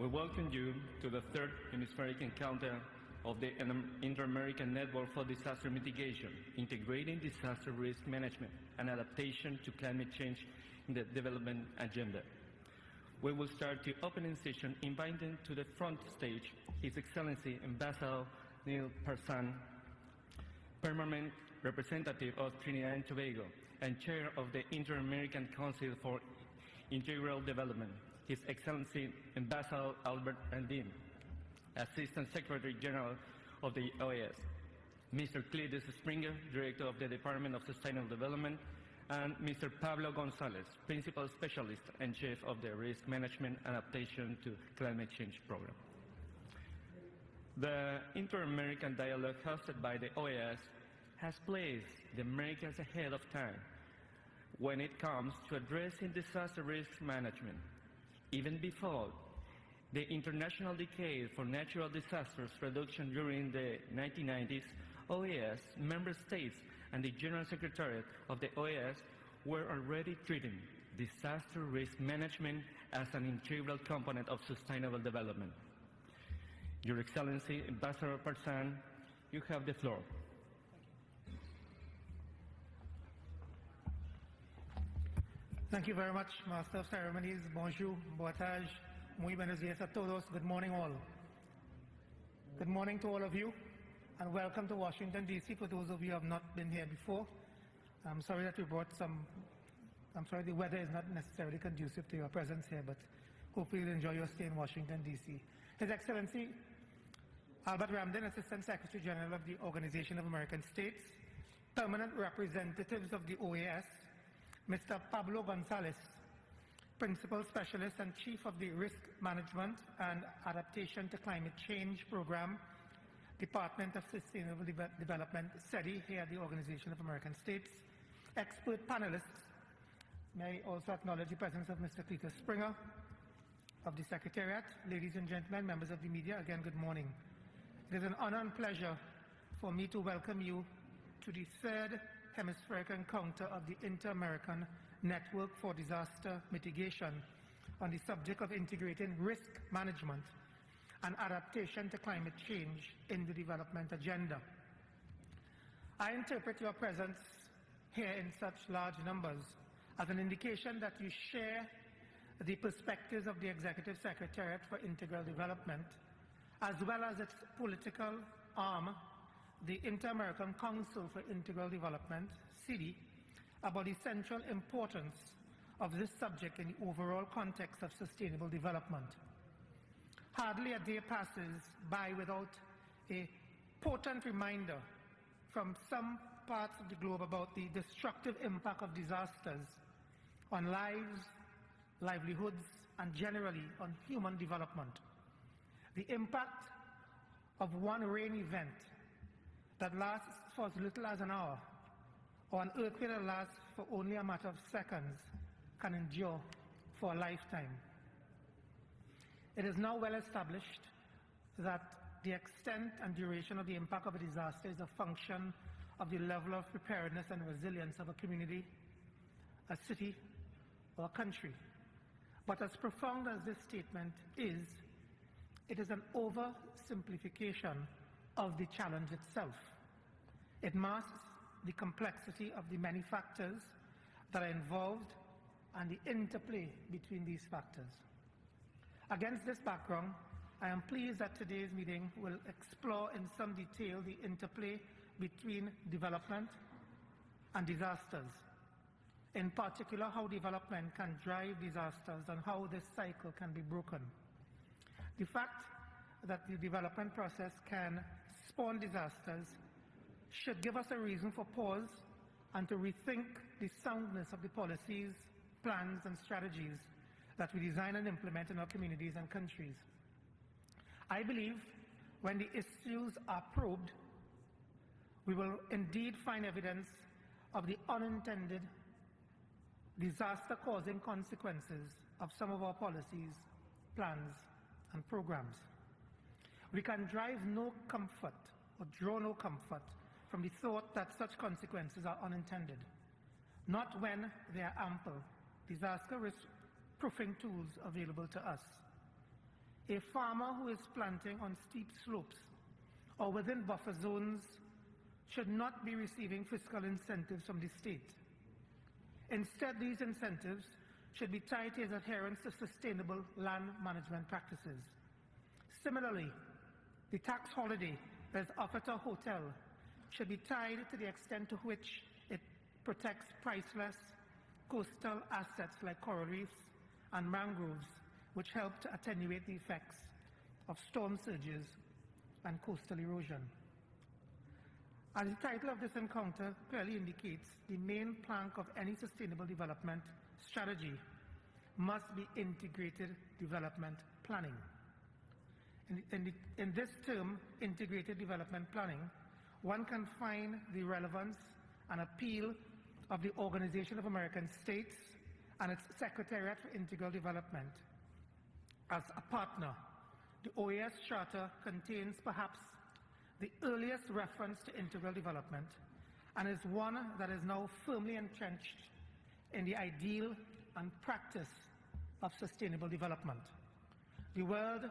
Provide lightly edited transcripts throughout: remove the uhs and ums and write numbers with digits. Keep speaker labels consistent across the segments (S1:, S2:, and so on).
S1: We welcome you to the third Hemispheric encounter of the Inter-American Network for Disaster Mitigation, integrating disaster risk management and adaptation to climate change in the development agenda. We will start the opening session inviting to the front stage His Excellency Ambassador Neil Parsan, Permanent Representative of Trinidad and Tobago and Chair of the Inter-American Council for Integral Development, His Excellency Ambassador Albert INDM, Assistant Secretary General of the OAS, Mr. Cletus Springer, Director of the Department of Sustainable Development, and Mr. Pablo Gonzalez, Principal Specialist and Chief of the Risk Management and Adaptation to Climate Change Program. The Inter-American Dialogue hosted by the OAS has placed the Americas ahead of time when it comes to addressing disaster risk management. Even before the International Decade for Natural Disasters Reduction during the 1990s, OAS, member states, and the General Secretariat of the OAS were already treating disaster risk management as an integral component of sustainable development. Your Excellency, Ambassador Parsan, you have the floor.
S2: Thank you very much, Master of Ceremonies. Bonjour, boa tarde, muy buenos días a todos. Good morning, all. Good morning to all of you, and welcome to Washington, D.C. for those of you who have not been here before. I'm sorry that we brought I'm sorry the weather is not necessarily conducive to your presence here, but hopefully you'll enjoy your stay in Washington, D.C. His Excellency Albert Ramden, Assistant Secretary General of the Organization of American States, permanent representatives of the OAS, Mr. Pablo Gonzalez, Principal Specialist and Chief of the Risk Management and Adaptation to Climate Change Program, Department of Sustainable Development, SEDI, here at the Organization of American States, expert panelists. May I also acknowledge the presence of Mr. Cletus Springer of the Secretariat. Ladies and gentlemen, members of the media, again, good morning. It is an honor and pleasure for me to welcome you to the third Hemispheric encounter of the Inter-American Network for Disaster Mitigation on the subject of integrating risk management and adaptation to climate change in the development agenda. I interpret your presence here in such large numbers as an indication that you share the perspectives of the Executive Secretariat for Integral Development, as well as its political arm, the Inter-American Council for Integral Development, CIDI, about the central importance of this subject in the overall context of sustainable development. Hardly a day passes by without a potent reminder from some parts of the globe about the destructive impact of disasters on lives, livelihoods, and generally on human development. The impact of one rain event that lasts for as little as an hour, or an earthquake that lasts for only a matter of seconds, can endure for a lifetime. It is now well established that the extent and duration of the impact of a disaster is a function of the level of preparedness and resilience of a community, a city, or a country. But as profound as this statement is, it is an oversimplification of the challenge itself. It masks the complexity of the many factors that are involved and the interplay between these factors. Against this background, I am pleased that today's meeting will explore in some detail the interplay between development and disasters. In particular, how development can drive disasters and how this cycle can be broken. The fact that the development process can spawn disasters should give us a reason for pause and to rethink the soundness of the policies, plans, and strategies that we design and implement in our communities and countries. I believe when the issues are probed, we will indeed find evidence of the unintended disaster-causing consequences of some of our policies, plans, and programs. We can derive no comfort or draw no comfort from the thought that such consequences are unintended, not when there are ample disaster risk proofing tools available to us. A farmer who is planting on steep slopes or within buffer zones should not be receiving fiscal incentives from the state. Instead, these incentives should be tied to his adherence to sustainable land management practices. Similarly, the tax holiday that is offered to a hotel should be tied to the extent to which it protects priceless coastal assets like coral reefs and mangroves, which help to attenuate the effects of storm surges and coastal erosion. As the title of this encounter clearly indicates, the main plank of any sustainable development strategy must be integrated development planning. In this term, integrated development planning, one can find the relevance and appeal of the Organization of American States and its Secretariat for Integral Development. As a partner, the OAS Charter contains perhaps the earliest reference to integral development and is one that is now firmly entrenched in the ideal and practice of sustainable development. The world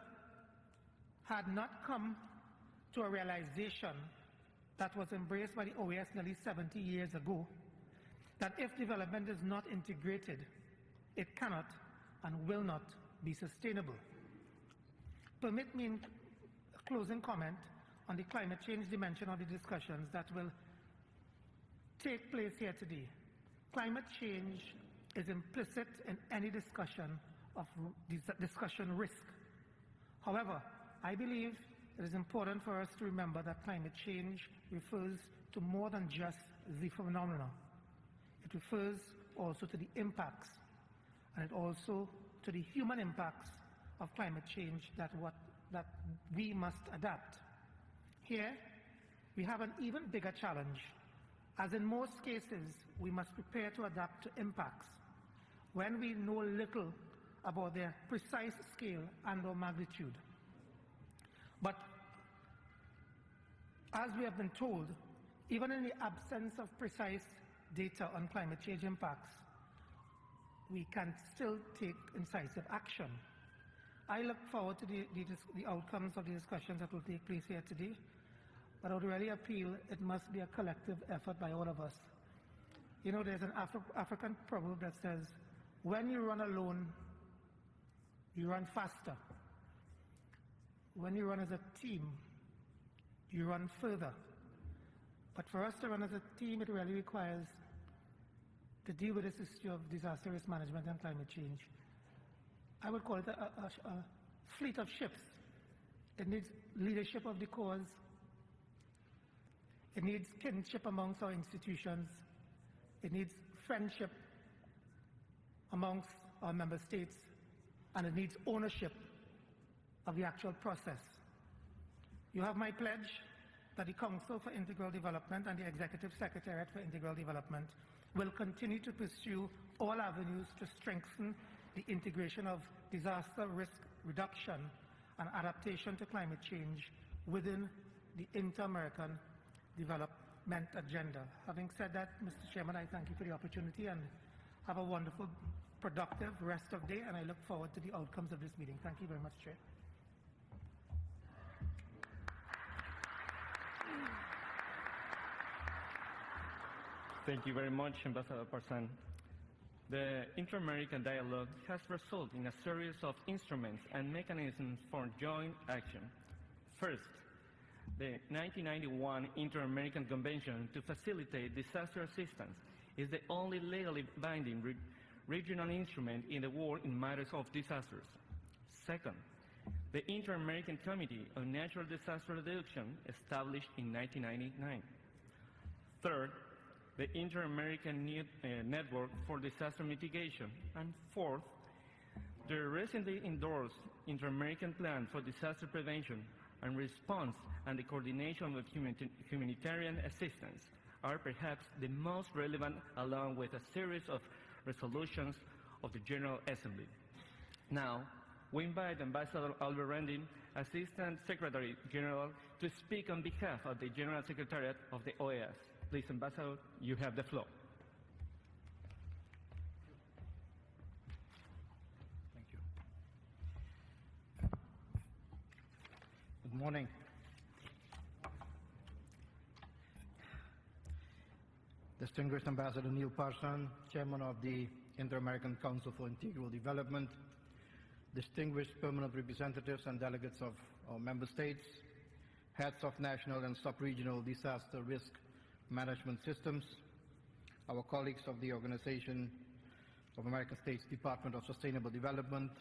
S2: had not come to a realization that was embraced by the OAS nearly 70 years ago, that if development is not integrated, it cannot and will not be sustainable. Permit me in closing comment on the climate change dimension of the discussions that will take place here today. Climate change is implicit in any discussion of risk. However, I believe it is important for us to remember that climate change refers to more than just the phenomena. It refers also to the impacts, and it also to the human impacts of climate change that we must adapt. Here, we have an even bigger challenge, as in most cases, we must prepare to adapt to impacts when we know little about their precise scale and/or magnitude. But as we have been told, even in the absence of precise data on climate change impacts, we can still take incisive action. I look forward to the outcomes of the discussions that will take place here today, but I would really appeal it must be a collective effort by all of us. You know, there's an African proverb that says, when you run alone, you run faster. When you run as a team, you run further. But for us to run as a team, it really requires to deal with this issue of disaster risk management and climate change. I would call it a fleet of ships. It needs leadership of the cause. It needs kinship amongst our institutions. It needs friendship amongst our member states. And it needs ownership of the actual process. You have my pledge that the Council for Integral Development and the Executive Secretariat for Integral Development will continue to pursue all avenues to strengthen the integration of disaster risk reduction and adaptation to climate change within the Inter-American Development Agenda. Having said that, Mr. Chairman, I thank you for the opportunity and have a wonderful, productive rest of day, and I look forward to the outcomes of this meeting. Thank you very much, Chair.
S1: Thank you very much, Ambassador Parsan. The Inter-American Dialogue has resulted in a series of instruments and mechanisms for joint action. First, the 1991 Inter-American Convention to Facilitate Disaster Assistance is the only legally binding regional instrument in the world in matters of disasters. Second, the Inter-American Committee on Natural Disaster Reduction, established in 1999. Third, the Inter-American Network for Disaster Mitigation. And fourth, the recently endorsed Inter-American Plan for Disaster Prevention and Response and the Coordination of Humanitarian Assistance are perhaps the most relevant, along with a series of resolutions of the General Assembly. Now, we invite Ambassador Albert Rendin, Assistant Secretary General, to speak on behalf of the General Secretariat of the OAS. Please, Ambassador, you have the floor.
S3: Thank you. morning. Distinguished Ambassador Neil Parson, Chairman of the Inter-American Council for Integral Development, distinguished permanent representatives and delegates of our member states, heads of national and sub-regional disaster risk management systems, our colleagues of the Organization of American States Department of Sustainable Development,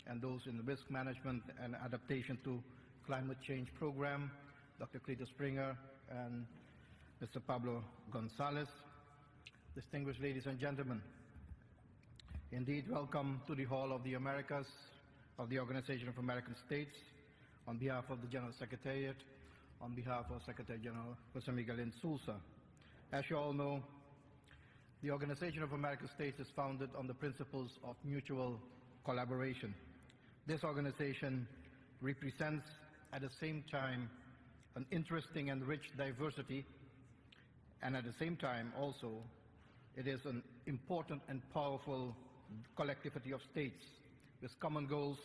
S3: and those in the Risk Management and Adaptation to Climate Change Program, Dr. Cletus Springer and Mr. Pablo Gonzalez, distinguished ladies and gentlemen. Indeed, welcome to the Hall of the Americas of the Organization of American States. On behalf of the General Secretariat, on behalf of Secretary General Jose Miguel Insulza. As you all know, the Organization of American States is founded on the principles of mutual collaboration. This organization represents at the same time an interesting and rich diversity, and at the same time also it is an important and powerful collectivity of states with common goals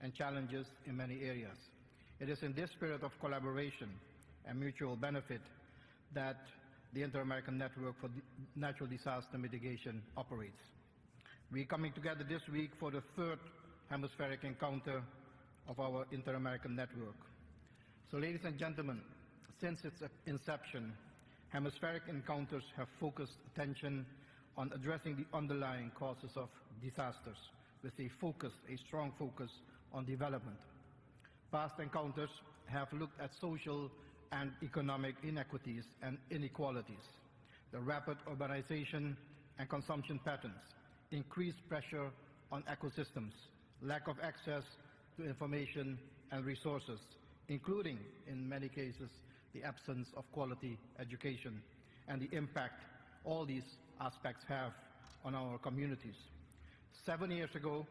S3: and challenges in many areas. It is in this spirit of collaboration and mutual benefit that the Inter-American Network for Natural Disaster Mitigation operates. We are coming together this week for the third hemispheric encounter of our Inter-American Network. So, ladies and gentlemen, since its inception, hemispheric encounters have focused attention on addressing the underlying causes of disasters with a strong focus on development. Past encounters have looked at social and economic inequities and inequalities, the rapid urbanization and consumption patterns, increased pressure on ecosystems, lack of access to information and resources, including, in many cases, the absence of quality education, and the impact all these aspects have on our communities. 7 years ago,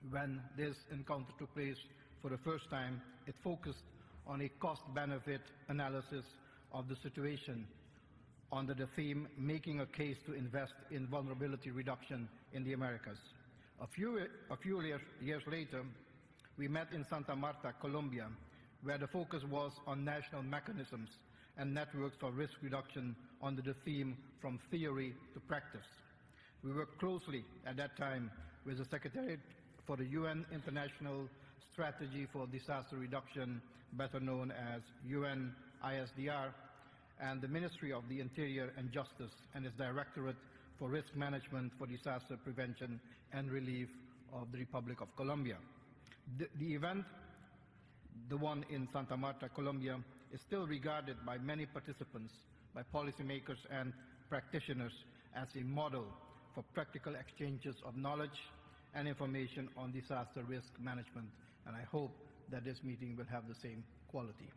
S3: when this encounter took place for the first time, it focused on a cost-benefit analysis of the situation under the theme, making a case to invest in vulnerability reduction in the Americas. A few years later, we met in Santa Marta, Colombia, where the focus was on national mechanisms and networks for risk reduction under the theme, from theory to practice. We worked closely at that time with the Secretariat for the UN International Strategy for Disaster Reduction, better known as UNISDR, and the Ministry of the Interior and Justice and its Directorate for Risk Management for Disaster Prevention and Relief of the Republic of Colombia. The event, the one in Santa Marta, Colombia, is still regarded by many participants, by policymakers and practitioners, as a model for practical exchanges of knowledge and information on disaster risk management, and I hope that this meeting will have the same quality.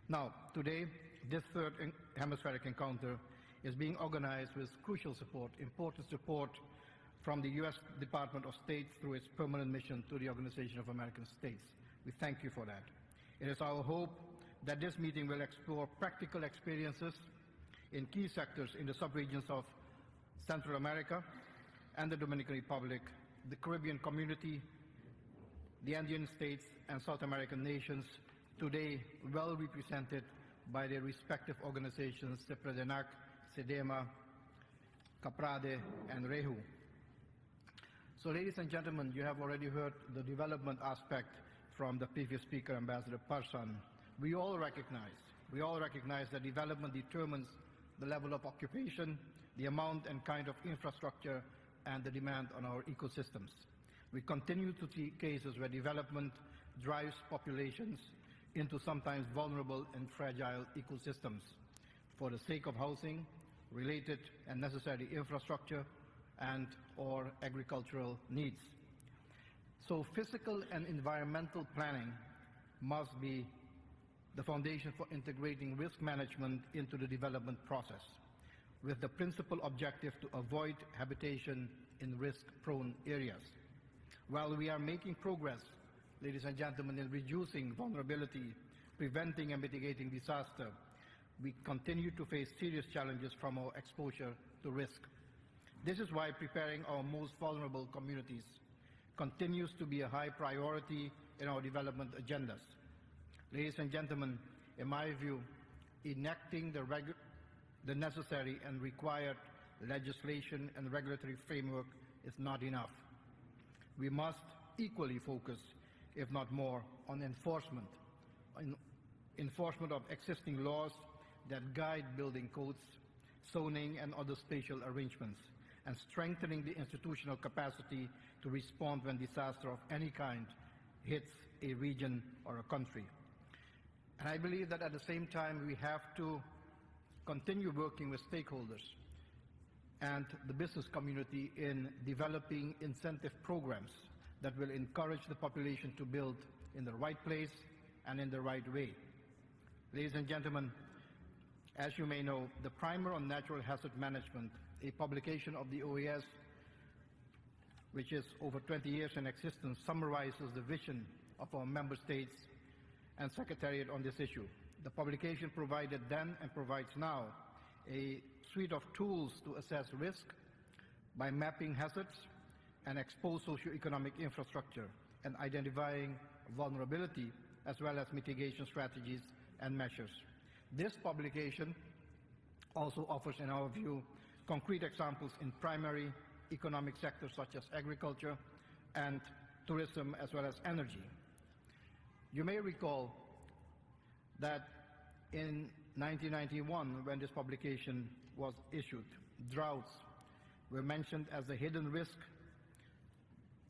S3: Now, today, this third hemispheric encounter is being organized with crucial support, important support from the U.S. Department of State through its permanent mission to the Organization of American States. We thank you for that. It is our hope that this meeting will explore practical experiences in key sectors in the subregions of Central America and the Dominican Republic, the Caribbean community, the Andean states and South American nations, today well represented by their respective organizations, CEPREDENAC, SEDEMA, CAPRADE, and REHU. So, ladies and gentlemen, you have already heard the development aspect from the previous speaker, Ambassador Parson. We all recognize that development determines the level of occupation, the amount and kind of infrastructure, and the demand on our ecosystems. We continue to see cases where development drives populations into sometimes vulnerable and fragile ecosystems for the sake of housing, related and necessary infrastructure, and or agricultural needs. So physical and environmental planning must be the foundation for integrating risk management into the development process, with the principal objective to avoid habitation in risk-prone areas. While we are making progress, ladies and gentlemen, in reducing vulnerability, preventing and mitigating disaster, we continue to face serious challenges from our exposure to risk. This is why preparing our most vulnerable communities continues to be a high priority in our development agendas. Ladies and gentlemen, in my view, enacting the necessary and required legislation and regulatory framework is not enough. We must equally focus, if not more, on enforcement of existing laws that guide building codes, zoning and other spatial arrangements, and strengthening the institutional capacity to respond when disaster of any kind hits a region or a country. And I believe that at the same time we have to continue working with stakeholders and the business community in developing incentive programs that will encourage the population to build in the right place and in the right way. Ladies and gentlemen, as you may know, the Primer on Natural Hazard Management, a publication of the OAS, which is over 20 years in existence, summarizes the vision of our member states and Secretariat on this issue. The publication provided then and provides now a suite of tools to assess risk by mapping hazards and expose socioeconomic infrastructure and identifying vulnerability as well as mitigation strategies and measures. This publication also offers, in our view, concrete examples in primary economic sectors such as agriculture and tourism as well as energy. You may recall that in 1991, when this publication was issued, droughts were mentioned as a hidden risk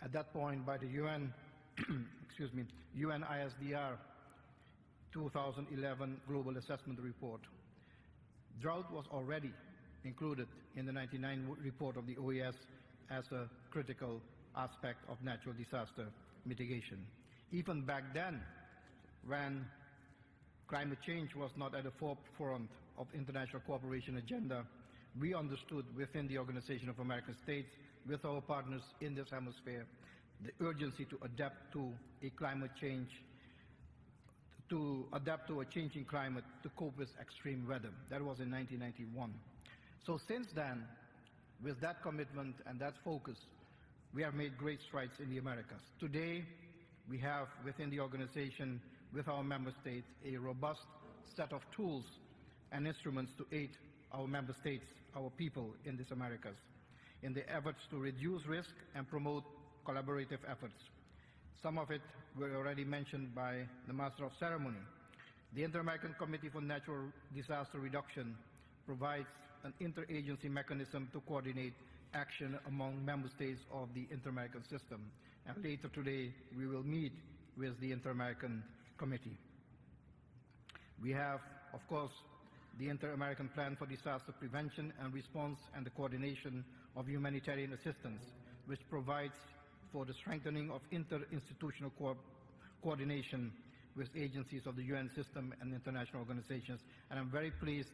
S3: at that point by the UN, UN ISDR 2011 Global Assessment Report. Drought was already included in the 1999 report of the OES as a critical aspect of natural disaster mitigation. Even back then, when climate change was not at the forefront of international cooperation agenda, we understood within the Organization of American States, with our partners in this hemisphere, the urgency to adapt to a climate change, to adapt to a changing climate to cope with extreme weather. That was in 1991. So since then, with that commitment and that focus, we have made great strides in the Americas. Today, we have within the organization, with our member states, a robust set of tools and instruments to aid our member states, our people in these Americas, in the efforts to reduce risk and promote collaborative efforts. Some of it were already mentioned by the Master of Ceremony. The Inter-American Committee for Natural Disaster Reduction provides an interagency mechanism to coordinate action among member states of the Inter-American system. And later today, we will meet with the Inter-American Committee. We have, of course, the Inter-American Plan for Disaster Prevention and Response and the coordination of humanitarian assistance, which provides for the strengthening of interinstitutional coordination with agencies of the UN system and international organizations. And I'm very pleased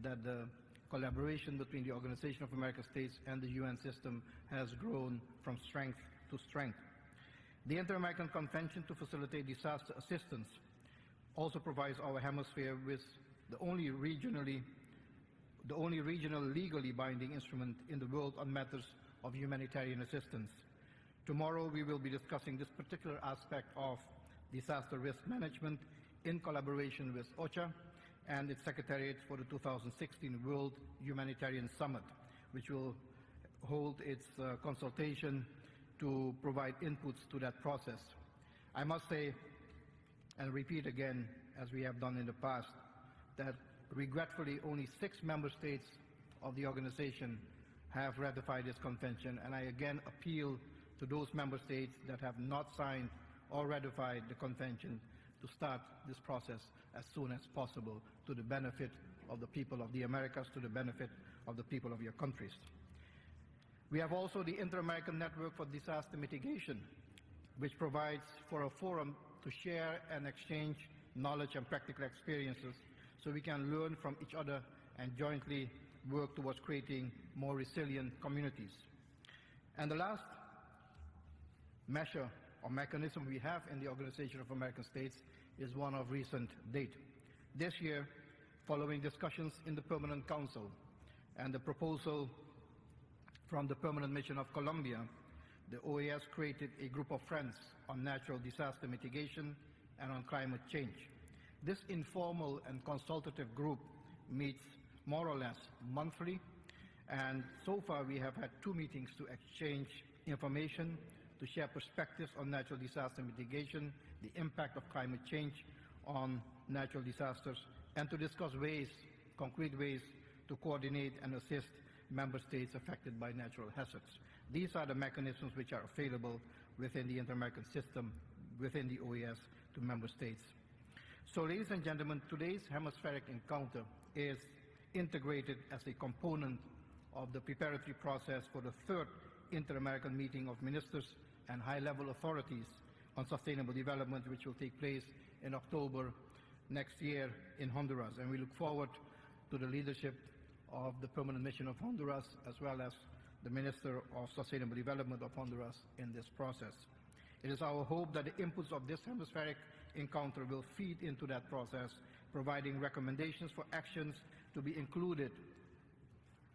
S3: that the collaboration between the Organization of American States and the UN system has grown from strength to strength. The Inter-American Convention to Facilitate Disaster Assistance also provides our hemisphere with the only regional legally binding instrument in the world on matters of humanitarian assistance. Tomorrow we will be discussing this particular aspect of disaster risk management in collaboration with OCHA and its Secretariat for the 2016 World Humanitarian Summit, which will hold its consultation to provide inputs to that process. I must say, and repeat again, as we have done in the past, that regretfully only 6 member states of the organization have ratified this convention, and I again appeal to those member states that have not signed or ratified the convention to start this process as soon as possible to the benefit of the people of the Americas, to the benefit of the people of your countries. We have also the Inter-American Network for Disaster Mitigation, which provides for a forum to share and exchange knowledge and practical experiences so we can learn from each other and jointly work towards creating more resilient communities. And the last measure or mechanism we have in the Organization of American States is one of recent date. This year, following discussions in the Permanent Council and the proposal from the Permanent Mission of Colombia, the OAS created a group of friends on natural disaster mitigation and on climate change. This informal and consultative group meets more or less monthly, and so far we have had 2 meetings to exchange information, to share perspectives on natural disaster mitigation, the impact of climate change on natural disasters, and to discuss ways, concrete ways, to coordinate and assist member states affected by natural hazards. These are the mechanisms which are available within the Inter-American system, within the OAS, to member states. So, ladies and gentlemen, today's hemispheric encounter is integrated as a component of the preparatory process for the 3rd Inter-American meeting of ministers and high-level authorities on sustainable development, which will take place in October next year in Honduras. And we look forward to the leadership of the Permanent Mission of Honduras, as well as the Minister of Sustainable Development of Honduras in this process. It is our hope that the inputs of this hemispheric encounter will feed into that process, providing recommendations for actions to be included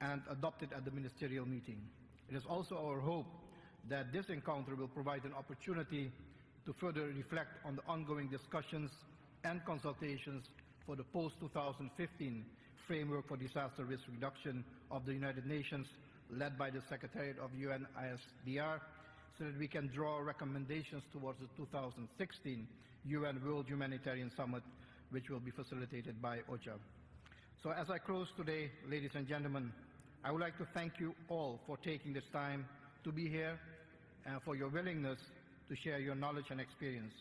S3: and adopted at the ministerial meeting. It is also our hope that this encounter will provide an opportunity to further reflect on the ongoing discussions and consultations for the post-2015 Framework for Disaster Risk Reduction of the United Nations, led by the Secretariat of UNISDR, so that we can draw recommendations towards the 2016 UN World Humanitarian Summit, which will be facilitated by OCHA. So as I close today, ladies and gentlemen, I would like to thank you all for taking this time to be here and for your willingness to share your knowledge and experience.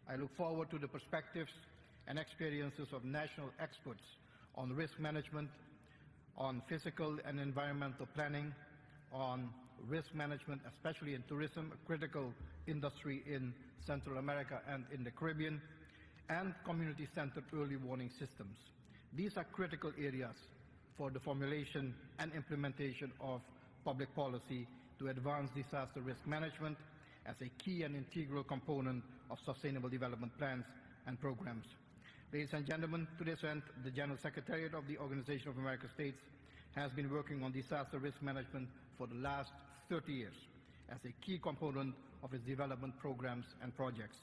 S3: I look forward to the perspectives and experiences of national experts on risk management, on physical and environmental planning, on risk management, especially in tourism, a critical industry in Central America and in the Caribbean, and community-centered early warning systems. These are critical areas for the formulation and implementation of public policy to advance disaster risk management as a key and integral component of sustainable development plans and programs. Ladies and gentlemen, to this end, the General Secretariat of the Organization of American States has been working on disaster risk management for the last 30 years as a key component of its development programs and projects.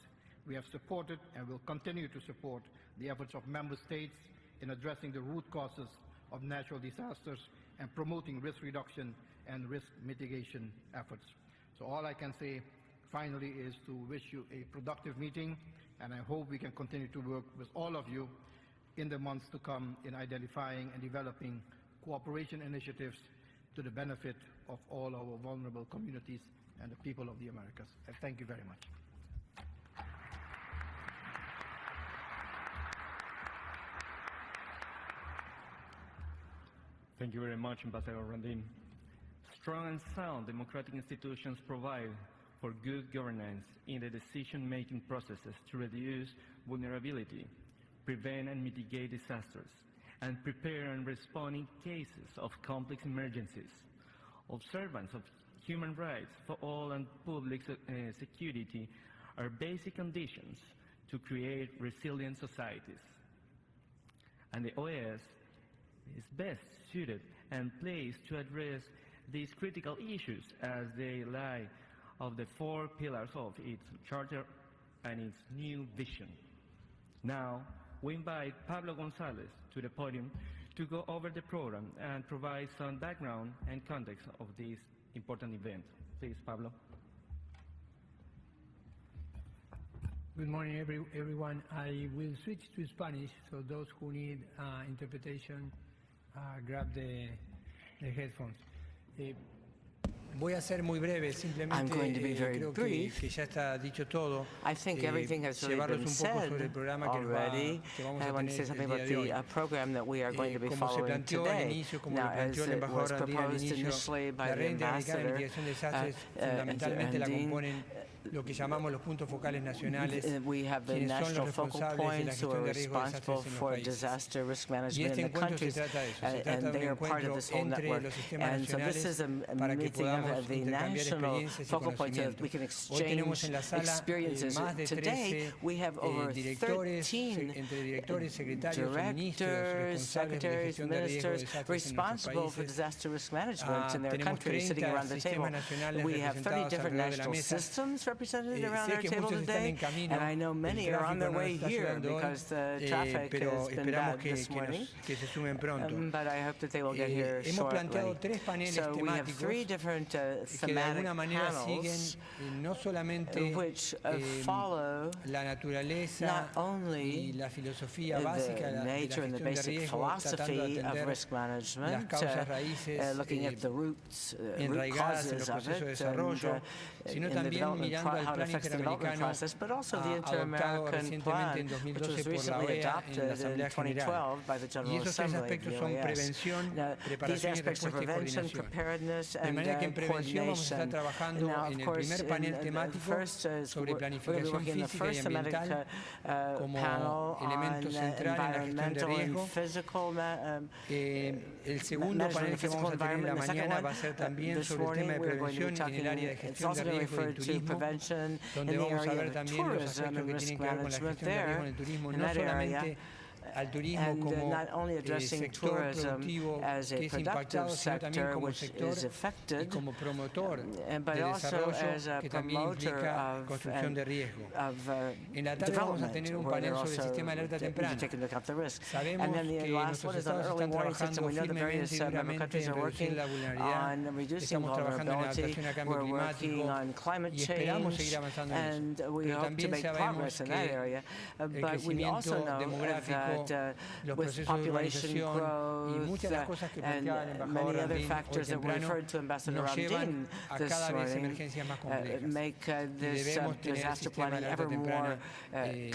S3: We have supported and will continue to support the efforts of member states in addressing the root causes of natural disasters and promoting risk reduction and risk mitigation efforts. So all I can say finally is to wish you a productive meeting, and I hope we can continue to work with all of you in the months to come in identifying and developing cooperation initiatives to the benefit of all our vulnerable communities and the people of the Americas. And thank you very much.
S1: Thank you very much, Ambassador Randin. Strong and sound democratic institutions provide for good governance in the decision-making processes to reduce vulnerability, prevent and mitigate disasters, and prepare and respond in cases of complex emergencies. Observance of human rights for all and public security are basic conditions to create resilient societies. And the OAS is best suited and placed to address these critical issues as they lie of the 4 pillars of its charter and its new vision. Now, we invite Pablo Gonzalez to the podium to go over the program and provide some background and context of this important event. Please, Pablo.
S4: Good morning, everyone. I will switch to Spanish, so those who need interpretation, grab the headphones. Voy a ser muy breve, simplemente
S5: I'm going to be very
S4: creo
S5: brief.
S4: que ya está dicho todo.
S5: I think everything has already
S4: Llevarlos
S5: been
S4: un poco sobre el
S5: said
S4: programa
S5: already.
S4: que vamos
S5: I
S4: a
S5: want to say
S4: tener
S5: something
S4: el
S5: about
S4: día de
S5: the
S4: hoy.
S5: program that we are going to be
S4: Como se
S5: following
S4: planteó al
S5: today.
S4: inicio, como
S5: Now,
S4: lo
S5: as
S4: planteó el
S5: it
S4: embajador
S5: was
S4: Andín al
S5: proposed
S4: inicio,
S5: initially by
S4: la
S5: the
S4: red interamericana de
S5: ambassador,
S4: mitigación de desastres fundamentalmente la
S5: Andín,
S4: componen lo que llamamos los puntos focales nacionales,
S5: we have the
S4: quienes son
S5: national
S4: los
S5: focal
S4: responsables de la
S5: points who
S4: gestión
S5: are
S4: de riesgos de
S5: responsible
S4: desastres en los
S5: for
S4: países.
S5: disaster risk
S4: Y
S5: management
S4: este
S5: in the
S4: encuentro se
S5: countries,
S4: trata de eso, se trata
S5: and
S4: de un
S5: they are part
S4: encuentro
S5: of this whole
S4: entre
S5: network.
S4: los sistemas
S5: And so this
S4: nacionales
S5: is a
S4: para que
S5: meeting of
S4: podamos
S5: the
S4: intercambiar
S5: national
S4: experiencias y
S5: focal points so that
S4: conocimientos.
S5: we can
S4: Hoy tenemos en la
S5: exchange
S4: sala
S5: experiences.
S4: más de
S5: Today,
S4: 13
S5: we have over
S4: directores,
S5: 13
S4: entre directores, secretarios, ministros,
S5: directors,
S4: responsables de
S5: secretaries,
S4: gestión de riesgos de
S5: ministers
S4: desastres en nuestros
S5: responsible for
S4: países.
S5: disaster risk management in their
S4: Tenemos
S5: countries
S4: 30
S5: sitting around the table.
S4: sistemas nacionales
S5: We have 30
S4: representados
S5: different
S4: alrededor de la
S5: national
S4: mesa
S5: systems
S4: y
S5: represented around
S6: sé
S5: our
S6: que
S5: table
S6: muchos están
S5: today?
S6: en camino.
S5: And I know
S6: El
S5: many are on
S6: tráfico
S5: their
S6: no nos
S5: way
S6: está
S5: here
S6: ayudando hoy,
S5: because the traffic
S6: pero
S5: has been
S6: esperamos
S5: bad
S6: que,
S5: this morning.
S6: que se sumen pronto.
S5: But I hope that they will get here
S6: Hemos planteado
S5: shortly.
S6: tres paneles
S5: So we have three
S6: temáticos
S5: different
S6: que de
S5: thematic
S6: alguna manera siguen
S5: panels
S6: no solamente
S5: which follow
S6: la naturaleza
S5: not only
S6: y la filosofía básica
S5: the
S6: de la
S5: nature and the
S6: gestión de
S5: basic
S6: riesgo, tratando de
S5: philosophy of
S6: atender
S5: risk
S6: las
S5: management,
S6: causas raíces
S5: looking at the roots, root
S6: enraigadas en los
S5: causes of
S6: procesos de
S5: it,
S6: desarrollo,
S5: and
S6: sino
S5: in the
S6: también
S5: development
S6: mirando al
S5: how it
S6: plan
S5: affects the development
S6: interamericano
S5: process, but also the
S6: adoptado
S5: Inter-American
S6: recientemente en
S5: Plan, which
S6: 2012
S5: was
S6: por la
S5: recently
S6: OEA en la
S5: adopted
S6: Asamblea
S5: in
S6: General.
S5: 2012 by the
S6: Y
S5: General
S6: esos tres
S5: Assembly of
S6: aspectos
S5: the
S6: son
S5: OAS.
S6: prevención,
S5: Now, these
S6: preparación y
S5: aspects are
S6: respuesta y
S5: prevention,
S6: coordinación.
S5: preparedness,
S6: De
S5: and
S6: manera que en prevención vamos a estar
S5: coordination.
S6: trabajando
S5: Now,
S6: en
S5: of
S6: el
S5: course,
S6: primer panel temático sobre
S5: we're going to be
S6: planificación
S5: working in the
S6: física y
S5: first thematic
S6: ambiental como
S5: panel
S6: elemento
S5: on
S6: central en la gestión de
S5: environmental
S6: riesgo.
S5: and physical
S6: El segundo
S5: management
S6: panel
S5: of
S6: que
S5: physical
S6: vamos a tener en la
S5: environment. The second
S6: mañana
S5: one,
S6: va a ser también
S5: this
S6: sobre el tema
S5: morning
S6: de
S5: we're going to be
S6: prevención en el área de
S5: talking, it's
S6: gestión de
S5: also going to
S6: riesgo y
S5: refer to
S6: turismo,
S5: prevention in
S6: donde
S5: the
S6: vamos a
S5: area
S6: ver
S5: of
S6: también los
S5: tourism
S6: aspectos
S5: and
S6: que
S5: risk
S6: tienen que ver con la
S5: management
S6: gestión de riesgo en
S5: there,
S6: el turismo,
S5: in
S6: no
S5: that area.
S6: solamente al turismo
S5: And
S6: como
S5: not only addressing
S6: sector
S5: tourism
S6: productivo
S5: as a
S6: que es
S5: productive
S6: impactado, sino también
S5: sector
S6: como
S5: which
S6: sector
S5: is
S6: y
S5: affected,
S6: como promotor
S5: but
S6: de
S5: also
S6: desarrollo
S5: as a
S6: que también
S5: promoter
S6: implica
S5: of,
S6: construcción de riesgo. En la tarde vamos a
S5: development,
S6: tener un
S5: where
S6: panel
S5: they're
S6: sobre el
S5: also
S6: sistema de alerta temprana.
S5: taking into account the risk.
S6: Sabemos
S5: And then the
S6: que
S5: last one
S6: nuestros
S5: is on
S6: estados
S5: early
S6: están
S5: warning system.
S6: trabajando
S5: We know the various
S6: firmemente y
S5: member
S6: duramente
S5: countries
S6: en
S5: are
S6: reducir
S5: working
S6: la vulnerabilidad.
S5: on reducing
S6: Estamos trabajando en
S5: vulnerability.
S6: adaptación al cambio
S5: We're working
S6: climático
S5: on climate
S6: y esperamos seguir
S5: change,
S6: avanzando en
S5: and
S6: eso.
S5: we
S6: Pero
S5: hope to
S6: también
S5: make
S6: sabemos
S5: progress in that
S6: que
S5: area.
S6: el
S5: But we also
S6: crecimiento
S5: know
S6: demográfico,
S5: that
S6: los
S5: with
S6: procesos de
S5: population
S6: urbanización y
S5: growth
S6: muchas de las cosas que
S5: and
S6: planteaba el embajador
S5: many other
S6: Randín hoy
S5: factors that were
S6: temprano
S5: referred to Ambassador
S6: nos llevan
S5: Randin
S6: a
S5: this
S6: cada vez
S5: morning
S6: emergencias más complejas.
S5: make
S6: Y
S5: this
S6: debemos tener
S5: disaster
S6: sistemas
S5: planning
S6: de alerta
S5: ever more
S6: temprana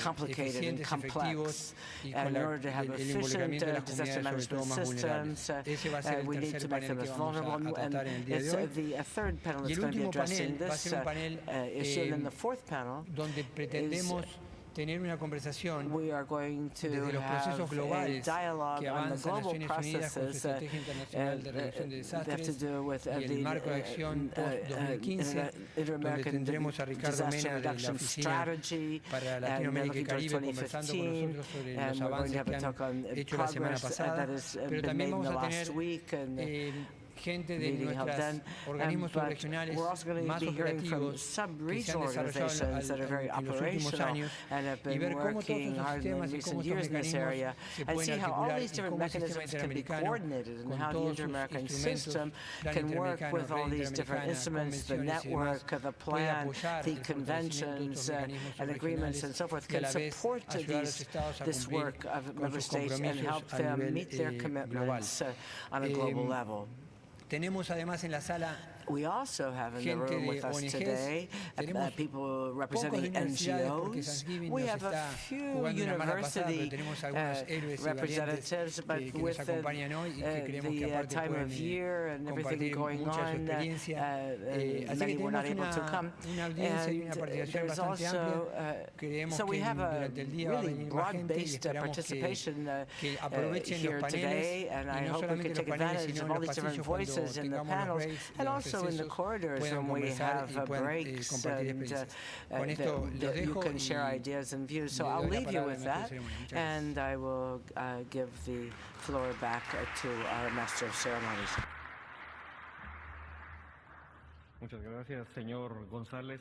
S5: complicated and
S6: eficientes,
S5: complex.
S6: efectivos y
S5: And
S6: con
S5: in order to have
S6: el
S5: efficient
S6: involucramiento de las
S5: disaster
S6: comunidades sobre todo
S5: management
S6: más vulnerables.
S5: systems,
S6: Ese va a ser el
S5: we need
S6: tercer
S5: to make
S6: panel
S5: them
S6: que
S5: as
S6: vamos
S5: vulnerable.
S6: a tratar en el día
S5: It's,
S6: de hoy.
S5: the third panel
S6: Y
S5: is
S6: el
S5: going to be
S6: último
S5: addressing
S6: panel va a
S5: this
S6: ser un panel
S5: issue. And then the fourth panel
S6: donde pretendemos tener una conversación
S5: we are going to
S6: desde los
S5: have
S6: procesos
S5: a
S6: globales
S5: dialogue
S6: que
S5: on the
S6: avanza
S5: global
S6: Naciones Unidas con su
S5: processes
S6: Estrategia Internacional de Reducción de
S5: that have to
S6: Desastres
S5: do with
S6: y el marco de acción post-2015, donde tendremos a Ricardo
S5: disaster
S6: Mena de la
S5: reduction
S6: Oficina
S5: strategy
S6: para
S5: and
S6: Latinoamérica y
S5: looking towards
S6: Caribe conversando con
S5: 2015,
S6: nosotros sobre los
S5: and we're going to
S6: avances
S5: have
S6: que
S5: a talk on
S6: han hecho la semana
S5: progress
S6: pasada,
S5: that has
S6: pero
S5: been
S6: también
S5: made in
S6: vamos
S5: the
S6: a
S5: last
S6: tener
S5: week and
S6: gente de
S5: meeting held
S6: nuestros
S5: then.
S6: organismos
S5: But
S6: subregionales
S5: we're also going to
S6: más
S5: be hearing from
S6: operativos que se han
S5: sub-regional
S6: desarrollado
S5: organizations that are very
S6: en los últimos
S5: operational
S6: años
S5: and have
S6: y
S5: been
S6: ver cómo todos
S5: working
S6: estos
S5: hard in
S6: sistemas y
S5: recent
S6: cómo estos
S5: years in this
S6: mecanismos
S5: area
S6: se
S5: and
S6: pueden
S5: see how all
S6: articular
S5: these
S6: y
S5: different
S6: cómo el sistema
S5: mechanisms can be
S6: interamericano
S5: coordinated and
S6: con
S5: how the
S6: todos sus
S5: Inter-American
S6: instrumentos,
S5: system
S6: plan
S5: can work
S6: interamericano,
S5: with all
S6: red
S5: these different
S6: interamericana,
S5: instruments, the
S6: convenciones y demás,
S5: network, the
S6: puede
S5: plan,
S6: apoyar
S5: the
S6: el fortalecimiento de
S5: conventions
S6: estos mecanismos
S5: and agreements
S6: subregionales
S5: and so forth,
S6: y a
S5: can
S6: la vez
S5: support
S6: ayudar a los estados a
S5: this
S6: cumplir
S5: work of
S6: con
S5: member
S6: sus
S5: states and
S6: compromisos
S5: help
S6: a
S5: them
S6: nivel
S5: meet their
S6: global.
S5: commitments on a global level.
S6: Tenemos además en la sala
S5: We also have in the
S6: gente
S5: room
S6: de
S5: with us
S6: ONGs,
S5: today
S6: tenemos
S5: people
S6: pocos
S5: representing
S6: de universidades porque
S5: NGOs.
S6: Thanksgiving
S5: We
S6: nos
S5: have a
S6: está
S5: few
S6: jugando una mala pasada, pero
S5: university
S6: tenemos algunos héroes y valientes
S5: representatives, but
S6: que
S5: with
S6: nos acompañan hoy y que creemos que
S5: the
S6: aparte
S5: time
S6: pueden
S5: of year and everything
S6: compartir
S5: going
S6: mucha de su
S5: on,
S6: experiencia. Así
S5: many
S6: que
S5: were not
S6: tenemos
S5: able to come.
S6: una audiencia y una
S5: And
S6: participación
S5: there's
S6: bastante
S5: also,
S6: amplia. Creemos
S5: so we
S6: que
S5: have a
S6: durante el día va a
S5: really
S6: venir más gente y
S5: broad-based
S6: esperamos
S5: participation
S6: que aprovechen
S5: here
S6: los paneles
S5: today, and I
S6: y no
S5: hope we
S6: solamente
S5: can
S6: los
S5: take
S6: paneles,
S5: advantage
S6: sino
S5: of
S6: en
S5: all
S6: los
S5: these different
S6: pasillos cuando
S5: voices in the
S6: tengamos los
S5: panels,
S6: breaks,
S5: and
S6: los
S5: also in the
S6: recesos,
S5: corridors
S6: puedan
S5: when we
S6: conversar
S5: have
S6: y puedan
S5: breaks
S6: compartir
S5: and
S6: experiencias. Con esto los
S5: that you
S6: dejo
S5: can share
S6: y
S5: ideas and views. So
S6: le
S5: I'll
S6: doy la
S5: leave you
S6: palabra
S5: with
S6: a nuestra
S5: that,
S6: ceremonia. Muchas gracias.
S5: and I will give the floor back to our Master of Ceremonies.
S1: Muchas gracias, señor González.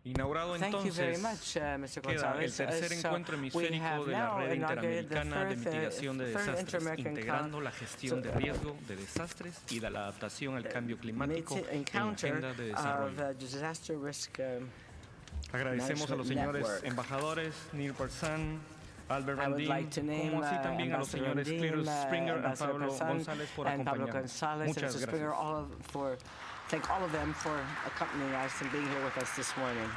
S1: Inaugurado
S5: Thank you very
S1: entonces,
S5: much, Mr.
S1: queda el
S5: González.
S1: tercer encuentro
S5: We
S1: hemisférico
S5: have
S1: de la
S5: now
S1: Red
S5: inaugurated the
S1: Interamericana de Mitigación de
S5: third
S1: Desastres,
S5: Inter-American
S1: integrando la gestión de riesgo de desastres y de la adaptación al cambio climático en la
S5: encounter
S1: agenda de
S5: of
S1: desarrollo.
S5: disaster risk.
S1: Agradecemos a los señores
S5: Network.
S1: embajadores Neil Parsan, Albert
S5: I would
S1: Randin,
S5: like to name
S1: como así también a los
S5: Ambassador
S1: señores
S5: Randin,
S1: Cletus Springer y
S5: Ambassador
S1: Pablo
S5: Parsan,
S1: González por
S5: and Pablo
S1: acompañarnos.
S5: González and
S1: Muchas
S5: Mr. Springer,
S1: gracias.
S5: thank all of them for accompanying us and being here with us this morning.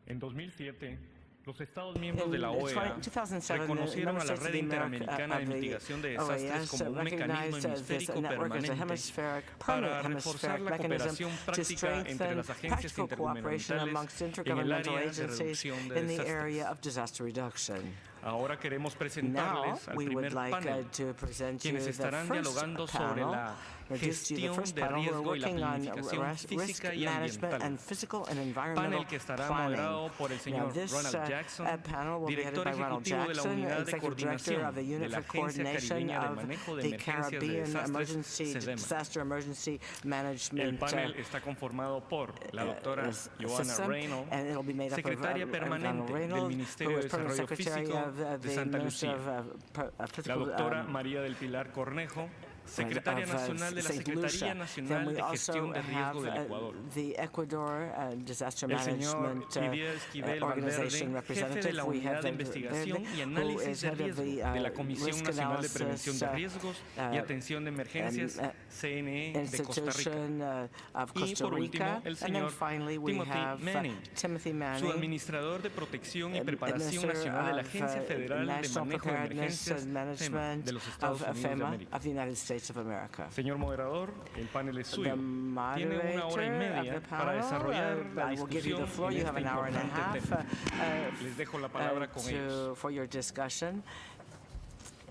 S1: En 2007, los Estados miembros de la
S5: In
S1: OEA
S5: 2007,
S1: reconocieron a la
S5: the
S1: Red Interamericana de
S5: of the
S1: Mitigación de Desastres
S5: OAS
S1: como un mecanismo
S5: recognized this
S1: hemisférico
S5: network as a
S1: permanente
S5: hemispheric,
S1: para
S5: permanent
S1: reforzar
S5: hemispheric
S1: la
S5: mechanism
S1: cooperación
S5: to
S1: práctica entre
S5: strengthen
S1: las agencias
S5: practical cooperation
S1: intergubernamentales
S5: amongst
S1: en el
S5: intergovernmental
S1: área de
S5: agencies
S1: reducción de
S5: in the area
S1: desastres.
S5: of disaster reduction.
S1: Ahora queremos
S5: Now
S1: presentarles al
S5: we
S1: primer
S5: would like
S1: panel,
S5: to present you
S1: quienes
S5: the
S1: estarán
S5: first
S1: dialogando sobre
S5: panel.
S1: la
S5: Introduce you the
S1: gestión
S5: first
S1: de
S5: panel. We're
S1: riesgo y la
S5: working on
S1: planificación
S5: risk
S1: física y
S5: management
S1: ambiental.
S5: and physical and environmental
S1: Panel que estará
S5: planning.
S1: moderado por el
S5: Now
S1: señor
S5: this
S1: Ronald Jackson,
S5: panel will be headed
S1: director
S5: by Ronald
S1: ejecutivo de la
S5: Jackson,
S1: Unidad de
S5: Executive Director
S1: Coordinación
S5: of the
S1: de
S5: Unit
S1: la
S5: for
S1: Agencia
S5: Coordination
S1: Caribeña de
S5: of
S1: Manejo de
S5: the
S1: Emergencias de
S5: Caribbean
S1: Desastres, SEDEMA.
S5: Disaster Emergency
S1: El
S5: Management
S1: panel está conformado por la doctora Joanna
S5: system,
S1: Reynolds,
S5: and it'll be made up of
S1: secretaria permanente del
S5: Reynolds,
S1: Ministerio
S5: who
S1: de
S5: is permanent
S1: Desarrollo
S5: secretary
S1: Físico
S5: of
S1: de
S5: the
S1: Santa
S5: Ministry
S1: Lucía,
S5: of
S1: la
S5: Physical
S1: doctora María del Pilar Cornejo, secretaria nacional de la
S5: St.
S1: Secretaría
S5: Lucia.
S1: Nacional
S5: Then we
S1: de Gestión
S5: also
S1: de Riesgo del
S5: have
S1: Ecuador,
S5: the Ecuador Disaster
S1: el señor
S5: Management
S1: Lidia Esquivel
S5: Organization
S1: Valverde, jefe de
S5: representative.
S1: la
S5: We
S1: Unidad
S5: have
S1: de Investigación y
S5: who
S1: Análisis
S5: is
S1: de
S5: head of
S1: Riesgo
S5: the
S1: de la Comisión
S5: Risk
S1: Nacional de Prevención de
S5: Analysis
S1: Riesgos y Atención de Emergencias, CNE de Costa Rica.
S5: Institution of
S1: Y
S5: Costa
S1: por último,
S5: Rica.
S1: el
S5: And then
S1: señor
S5: finally we
S1: Timothy
S5: have
S1: Manning,
S5: Timothy
S1: su
S5: Manning,
S1: administrador de Protección y Preparación
S5: Administrator
S1: Nacional de la
S5: of,
S1: Agencia Federal de
S5: National
S1: Manejo de
S5: Preparedness
S1: Emergencias,
S5: and
S1: FEMA,
S5: Management
S1: de los Estados
S5: of
S1: Unidos de
S5: FEMA
S1: América.
S5: of the United States of America.
S1: Señor moderador, el panel es
S5: The
S1: suyo. Tiene una hora y
S5: moderator of
S1: media
S5: the
S1: para
S5: panel,
S1: desarrollar la
S5: I will give you
S1: discusión
S5: the floor.
S1: en
S5: You
S1: este
S5: have an hour and a
S1: importante
S5: half
S1: tema. Les dejo la palabra con ellos.
S5: for your discussion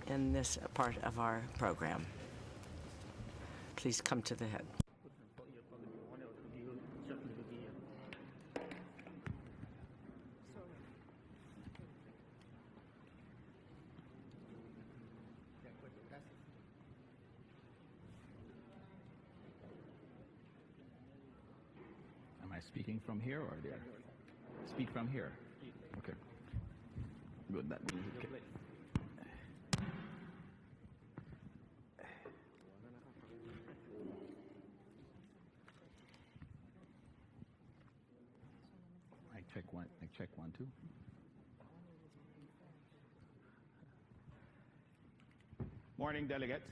S5: in this part of our program. Please come to the head.
S7: Am I speaking from here or there? Speak from here. Okay. Good. That means it can. I check one, two. Morning, delegates.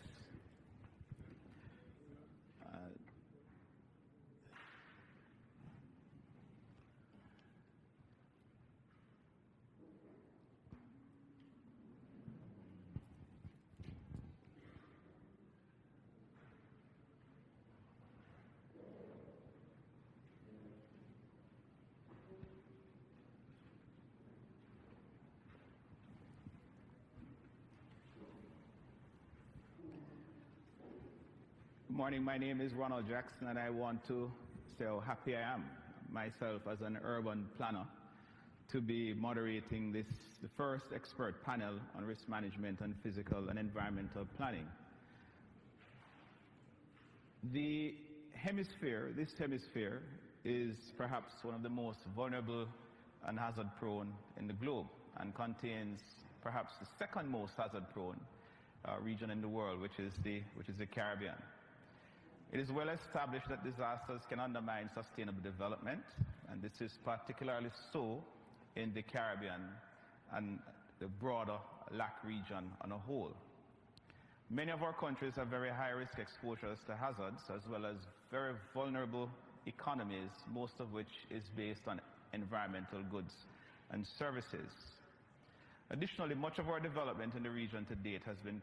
S7: Good morning. My name is Ronald Jackson, and I want to say how happy I am myself as an urban planner to be moderating the first expert panel on risk management and physical and environmental planning. This hemisphere is perhaps one of the most vulnerable and hazard-prone in the globe, and contains perhaps the second most hazard-prone region in the world, which is the Caribbean. It is well established that disasters can undermine sustainable development, and this is particularly so in the Caribbean and the broader LAC region on a whole. Many of our countries have very high risk exposures to hazards, as well as very vulnerable economies, most of which is based on environmental goods and services. Additionally, much of our development in the region to date has been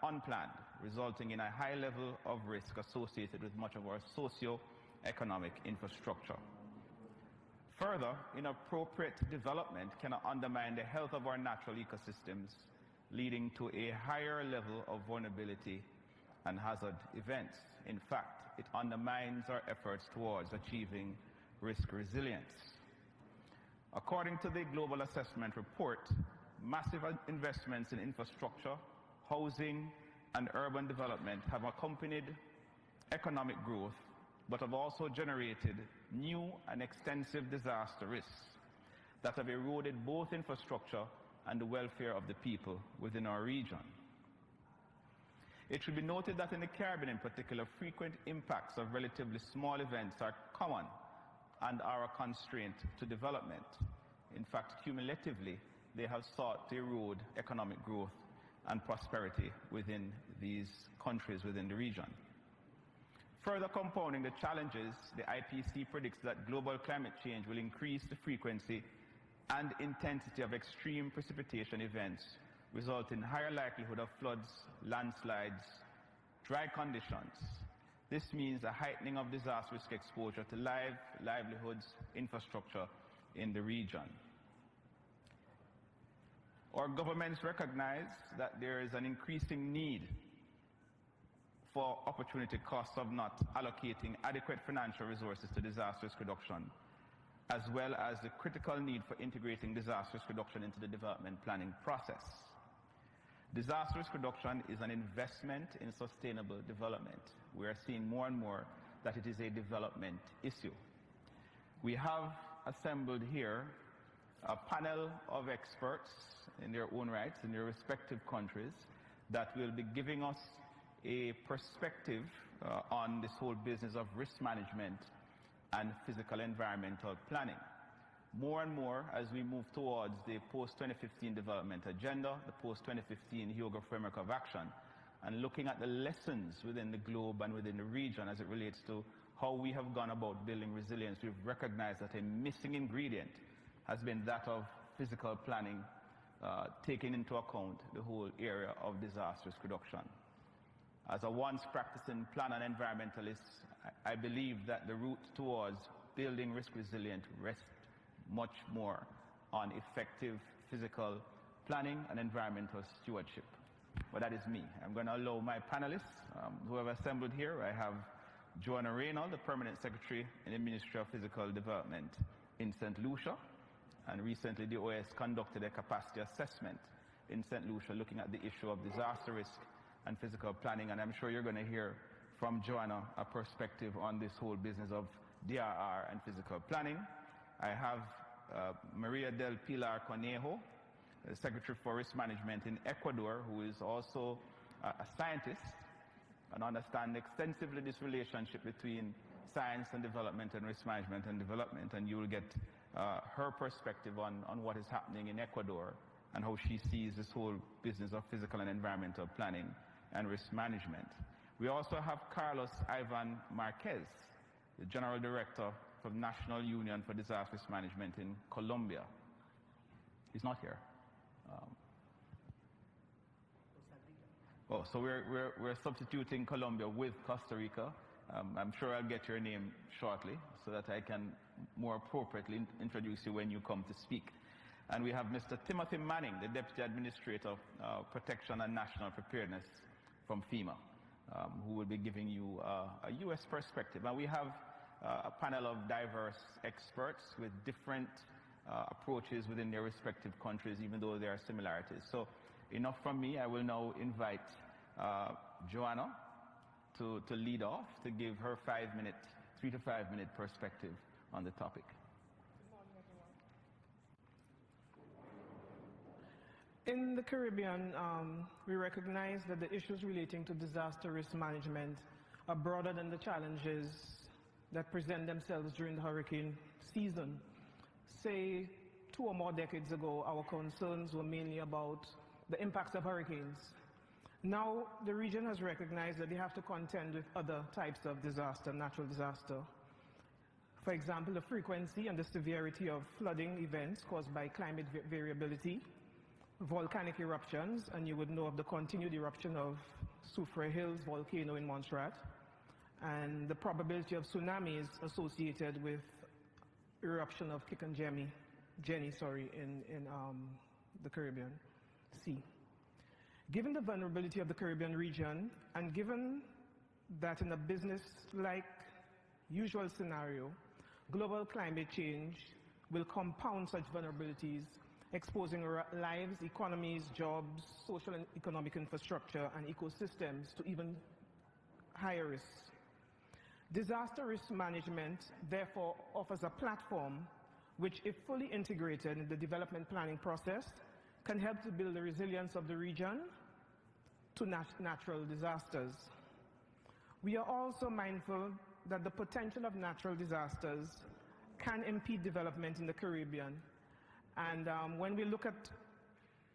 S7: unplanned, resulting in a high level of risk associated with much of our socio-economic infrastructure. Further, inappropriate development can undermine the health of our natural ecosystems, leading to a higher level of vulnerability and hazard events. In fact, it undermines our efforts towards achieving risk resilience. According to the Global Assessment Report, massive investments in infrastructure, housing, and urban development have accompanied economic growth, but have also generated new and extensive disaster risks that have eroded both infrastructure and the welfare of the people within our region. It should be noted that in the Caribbean in particular, frequent impacts of relatively small events are common and are a constraint to development. In fact, cumulatively, they have sought to erode economic growth and prosperity within these countries within the region. Further compounding the challenges, the IPC predicts that global climate change will increase the frequency and intensity of extreme precipitation events, resulting in higher likelihood of floods, landslides, dry conditions. This means a heightening of disaster risk exposure to livelihoods, infrastructure in the region. Our governments recognize that there is an increasing need for opportunity costs of not allocating adequate financial resources to disaster risk reduction, as well as the critical need for integrating disaster risk reduction into the development planning process. Disaster risk reduction is an investment in sustainable development. We are seeing more and more that it is a development issue. We have assembled here a panel of experts in their own rights, in their respective countries, that will be giving us a perspective on this whole business of risk management and physical environmental planning. More and more, as we move towards the post-2015 development agenda, the post-2015 Hyogo framework of action, and looking at the lessons within the globe and within the region as it relates to how we have gone about building resilience, we've recognized that a missing ingredient has been that of physical planning, taking into account the whole area of disaster risk reduction. As a once practicing planner and environmentalist, I believe that the route towards building risk resilient rests much more on effective physical planning and environmental stewardship. But that is me. I'm going to allow my panelists who have assembled here. I have Joanna Reynolds, the Permanent Secretary in the Ministry of Physical Development in St. Lucia. And recently the OS conducted a capacity assessment in St. Lucia looking at the issue of disaster risk and physical planning. And I'm sure you're going to hear from Joanna a perspective on this whole business of DRR and physical planning. I have Maria del Pilar Conejo, the Secretary for Risk Management in Ecuador, who is also a scientist and understands extensively this relationship between science and development and risk management and development, and you will get her perspective on what is happening in Ecuador and how she sees this whole business of physical and environmental planning and risk management. We also have Carlos Ivan Marquez, the General Director for the National Union for Disaster Risk Management in Colombia. He's not here. So we're substituting Colombia with Costa Rica. I'm sure I'll get your name shortly so that I can more appropriately introduce you when you come to speak. And we have Mr. Timothy Manning, the Deputy Administrator of Protection and National Preparedness from FEMA, who will be giving you a U.S. perspective. And we have a panel of diverse experts with different approaches within their respective countries, even though there are similarities. So enough from me. I will now invite Joanna to lead off, to give her 3 to 5 minute perspective on the topic.
S8: In the Caribbean, we recognize that the issues relating to disaster risk management are broader than the challenges that present themselves during the hurricane season. Say 2 or more decades ago, our concerns were mainly about the impacts of hurricanes. Now, the region has recognized that they have to contend with other types of disaster, natural disaster. For example, the frequency and the severity of flooding events caused by climate variability, volcanic eruptions, and you would know of the continued eruption of Soufriere Hills volcano in Montserrat, and the probability of tsunamis associated with eruption of Jenny, in the Caribbean Sea. Given the vulnerability of the Caribbean region, and given that in a business-like usual scenario, global climate change will compound such vulnerabilities, exposing lives, economies, jobs, social and economic infrastructure, and ecosystems to even higher risks. Disaster risk management, therefore, offers a platform which, if fully integrated in the development planning process, can help to build the resilience of the region to natural disasters. We are also mindful that the potential of natural disasters can impede development in the Caribbean. And when we look at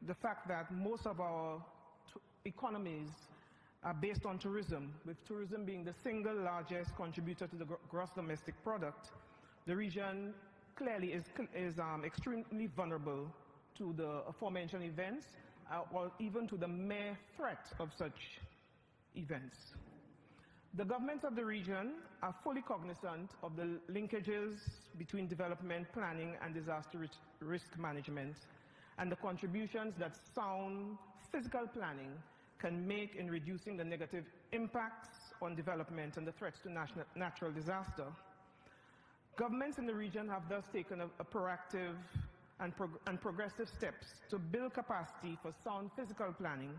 S8: the fact that most of our economies are based on tourism, with tourism being the single largest contributor to the gross domestic product, the region clearly is extremely vulnerable to the aforementioned events, or even to the mere threat of such events. The governments of the region are fully cognizant of the linkages between development planning and disaster risk management, and the contributions that sound physical planning can make in reducing the negative impacts on development and the threats to natural disaster. Governments in the region have thus taken a proactive and progressive steps to build capacity for sound physical planning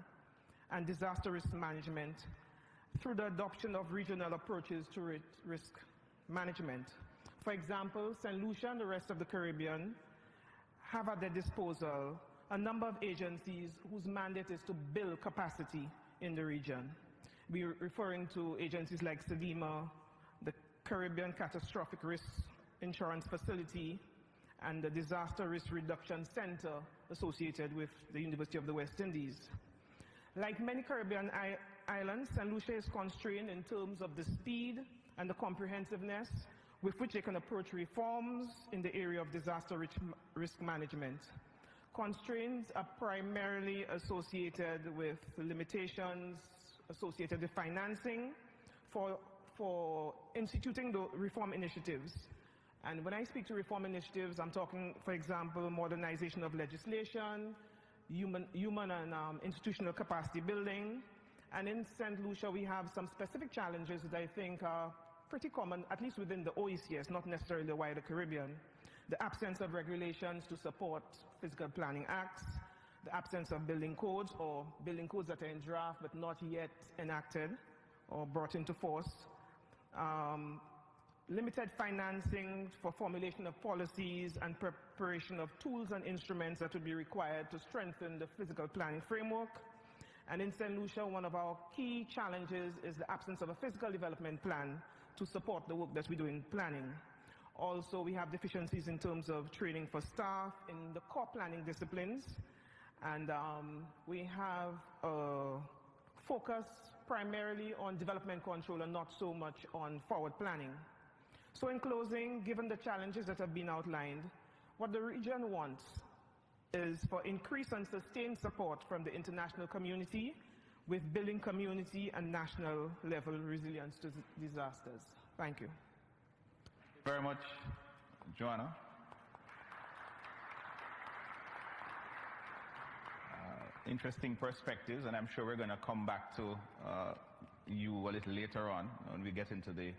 S8: and disaster risk management through the adoption of regional approaches to risk management. For example, St. Lucia and the rest of the Caribbean have at their disposal a number of agencies whose mandate is to build capacity in the region. We're referring to agencies like SEDIMA, the Caribbean Catastrophic Risk Insurance Facility, and the Disaster Risk Reduction Center associated with the University of the West Indies. Like many Caribbean islands, St. Lucia is constrained in terms of the speed and the comprehensiveness with which they can approach reforms in the area of disaster risk management. Constraints are primarily associated with limitations associated with financing for instituting the reform initiatives. And when I speak to reform initiatives, I'm talking, for example, modernization of legislation, human and institutional capacity building. And in St. Lucia, we have some specific challenges that I think are pretty common, at least within the OECS, not necessarily the wider Caribbean. The absence of regulations to support physical planning acts, the absence of building codes or building codes that are in draft but not yet enacted or brought into force, limited financing for formulation of policies and preparation of tools and instruments that would be required to strengthen the physical planning framework. And in St. Lucia, one of our key challenges is the absence of a physical development plan to support the work that we do in planning. Also, we have deficiencies in terms of training for staff in the core planning disciplines, and we have a focus primarily on development control and not so much on forward planning. So in closing, given the challenges that have been outlined, what the region wants is for increased and sustained support from the international community with building community and national level resilience to disasters. Thank you.
S7: Very much, Joanna. Interesting perspectives, and I'm sure we're going to come back to you a little later on when we get into the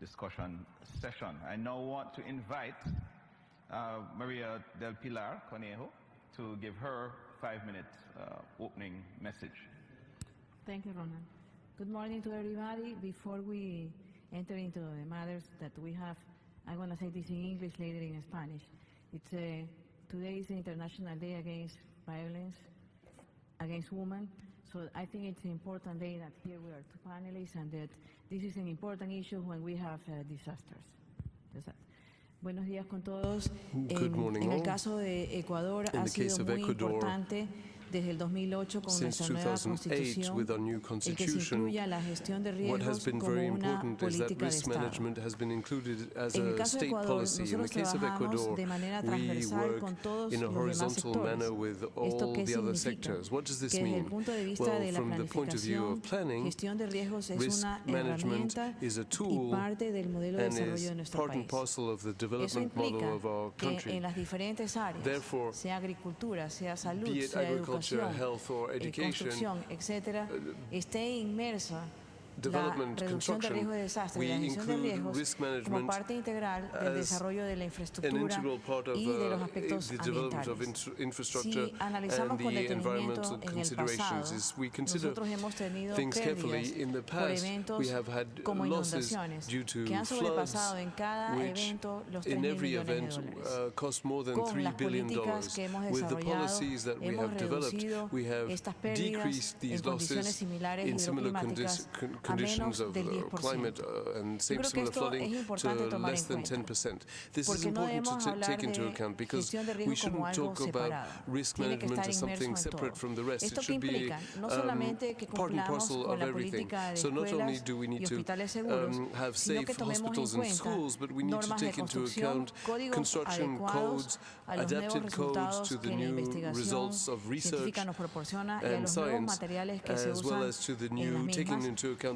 S7: discussion session. I now want to invite Maria del Pilar Conejo to give her 5-minute opening message.
S9: Thank you, Ronald. Good morning to everybody. Before we enter into the matters that we have, I'm going to say this in English, later in Spanish. Today is the International Day Against Violence Against Women. So I think it's an important day that here we are two panelists and that this is an important issue when we have disasters. Buenos días con todos. En el caso de Ecuador ha sido muy importante desde el 2008 con nuestra nueva constitución, el que se incluya la gestión de riesgos como una política de Estado. En el caso de Ecuador, nosotros trabajamos de manera transversal con todos los demás sectores. ¿Esto qué significa? Que desde el punto de vista de la planificación, gestión de riesgos es una herramienta y parte del modelo de desarrollo de nuestro país. Eso implica que en las diferentes áreas, sea agricultura, sea salud, sea educación, construcción, etcétera, esté inmersa la reducción de riesgo de desastre y la gestión de riesgos como parte integral del desarrollo de la infraestructura y de los aspectos ambientales. Si analizamos con detenimiento en el pasado, nosotros hemos tenido pérdidas por eventos como inundaciones que han sobrepasado en cada evento los $3.000 millones. Con las políticas que hemos desarrollado, hemos reducido estas pérdidas en condiciones similares hidroclimáticas a menos del 10%. Yo creo que esto es importante tomar en cuenta, porque no debemos hablar de gestión de riesgo como algo separado. Tiene que estar inmerso en todo. ¿Esto qué implica? No solamente que cumplamos con la política de escuelas y hospitales seguros, sino que tomemos en cuenta normas de construcción, códigos adecuados a los nuevos resultados que la investigación científica nos proporciona y a los nuevos materiales que se usan en las mismas,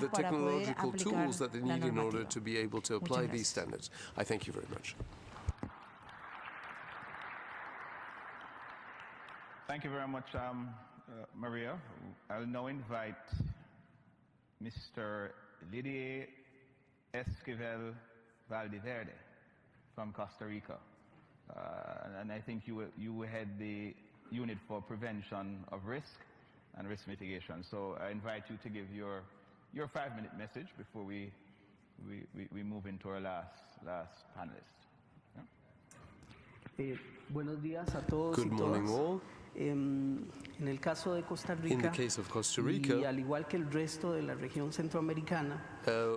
S10: have the
S9: para poder
S10: technological
S9: aplicar
S10: tools that they
S9: la
S10: need in order
S9: normativa.
S10: to be able to apply
S9: Muchas
S10: these
S9: gracias.
S10: standards. I thank you very much.
S7: Thank you very much, Maria. I'll now invite Mr. Lidier Esquivel Valdeverde from Costa Rica. And I think you head the unit for prevention of risk and risk mitigation. So I invite you to give your 5-minute message before we move into our last panelist.
S11: Buenos días a todos
S10: Good
S11: y
S10: morning
S11: todas.
S10: all.
S11: En el caso de Costa
S10: In the
S11: Rica,
S10: case of Costa
S11: y
S10: Rica,
S11: al igual que el resto de la región centroamericana,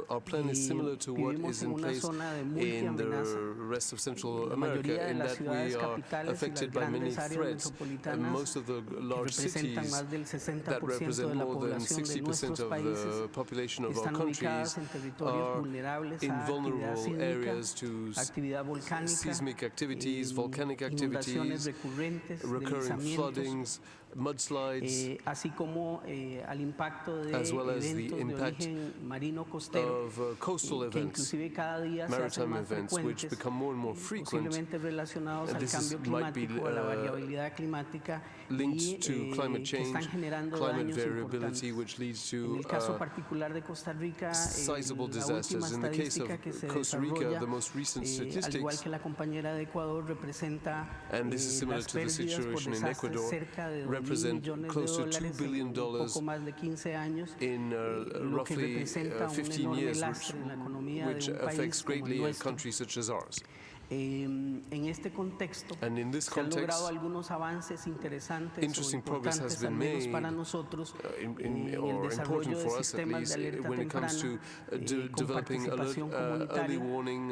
S10: our plan is similar to what
S11: vivimos
S10: is
S11: en
S10: in
S11: una
S10: place
S11: zona de
S10: in the
S11: multiamenaza.
S10: rest of Central
S11: La
S10: America,
S11: mayoría de
S10: in
S11: las
S10: that we
S11: ciudades
S10: are
S11: capitales y las
S10: affected by many
S11: grandes áreas
S10: threats. And
S11: metropolitanas
S10: most of the
S11: que
S10: large
S11: representan
S10: cities
S11: más del
S10: that
S11: 60%
S10: represent
S11: de la
S10: more than
S11: población de
S10: 60%
S11: nuestros
S10: of
S11: países
S10: the population of our
S11: están ubicadas
S10: countries
S11: en territorios
S10: are
S11: vulnerables
S10: in
S11: a actividad
S10: vulnerable
S11: sísmica,
S10: areas to
S11: actividad volcánica,
S10: seismic activities, volcanic
S11: inundaciones
S10: activities,
S11: recurrentes,
S10: recurring
S11: deslizamientos,
S10: floodings, mudslides,
S11: así como al impacto de
S10: as well as the
S11: eventos de
S10: impact
S11: origen marino costero
S10: of coastal
S11: que
S10: events,
S11: inclusive cada día se hacen
S10: maritime
S11: más
S10: events, which
S11: frecuentes,
S10: become more and more frequent.
S11: posiblemente relacionados al
S10: This
S11: cambio
S10: might be
S11: climático, a la variabilidad climática y
S10: linked to climate
S11: que están
S10: change,
S11: generando
S10: climate
S11: daños
S10: variability,
S11: importantes.
S10: which leads
S11: En
S10: to
S11: el caso particular de Costa Rica,
S10: sizable
S11: la última
S10: disasters. In the case of
S11: estadística que se
S10: Costa Rica,
S11: desarrolla,
S10: the most recent
S11: al igual
S10: statistics,
S11: que la compañera de Ecuador, representa
S10: and this is similar
S11: las
S10: to the
S11: pérdidas por
S10: situation in
S11: desastres
S10: Ecuador,
S11: cerca de 2.000
S10: represent
S11: millones de
S10: close to $2
S11: dólares
S10: billion
S11: en un poco más de 15 años,
S10: in
S11: lo que
S10: roughly
S11: representa un
S10: 15
S11: enorme
S10: years,
S11: lastre en la economía
S10: which
S11: de un
S10: affects
S11: país como el
S10: greatly a
S11: nuestro.
S10: country such as ours.
S11: En este contexto,
S10: And in this
S11: se han logrado
S10: context,
S11: algunos avances interesantes o
S10: interesting progress has
S11: importantes, al
S10: been
S11: menos
S10: made,
S11: para nosotros, en el
S10: or
S11: desarrollo
S10: important
S11: de
S10: for us at
S11: sistemas
S10: least,
S11: de alerta
S10: when it comes
S11: temprana
S10: to
S11: con
S10: developing
S11: participación
S10: early
S11: comunitaria,
S10: warning,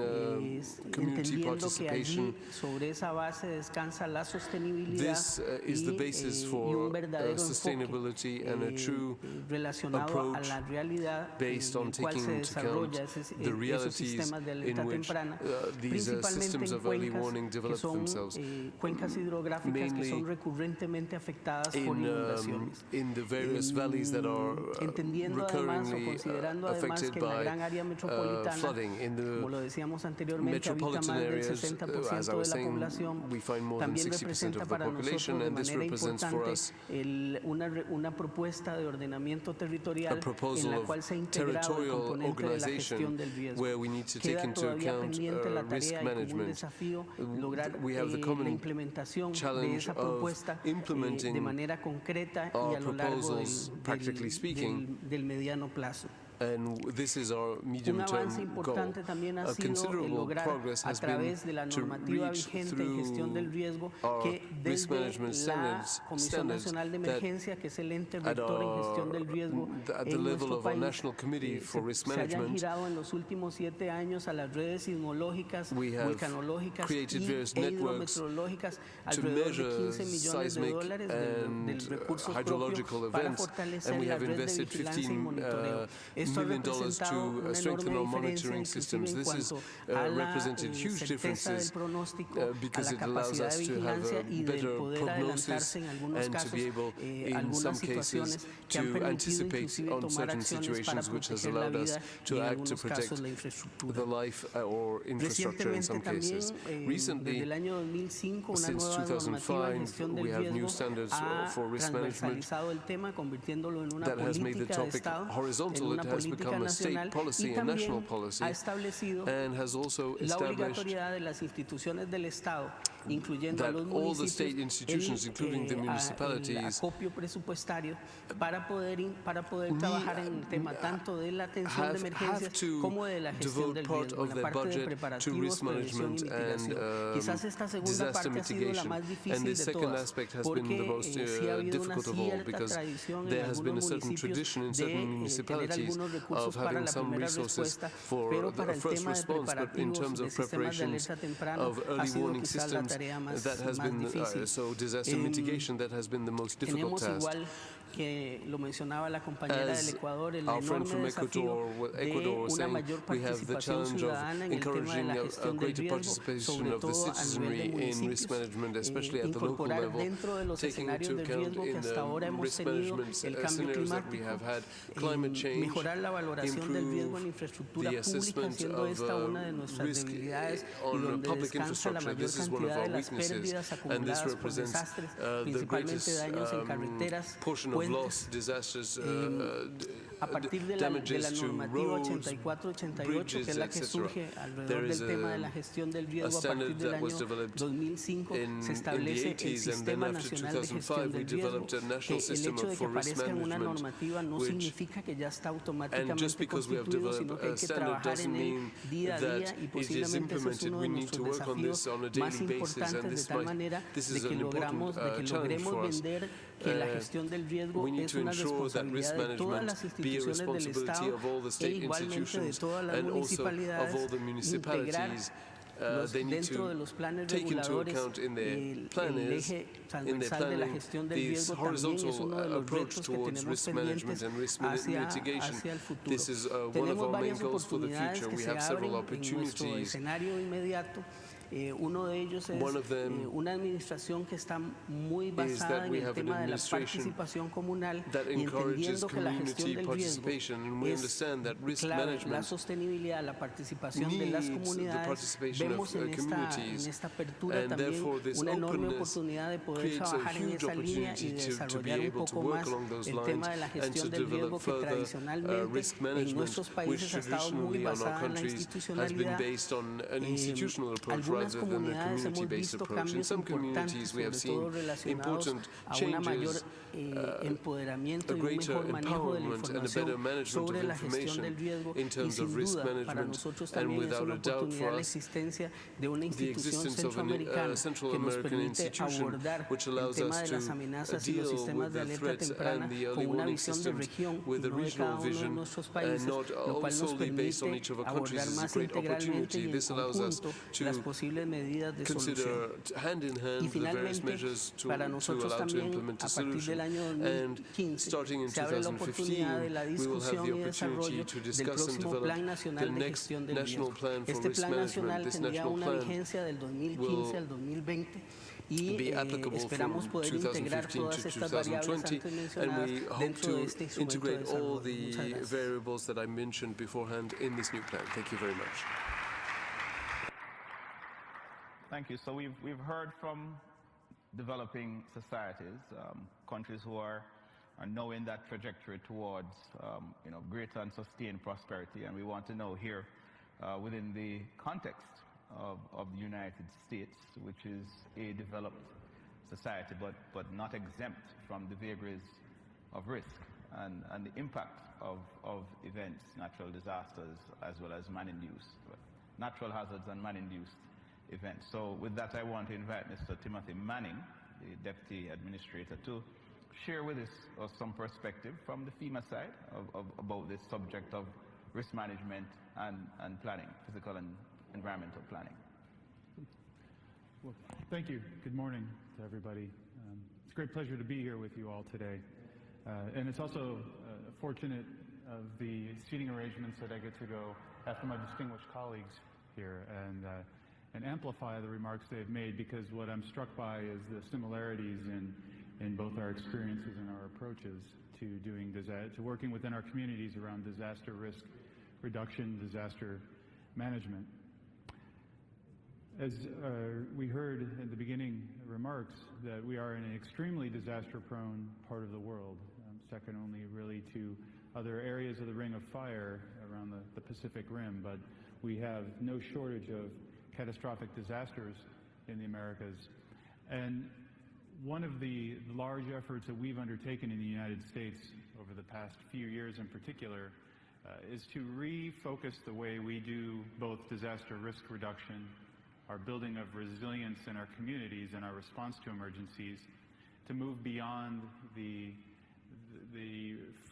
S10: community
S11: entendiendo que allí
S10: participation.
S11: sobre esa base descansa la sostenibilidad
S10: This is the basis
S11: y un
S10: for
S11: verdadero
S10: sustainability
S11: enfoque
S10: and a true
S11: relacionado a
S10: approach
S11: la realidad
S10: based
S11: en
S10: on
S11: el cual
S10: taking
S11: se
S10: into account
S11: desarrolla
S10: the
S11: esos
S10: realities
S11: sistemas de alerta
S10: in which
S11: temprana,
S10: these
S11: principalmente
S10: systems
S11: en
S10: of early
S11: cuencas
S10: warning
S11: que
S10: develop
S11: son
S10: themselves.
S11: cuencas hidrográficas que son
S10: Mainly
S11: recurrentemente afectadas por inundaciones.
S10: in the various valleys that are
S11: Entendiendo además o
S10: recurringly
S11: considerando además
S10: affected
S11: que en la
S10: by
S11: gran área metropolitana,
S10: flooding. In
S11: como lo
S10: the
S11: decíamos anteriormente, habita
S10: metropolitan
S11: más del
S10: areas,
S11: 60%
S10: as I
S11: de
S10: was
S11: la
S10: saying,
S11: población.
S10: we find more than
S11: También
S10: 60%
S11: representa
S10: of the
S11: para
S10: population,
S11: nosotros de
S10: and this
S11: manera
S10: represents for
S11: importante
S10: us
S11: una propuesta de ordenamiento
S10: a
S11: territorial en
S10: proposal
S11: la
S10: of
S11: cual se ha integrado el
S10: territorial
S11: componente de la gestión
S10: organization
S11: del riesgo.
S10: where we need to take
S11: Queda
S10: into
S11: todavía
S10: account
S11: pendiente la
S10: risk
S11: tarea y como un
S10: management.
S11: desafío lograr
S10: We have the
S11: la
S10: common
S11: implementación de
S10: challenge
S11: esa
S10: of
S11: propuesta de
S10: implementing
S11: manera concreta y
S10: our
S11: a lo largo
S10: proposals, practically speaking.
S11: del mediano plazo.
S10: And this is our
S11: Un
S10: medium-term
S11: avance
S10: goal.
S11: importante también ha
S10: A
S11: sido el
S10: considerable
S11: lograr
S10: progress
S11: a
S10: has been
S11: través de la
S10: to
S11: normativa
S10: reach
S11: vigente en gestión del
S10: through
S11: riesgo
S10: our
S11: que
S10: risk
S11: desde
S10: management
S11: la Comisión
S10: standards
S11: Nacional de
S10: that
S11: Emergencia, que es el ente
S10: at
S11: rector en gestión del riesgo
S10: at the
S11: en
S10: level
S11: nuestro
S10: of our
S11: país,
S10: National Committee for Risk
S11: se hayan
S10: Management,
S11: girado en los últimos 7 años a las redes sismológicas,
S10: we have
S11: vulcanológicas
S10: created various
S11: e
S10: networks
S11: hidrometeorológicas,
S10: to
S11: alrededor de
S10: measure
S11: 15 millones de
S10: seismic
S11: dólares del
S10: and
S11: recurso
S10: hydrological
S11: propio para
S10: events,
S11: fortalecer
S10: and we
S11: la
S10: have
S11: red de
S10: invested
S11: vigilancia y
S10: $15
S11: monitoreo. Esto ha
S10: million
S11: representado
S10: to
S11: una
S10: strengthen our
S11: enorme diferencia,
S10: monitoring
S11: inclusive
S10: systems.
S11: en
S10: This has
S11: cuanto a la
S10: represented huge
S11: certeza del
S10: differences
S11: pronóstico, a
S10: because
S11: la
S10: it allows
S11: capacidad de
S10: us to have
S11: vigilancia
S10: a
S11: y del
S10: better
S11: poder
S10: prognosis
S11: adelantarse en algunos
S10: and to
S11: casos
S10: be able, in
S11: algunas
S10: some cases,
S11: situaciones que han
S10: to
S11: permitido
S10: anticipate
S11: inclusive
S10: on
S11: tomar
S10: certain
S11: acciones para
S10: situations, which has
S11: proteger la
S10: allowed us
S11: vida y
S10: to
S11: en
S10: act to
S11: algunos
S10: protect
S11: casos la infraestructura.
S10: the life or infrastructure in
S11: Recientemente
S10: some
S11: también,
S10: cases.
S11: desde
S10: Recently,
S11: el año 2005, una
S10: since
S11: nueva normativa de
S10: 2005,
S11: gestión del
S10: we have new
S11: riesgo
S10: standards
S11: ha
S10: for risk management
S11: transversalizado el tema, convirtiéndolo en una
S10: that has made the
S11: política de
S10: topic
S11: Estado, en
S10: horizontal.
S11: una
S10: It has
S11: política
S10: become a state
S11: nacional
S10: policy,
S11: y
S10: a national
S11: también
S10: policy,
S11: ha establecido
S10: and has also
S11: la
S10: established
S11: obligatoriedad de las instituciones del Estado, incluyendo a
S10: that
S11: los
S10: all the state institutions, including the
S11: el
S10: municipalities,
S11: acopio presupuestario para poder trabajar en el tema tanto de la atención de emergencias como de la gestión del
S10: devote part
S11: riesgo,
S10: of
S11: en la
S10: their
S11: parte de
S10: budget to
S11: preparativos,
S10: risk
S11: prevención y
S10: management and
S11: mitigación. Quizás esta segunda
S10: disaster
S11: parte ha sido la
S10: mitigation.
S11: más
S10: And
S11: difícil
S10: the
S11: de
S10: second
S11: todas,
S10: aspect has been the
S11: porque
S10: most
S11: sí ha habido una
S10: difficult of all,
S11: cierta
S10: because
S11: tradición en
S10: there has been a
S11: algunos
S10: certain
S11: municipios
S10: tradition in
S11: de
S10: certain
S11: tener
S10: municipalities
S11: algunos recursos
S10: of
S11: para
S10: having
S11: la
S10: some
S11: primera
S10: resources
S11: respuesta,
S10: for
S11: pero para
S10: a
S11: el
S10: first
S11: tema de
S10: response, but in
S11: preparativos
S10: terms
S11: de
S10: of
S11: sistemas de
S10: preparations
S11: alerta temprano
S10: of
S11: ha
S10: early
S11: sido
S10: warning
S11: quizás la
S10: systems,
S11: tarea más
S10: that has been
S11: difícil.
S10: so disaster mitigation that has been the most difficult
S11: Tenemos
S10: task.
S11: igual que lo mencionaba la compañera del
S10: As
S11: Ecuador, el
S10: our friend
S11: enorme
S10: from
S11: desafío
S10: Ecuador was
S11: de una
S10: saying,
S11: mayor
S10: we have the
S11: participación
S10: challenge of
S11: ciudadana en el tema de
S10: encouraging
S11: la
S10: a
S11: gestión del
S10: greater
S11: riesgo,
S10: participation
S11: sobre
S10: of the
S11: todo a nivel
S10: citizenry
S11: de
S10: in risk
S11: municipios,
S10: management, especially at the local
S11: incorporar
S10: level,
S11: dentro de los
S10: taking
S11: escenarios
S10: into
S11: de
S10: account
S11: riesgo que
S10: in
S11: hasta ahora
S10: the
S11: hemos
S10: risk
S11: tenido
S10: management
S11: el cambio
S10: scenarios that we
S11: climático,
S10: have had, climate change,
S11: mejorar la valoración del riesgo en
S10: improve
S11: infraestructura
S10: the
S11: pública,
S10: assessment
S11: siendo
S10: of
S11: esta una de nuestras
S10: risk
S11: debilidades y
S10: on
S11: donde
S10: public
S11: descansa la
S10: infrastructure.
S11: mayor
S10: This is one of
S11: cantidad de
S10: our
S11: las
S10: weaknesses,
S11: pérdidas
S10: and this
S11: acumuladas por
S10: represents
S11: desastres,
S10: the
S11: principalmente
S10: greatest
S11: daños en carreteras,
S10: portion of
S11: puentes,
S10: loss, disasters,
S11: a partir de la
S10: damages to
S11: normativa
S10: roads,
S11: 84-88, que es la que
S10: bridges,
S11: surge
S10: etc.
S11: alrededor
S10: There is
S11: del tema de la gestión del
S10: a
S11: riesgo a partir
S10: standard
S11: del
S10: that was
S11: año
S10: developed
S11: 2005,
S10: in
S11: se
S10: the
S11: establece el
S10: 80s, and then
S11: Sistema
S10: after
S11: Nacional de Gestión
S10: 2005 we
S11: del Riesgo,
S10: developed a
S11: que
S10: national
S11: el
S10: system
S11: hecho de que
S10: for risk
S11: aparezca en una
S10: management,
S11: normativa no
S10: which,
S11: significa que ya está
S10: and just
S11: automáticamente
S10: because we have
S11: constituido, sino
S10: developed
S11: que hay
S10: a
S11: que
S10: standard
S11: trabajar
S10: doesn't
S11: en él
S10: mean
S11: día a día
S10: that
S11: y
S10: it is
S11: posiblemente ese es
S10: implemented.
S11: uno
S10: We
S11: de
S10: need to
S11: nuestros
S10: work on this
S11: desafíos
S10: on a
S11: más
S10: daily basis,
S11: importantes,
S10: and
S11: de
S10: this
S11: tal manera
S10: this
S11: de
S10: is
S11: que
S10: an important challenge
S11: logremos
S10: for us.
S11: vender que la gestión del riesgo
S10: We need
S11: es
S10: to
S11: una
S10: ensure that risk
S11: responsabilidad de todas
S10: management
S11: las
S10: be a
S11: instituciones del
S10: responsibility
S11: Estado
S10: of all the
S11: e
S10: state
S11: igualmente de
S10: institutions
S11: todas las
S10: and also of
S11: municipalidades,
S10: all the
S11: integrar
S10: municipalities. They need
S11: dentro de
S10: to
S11: los planes
S10: take into
S11: reguladores
S10: account in their
S11: el
S10: planners,
S11: eje
S10: in their
S11: transversal de la
S10: planning,
S11: gestión del
S10: this
S11: riesgo también es
S10: horizontal
S11: uno de los
S10: approach
S11: retos que
S10: towards
S11: tenemos
S10: risk management
S11: pendientes
S10: and risk
S11: hacia
S10: mitigation.
S11: el futuro.
S10: This is one of
S11: Tenemos
S10: our main
S11: varias
S10: goals for the
S11: oportunidades
S10: future.
S11: que
S10: We
S11: se
S10: have several
S11: abren en nuestro
S10: opportunities.
S11: escenario inmediato. Uno de ellos es
S10: One of them
S11: una administración que está muy
S10: is
S11: basada
S10: that
S11: en
S10: we
S11: el
S10: have an
S11: tema de la
S10: administration
S11: participación comunal
S10: that
S11: y
S10: encourages
S11: entendiendo que la gestión
S10: community
S11: del riesgo
S10: participation, and we
S11: es
S10: understand that risk
S11: clave, la
S10: management
S11: sostenibilidad, la participación de las
S10: needs the
S11: comunidades.
S10: participation
S11: Vemos
S10: of
S11: en
S10: communities,
S11: esta apertura
S10: and
S11: también
S10: therefore this
S11: una enorme
S10: openness
S11: oportunidad de poder
S10: creates a
S11: trabajar en
S10: huge
S11: esa línea y
S10: opportunity
S11: de
S10: to be
S11: desarrollar un
S10: able to
S11: poco
S10: work
S11: más
S10: along those
S11: el
S10: lines
S11: tema de la
S10: and
S11: gestión
S10: to
S11: del riesgo
S10: develop
S11: que
S10: further
S11: tradicionalmente
S10: risk
S11: en
S10: management,
S11: nuestros
S10: which
S11: países ha estado muy
S10: traditionally on our
S11: basada en la
S10: countries has been
S11: institucionalidad.
S10: based on an institutional approach
S11: Algunas
S10: rather than a
S11: comunidades hemos
S10: community-based
S11: visto
S10: approach. In
S11: cambios
S10: some
S11: importantes,
S10: communities we have
S11: sobre todo
S10: seen
S11: relacionados
S10: important
S11: a una mayor
S10: changes,
S11: empoderamiento
S10: a
S11: y un
S10: greater
S11: mejor manejo de la
S10: empowerment and a better
S11: información
S10: management
S11: sobre
S10: of
S11: la gestión
S10: information
S11: del riesgo
S10: in
S11: y
S10: terms of
S11: sin
S10: risk
S11: duda para
S10: management,
S11: nosotros
S10: and
S11: también es
S10: without
S11: una
S10: a doubt for
S11: oportunidad la
S10: us
S11: existencia de una
S10: the
S11: institución
S10: existence of an
S11: centroamericana
S10: Central
S11: que nos
S10: American
S11: permite
S10: institution
S11: abordar
S10: which
S11: el
S10: allows
S11: tema
S10: us
S11: de las
S10: to
S11: amenazas y los
S10: deal
S11: sistemas
S10: with
S11: de
S10: the
S11: alerta
S10: threats
S11: temprana
S10: and the
S11: con
S10: early
S11: una
S10: warning
S11: visión de
S10: systems
S11: región y
S10: with a
S11: no de
S10: regional
S11: cada uno de
S10: vision,
S11: nuestros
S10: and
S11: países,
S10: not
S11: lo cual nos
S10: solely based on
S11: permite
S10: each of our countries,
S11: abordar
S10: is a
S11: más
S10: great
S11: integralmente
S10: opportunity.
S11: y en
S10: This allows us
S11: conjunto las
S10: to
S11: posibles medidas de solución.
S10: consider hand in
S11: Y
S10: hand the various
S11: finalmente,
S10: measures to
S11: para nosotros
S10: allow to
S11: también,
S10: implement
S11: a
S10: a
S11: partir
S10: solution.
S11: del año
S10: And
S11: 2015,
S10: starting in
S11: se abre la
S10: 2015,
S11: oportunidad de la
S10: we will have
S11: discusión
S10: the
S11: y desarrollo
S10: opportunity to
S11: del
S10: discuss and
S11: próximo
S10: develop
S11: Plan
S10: the
S11: Nacional de
S10: next
S11: Gestión del
S10: national
S11: Riesgo.
S10: plan for
S11: Este
S10: risk
S11: plan
S10: management.
S11: nacional
S10: This
S11: tendría
S10: national
S11: una
S10: plan
S11: vigencia del 2015 al 2020 y
S10: be applicable
S11: esperamos
S10: from
S11: poder integrar
S10: 2015
S11: todas
S10: to
S11: estas variables
S10: 2020,
S11: antes
S10: and
S11: mencionadas
S10: we hope
S11: dentro de
S10: to
S11: este instrumento de
S10: integrate all
S11: desarrollo. Muchas
S10: the
S11: gracias.
S10: variables that I mentioned beforehand in this new plan. Thank you very much.
S7: Thank you. So we've heard from developing societies, countries who are knowing that trajectory towards greater and sustained prosperity, and we want to know here within the context of the United States, which is a developed society but not exempt from the vagaries of risk and the impact of events, natural disasters, as well as man-induced, natural hazards and man-induced events. So with that, I want to invite Mr. Timothy Manning, the Deputy Administrator, to share with us some perspective from the FEMA side about this subject of risk management and planning, physical and environmental planning.
S12: Well, thank you. Good morning to everybody. It's a great pleasure to be here with you all today. And it's also fortunate of the seating arrangements that I get to go after my distinguished colleagues here and amplify the remarks they've made, because what I'm struck by is the similarities in both our experiences and our approaches to working within our communities around disaster risk reduction, disaster management. As we heard in the beginning remarks, that we are in an extremely disaster-prone part of the world, second only really to other areas of the Ring of Fire around the Pacific Rim, but we have no shortage of catastrophic disasters in the Americas. And one of the large efforts that we've undertaken in the United States over the past few years in particular is to refocus the way we do both disaster risk reduction, our building of resilience in our communities and our response to emergencies, to move beyond the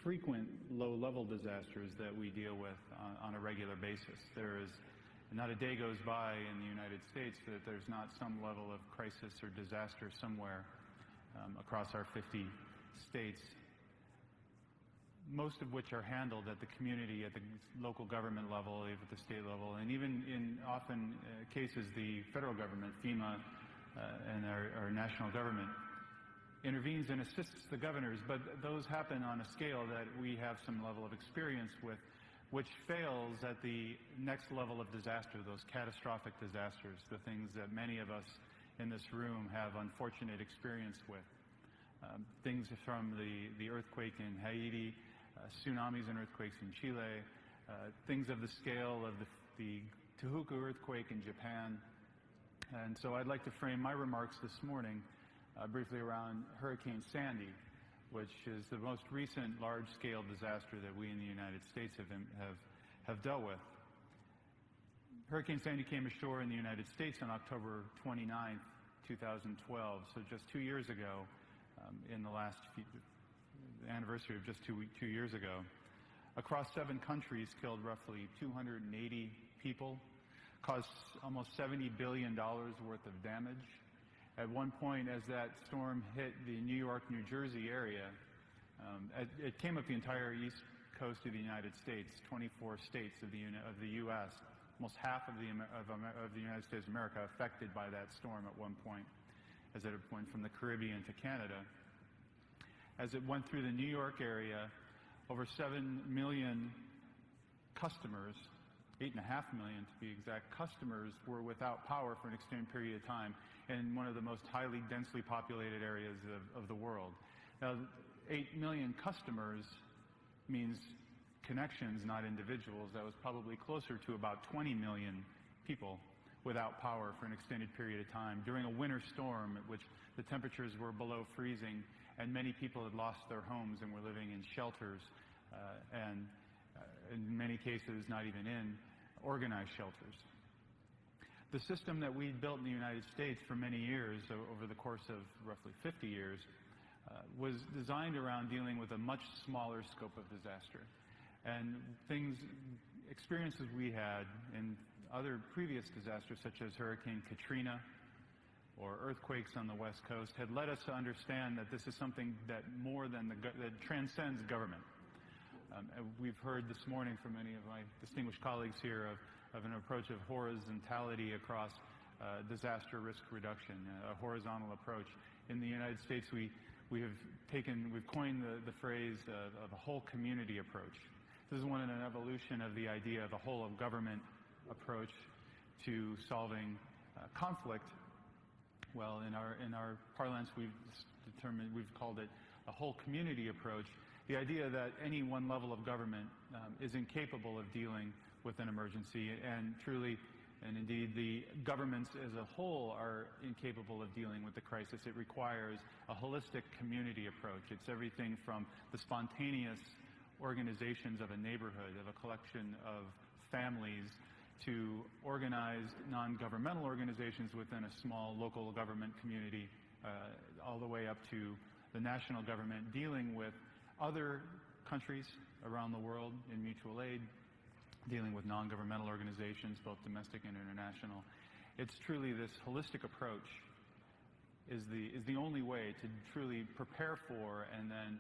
S12: frequent low-level disasters that we deal with on a regular basis. There is not a day goes by in the United States that there's not some level of crisis or disaster somewhere across our 50 states, most of which are handled at the community, at the local government level, at the state level, and even in often cases the federal government, FEMA, and our national government intervenes and assists the governors, but those happen on a scale that we have some level of experience with, which fails at the next level of disaster, those catastrophic disasters, the things that many of us in this room have unfortunate experience with. Things from the earthquake in Haiti, tsunamis and earthquakes in Chile, things of the scale of the Tohoku earthquake in Japan. And so I'd like to frame my remarks this morning briefly around Hurricane Sandy, which is the most recent large-scale disaster that we in the United States have dealt with. Hurricane Sandy came ashore in the United States on October 29th, 2012, so just 2 years ago, in the anniversary of just two years ago. Across 7 countries, killed roughly 280 people, caused almost $70 billion worth of damage. At one point, as that storm hit the New York, New Jersey area, it came up the entire east coast of the United States, 24 states of the U.S., almost half of the United States of America affected by that storm at one point, as it went from the Caribbean to Canada. As it went through the New York area, over 7 million customers, 8.5 million to be exact, customers were without power for an extended period of time in one of the most highly densely populated areas of the world. Now, 8 million customers means connections, not individuals. That was probably closer to about 20 million people without power for an extended period of time during a winter storm at which the temperatures were below freezing and many people had lost their homes and were living in shelters and in many cases not even in organized shelters. The system that we built in the United States for many years, over the course of roughly 50 years, was designed around dealing with a much smaller scope of disaster. And experiences we had in other previous disasters, such as Hurricane Katrina or earthquakes on the West Coast, had led us to understand that this is something that that transcends government. We've heard this morning from many of my distinguished colleagues here of an approach of horizontality across disaster risk reduction, a horizontal approach. In the United States, we've coined the phrase of a whole community approach. This is an evolution of the idea of a whole of government approach to solving conflict. Well, in our parlance, we've called it a whole community approach. The idea that any one level of government is incapable of dealing with an emergency, and truly, and indeed, the governments as a whole are incapable of dealing with the crisis. It requires a holistic community approach. It's everything from the spontaneous organizations of a neighborhood, of a collection of families, to organized non-governmental organizations within a small local government community, all the way up to the national government dealing with other countries around the world in mutual aid, dealing with non-governmental organizations, both domestic and international. It's truly this holistic approach is the only way to truly prepare for and then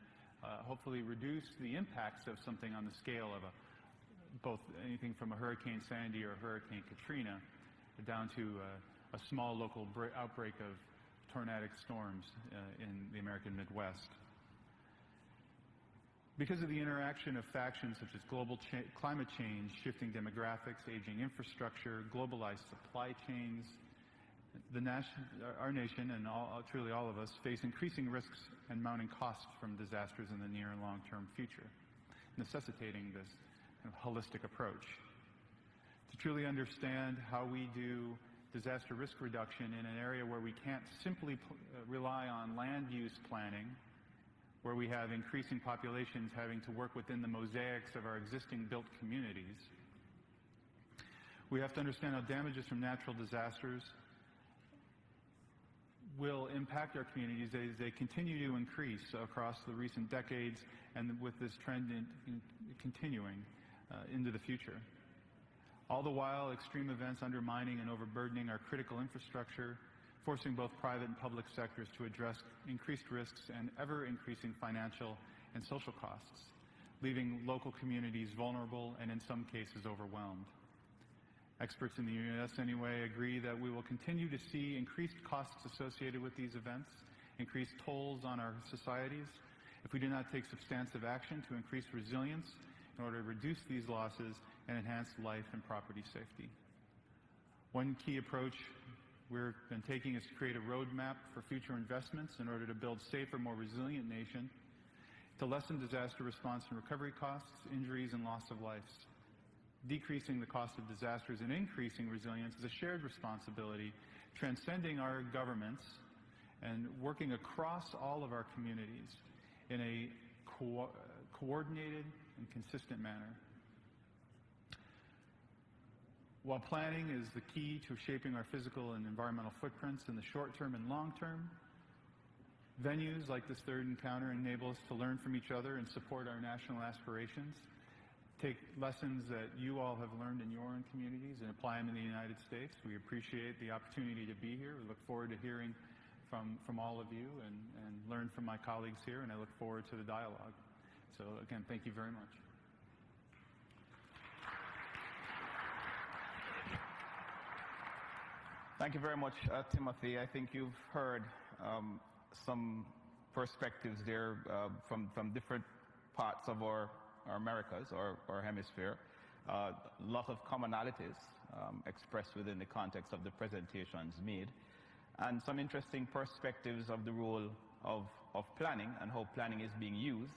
S12: hopefully reduce the impacts of something on the scale of both anything from a Hurricane Sandy or Hurricane Katrina down to a small local outbreak of tornadic storms in the American Midwest. Because of the interaction of factions such as global climate change, shifting demographics, aging infrastructure, globalized supply chains, our nation and truly all of us face increasing risks and mounting costs from disasters in the near and long-term future, necessitating this holistic approach. To truly understand how we do disaster risk reduction in an area where we can't simply rely on land use planning, where we have increasing populations having to work within the mosaics of our existing built communities, we have to understand how damages from natural disasters will impact our communities as they continue to increase across the recent decades, and with this trend continuing into the future. All the while, extreme events undermining and overburdening our critical infrastructure, forcing both private and public sectors to address increased risks and ever-increasing financial and social costs, leaving local communities vulnerable and in some cases overwhelmed. Experts in the U.S. anyway agree that we will continue to see increased costs associated with these events, increased tolls on our societies, if we do not take substantive action to increase resilience in order to reduce these losses and enhance life and property safety. One key approach we've been taking is to create a roadmap for future investments in order to build a safer, more resilient nation. to lessen disaster response and recovery costs, injuries, and loss of lives. Decreasing the cost of disasters and increasing resilience is a shared responsibility, transcending our governments and working across all of our communities in a coordinated and consistent manner. While planning is the key to shaping our physical and environmental footprints in the short term and long term, venues like this third encounter enable us to learn from each other and support our national aspirations, take lessons that you all have learned in your own communities and apply them in the United States. We appreciate the opportunity to be here. We look forward to hearing from all of you and learn from my colleagues here, and I look forward to the dialogue. So again, thank you very much.
S7: Thank you very much, Timothy. I think you've heard some perspectives there from different parts of our Americas, or hemisphere. A lot of commonalities expressed within the context of the presentations made, and some interesting perspectives of the role of planning and how planning is being used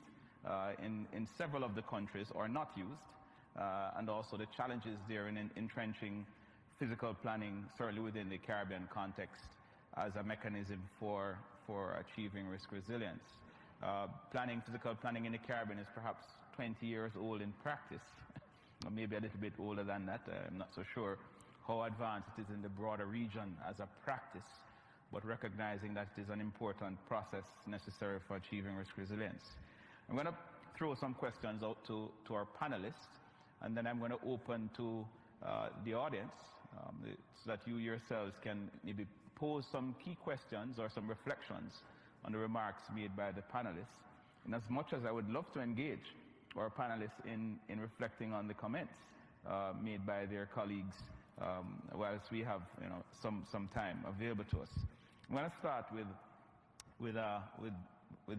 S7: in several of the countries or not used, and also the challenges there in entrenching physical planning, certainly within the Caribbean context, as a mechanism for achieving risk resilience. Physical planning in the Caribbean is perhaps 20 years old in practice, or maybe a little bit older than that. I'm not so sure how advanced it is in the broader region as a practice, but recognizing that it is an important process necessary for achieving risk resilience. I'm going to throw some questions out to our panelists, and then I'm going to open to the audience so that you yourselves can maybe pose some key questions or some reflections on the remarks made by the panelists. And as much as I would love to engage our panelists in reflecting on the comments made by their colleagues, whilst we have some time available to us. I'm going to start with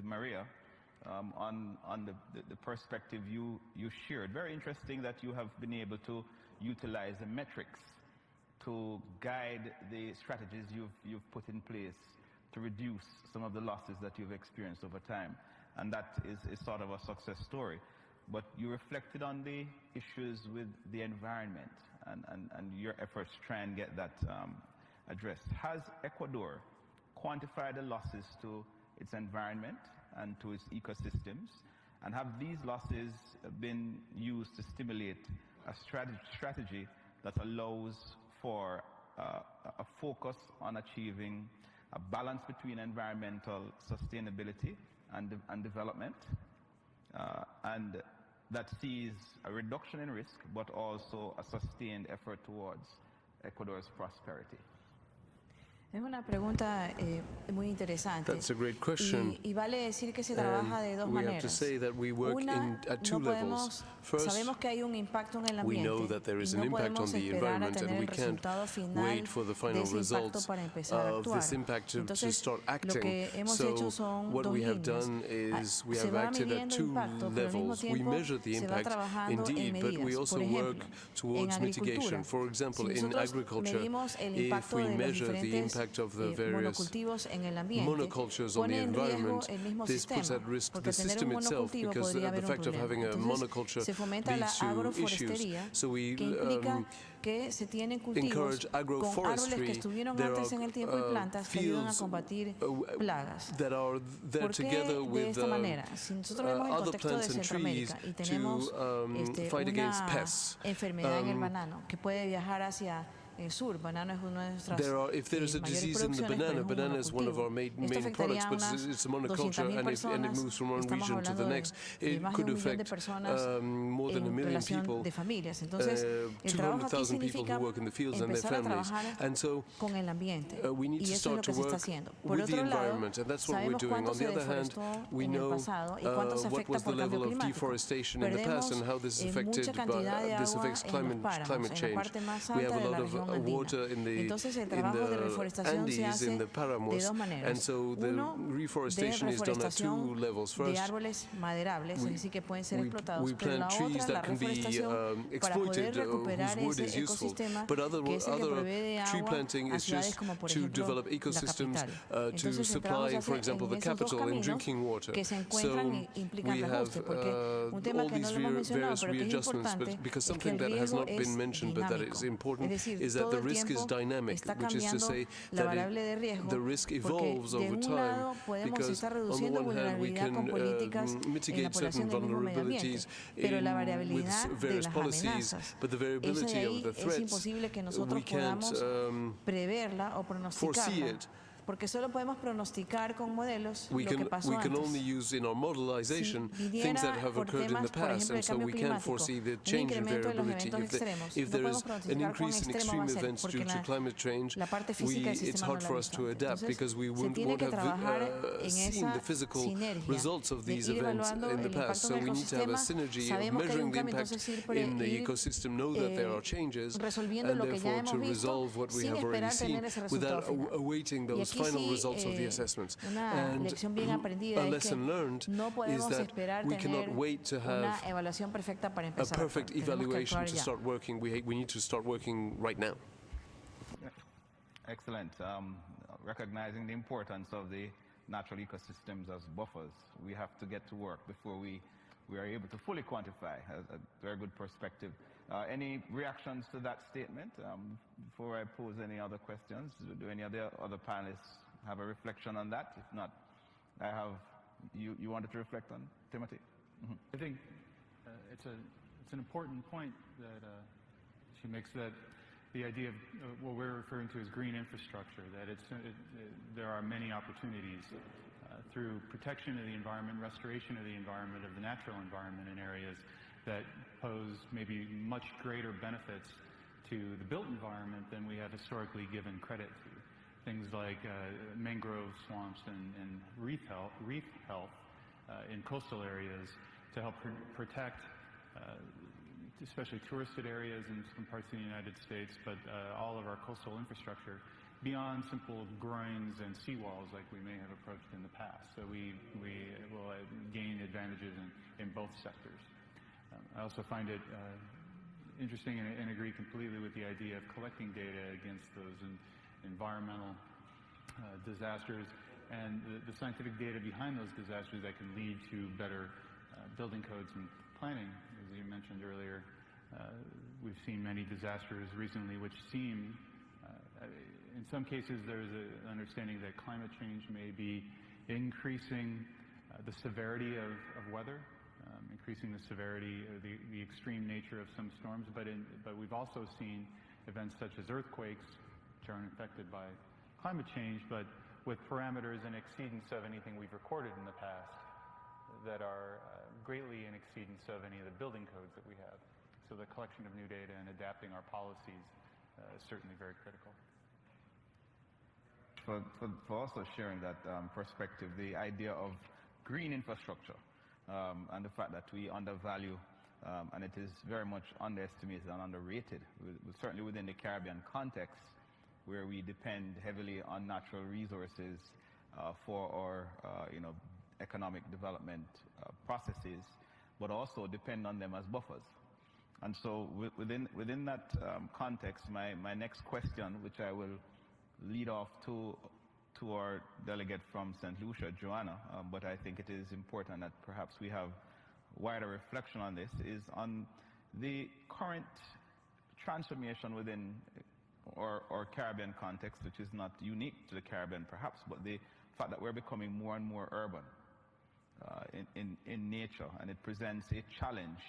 S7: Maria on the perspective you shared. Very interesting that you have been able to utilize the metrics to guide the strategies you've put in place to reduce some of the losses that you've experienced over time. And that is sort of a success story. But you reflected on the issues with the environment and your efforts to try and get that addressed. Has Ecuador quantified the losses to its environment and to its ecosystems? And have these losses been used to stimulate a strategy that allows for a focus on achieving a balance between environmental sustainability and development, and that sees a reduction in risk, but also a sustained effort towards Ecuador's prosperity?
S9: Es una pregunta muy interesante.
S10: That's a great question.
S9: Y vale decir que se trabaja de dos
S10: we
S9: maneras.
S10: have to say that we work at two levels. First,
S9: sabemos que hay un impacto en el
S10: we
S9: ambiente.
S10: know that there is an impact on the environment, and we can't wait for the final results of this impact to start acting. So what we have done is we have acted at two levels. We measure the impact, indeed, but we also work towards mitigation. For example, in agriculture, if we measure the impact of the various monocultures on the environment, this puts at risk the system itself, because the fact of having a monoculture leads to issues. So we encourage agroforestry. There are fields that are there together with other plants and trees to fight against pests. If there is a disease in the banana is one of our main products, but it's a monoculture, and it moves from one region to the next. It could affect more than 1 million people, 200,000 people who work in the fields and their families. And so we need to start to work with the environment, and that's what we're doing. On the other hand, we know what was the level of deforestation in the past and how this affects climate change. We have a lot of water in the Andes, in the Paramos, and so the reforestation is done at two levels. First, we plant trees that can be exploited, whose wood is useful, but other tree planting is just to develop ecosystems to supply, for example, the capital in drinking water. So we have all these various readjustments, but because something that has not been mentioned but that is important is that the risk is dynamic, which is to say that the risk evolves over time, because on the one hand we can mitigate certain vulnerabilities with various policies, but the variability of the threats, we can't foresee it.
S9: Porque solo podemos pronosticar con modelos
S10: we
S9: lo que pasó
S10: can only use in our modelization things that have occurred in the past, and so we can't foresee the change in variability. If there is an increase in extreme events due to climate change, it's hard for us to adapt because we won't have seen the physical results of these events in the past. So we need to have a synergy of measuring the impact in the ecosystem, know that there are changes, and therefore to resolve what we have already seen without awaiting those final results of the assessments. And a lesson learned is that we cannot wait to have a perfect evaluation to start working. We need to start working right now.
S7: Excellent. Recognizing the importance of the natural ecosystems as buffers, we have to get to work before we are able to fully quantify. A very good perspective. Any reactions to that statement before I pose any other questions? Do any of the other panelists have a reflection on that? If not, I have. You wanted to reflect on, Timothy? Mm-hmm.
S12: I think it's an important point that she makes, that the idea of what we're referring to as green infrastructure, that there are many opportunities through protection of the environment, restoration of the environment, of the natural environment in areas that pose maybe much greater benefits to the built environment than we have historically given credit to. Things like mangrove swamps and reef health in coastal areas to help protect especially touristed areas in some parts of the United States, but all of our coastal infrastructure beyond simple groins and seawalls like we may have approached in the past. So we will gain advantages in both sectors. I also find it interesting and agree completely with the idea of collecting data against those environmental disasters and the scientific data behind those disasters that can lead to better building codes and planning. As you mentioned earlier, we've seen many disasters recently which seem, in some cases there's an understanding that climate change may be increasing the severity of weather, increasing the severity, the extreme nature of some storms, but we've also seen events such as earthquakes, which aren't affected by climate change, but with parameters in exceedance of anything we've recorded in the past that are greatly in exceedance of any of the building codes that we have. So the collection of new data and adapting our policies is certainly very critical.
S7: For also sharing that perspective, the idea of green infrastructure and the fact that we undervalue, and it is very much underestimated and underrated, certainly within the Caribbean context, where we depend heavily on natural resources for our economic development processes, but also depend on them as buffers. And so within that context, my next question, which I will lead off to our delegate from St. Lucia, Joanna, but I think it is important that perhaps we have wider reflection on this, is on the current transformation within our Caribbean context, which is not unique to the Caribbean perhaps, but the fact that we're becoming more and more urban in nature, and it presents a challenge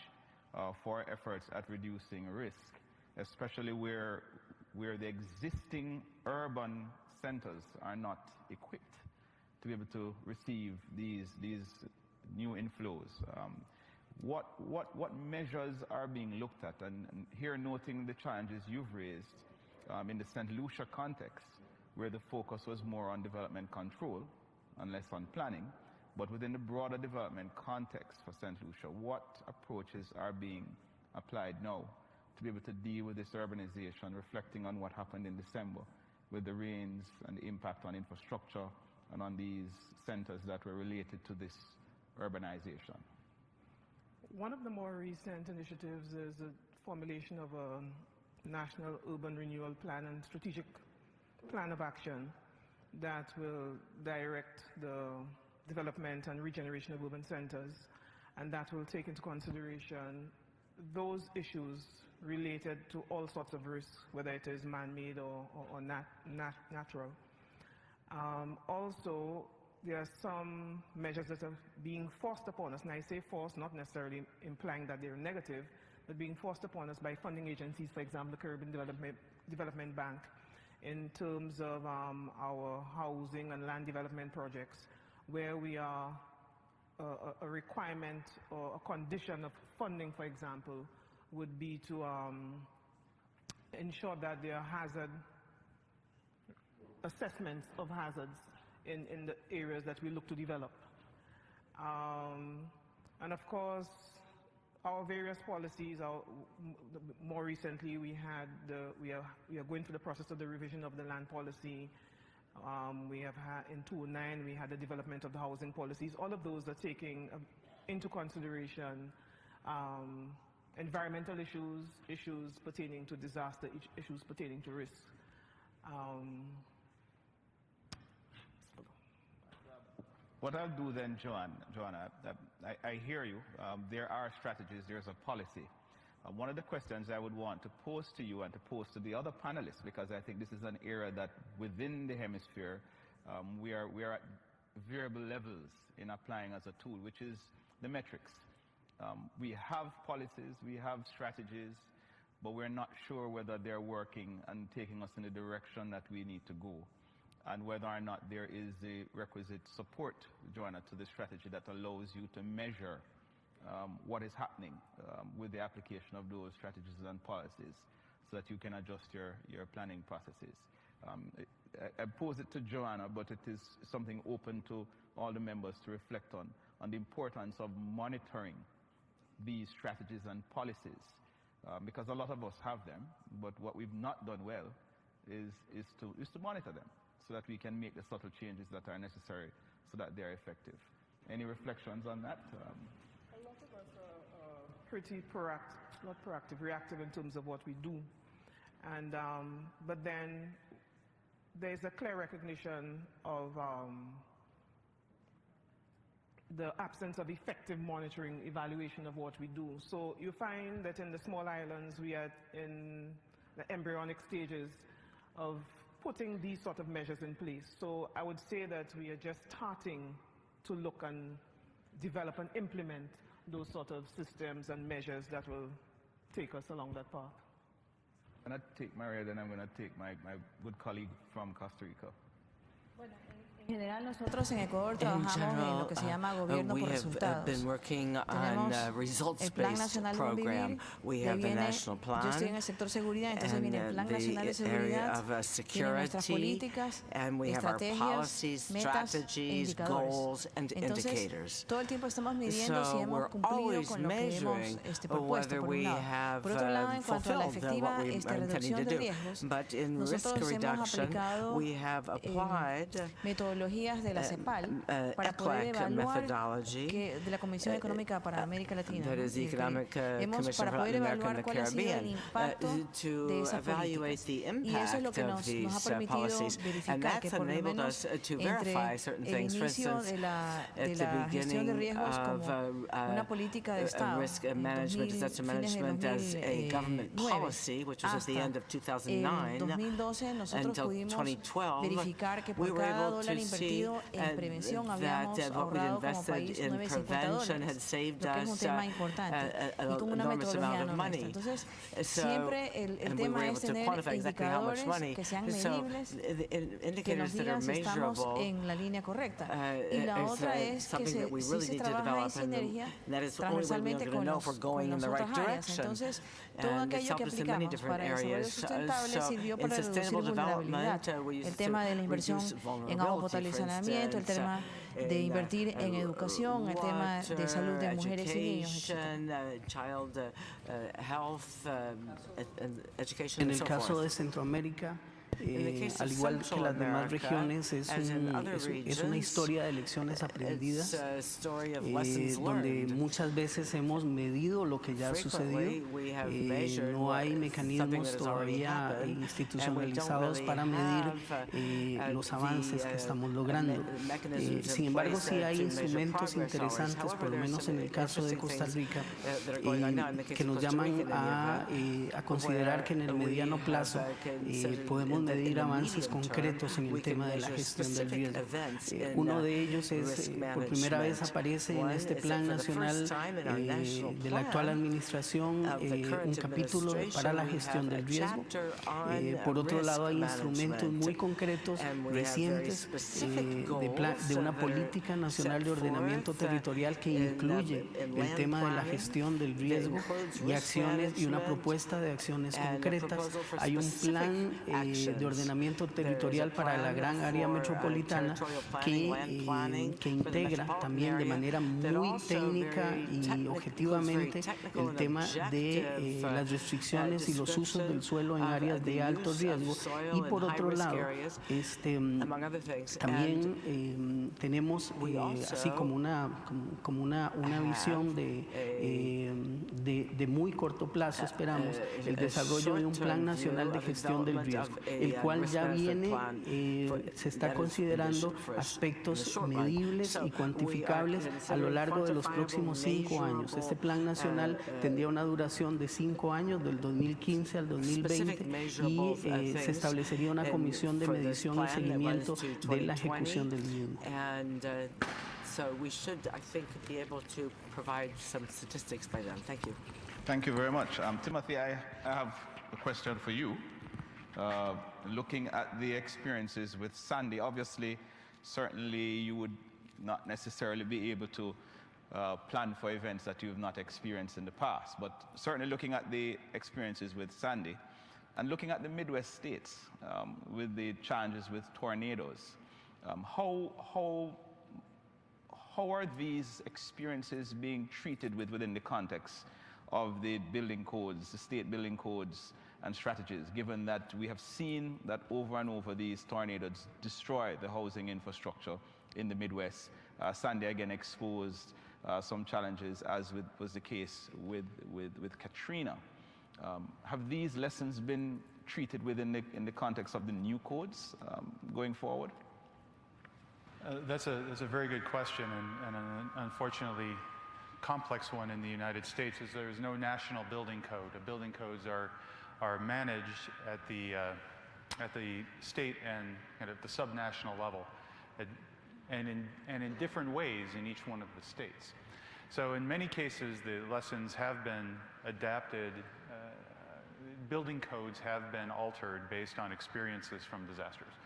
S7: for efforts at reducing risk, especially where the existing urban centers are not equipped to be able to receive these new inflows. What measures are being looked at? And here, noting the challenges you've raised in the St. Lucia context, where the focus was more on development control and less on planning, but within the broader development context for St. Lucia, what approaches are being applied now to be able to deal with this urbanization, reflecting on what happened in December with the rains and the impact on infrastructure and on these centers that were related to this urbanization?
S8: One of the more recent initiatives is the formulation of a National Urban Renewal Plan and Strategic Plan of Action that will direct the development and regeneration of urban centers, and that will take into consideration those issues related to all sorts of risks, whether it is man-made or natural. Also, there are some measures that are being forced upon us, and I say forced, not necessarily implying that they're negative, but being forced upon us by funding agencies, for example, the Caribbean Development Bank, in terms of our housing and land development projects, where we are a requirement or a condition of funding, for example, would be to ensure that there are hazard assessments of hazards in the areas that we look to develop. And of course, our various policies, more recently we are going through the process of the revision of the land policy. We have had, in 2009, we had the development of the housing policies. All of those are taking into consideration environmental issues pertaining to disaster, issues pertaining to risk.
S7: What I'll do then, Joanna, I hear you. There are strategies, there's a policy. One of the questions I would want to pose to you and to pose to the other panelists, because I think this is an area that within the hemisphere, we are at variable levels in applying as a tool, which is the metrics. We have policies, we have strategies, but we're not sure whether they're working and taking us in the direction that we need to go, and whether or not there is the requisite support, Joanna, to the strategy that allows you to measure what is happening with the application of those strategies and policies, so that you can adjust your planning processes. I pose it to Joanna, but it is something open to all the members to reflect on the importance of monitoring these strategies and policies, because a lot of us have them, but what we've not done well is to monitor them, so that we can make the subtle changes that are necessary so that they're effective. Any reflections on that?
S8: A lot of us are pretty proactive, not proactive, reactive in terms of what we do. And, but then there's a clear recognition of the absence of effective monitoring, evaluation of what we do. So you find that in the small islands, we are in the embryonic stages of putting these sort of measures in place. So I would say that we are just starting to look and develop and implement those sort of systems and measures that will take us along that path.
S7: I'm going to take Maria, then I'm going to take my good colleague from Costa Rica.
S9: En general, nosotros en Ecuador trabajamos en lo que se llama gobierno por resultados.
S5: Been working on a results-based program. We have the national plan,
S9: yo estoy en el sector seguridad, entonces viene el Plan Nacional de Seguridad, tiene nuestras políticas,
S5: and we have our policies, strategies, goals, and indicators.
S9: Todo el tiempo estamos midiendo si hemos cumplido con lo que hemos propuesto, por un lado. Por otro lado, en cuanto a la efectiva reducción de riesgos, nosotros hemos aplicado metodologías de la CEPAL para poder evaluar de la Comisión Económica para América Latina, para poder evaluar cuál ha sido el impacto de esas políticas. Y eso es lo que nos ha permitido verificar que por lo menos entre el inicio de la gestión de riesgos como una política de Estado en 2012 nosotros pudimos verificar que por cada dólar invertido en prevención habíamos ahorrado como país $9.50, lo que es un tema importante y con una metodología no nuestra. Entonces, siempre el tema es tener indicadores que sean medibles, que nos digan si estamos en la línea correcta. Y la otra es que si se trabaja en sinergia transversalmente con las otras áreas. Entonces, todo aquello que aplicamos para el desarrollo sustentable sirvió para reducir vulnerabilidad. El tema de la inversión en agua fortalecimiento, el tema de invertir en educación, el tema de salud de mujeres y niños, etc.
S11: En el caso de Centroamérica, al igual que las demás regiones, es una historia de lecciones aprendidas, donde muchas veces hemos medido lo que ya ha sucedido. No hay mecanismos todavía institucionalizados para medir los avances que estamos logrando. Sin embargo, sí hay instrumentos interesantes, por lo menos en el caso de Costa Rica, que nos llaman a considerar que en el mediano plazo podemos medir avances concretos en el tema de la gestión del riesgo. Uno de ellos es, por primera vez aparece en este Plan Nacional de la actual administración, un capítulo para la gestión del riesgo. Por otro lado, hay instrumentos muy concretos, recientes, de una política nacional de ordenamiento territorial que incluye el tema de la gestión del riesgo y acciones y una propuesta de acciones concretas. Hay un plan de ordenamiento territorial para la gran área metropolitana que integra también de manera muy técnica y objetivamente el tema de las restricciones y los usos del suelo en áreas de alto riesgo. Y por otro lado, también tenemos así como una visión de muy corto plazo, esperamos, el desarrollo de un Plan Nacional de Gestión del Riesgo, el cual ya viene, se está considerando aspectos medibles y cuantificables a lo largo de los próximos 5 años. Este Plan Nacional tendría una duración de 5 años, del 2015 al 2020, y se establecería una comisión de medición y seguimiento de la ejecución del mismo.
S5: So we should, I think, be able to provide some statistics by then. Thank you.
S7: Thank you very much. Timothy, I have a question for you. Looking at the experiences with Sandy, obviously, certainly you would not necessarily be able to plan for events that you've not experienced in the past, but certainly looking at the experiences with Sandy and looking at the Midwest states with the challenges with tornadoes, how are these experiences being treated within the context of the building codes, the state building codes and strategies, given that we have seen that over and over these tornadoes destroy the housing infrastructure in the Midwest? Sandy again exposed some challenges, as was the case with Katrina. Have these lessons been treated in the context of the new codes going forward?
S12: That's a very good question, and an unfortunately complex one in the United States, is there is no national building code. The building codes are managed at the state and at the subnational level, and in different ways in each one of the states. So in many cases, the lessons have been adapted. Building codes have been altered based on experiences from disasters.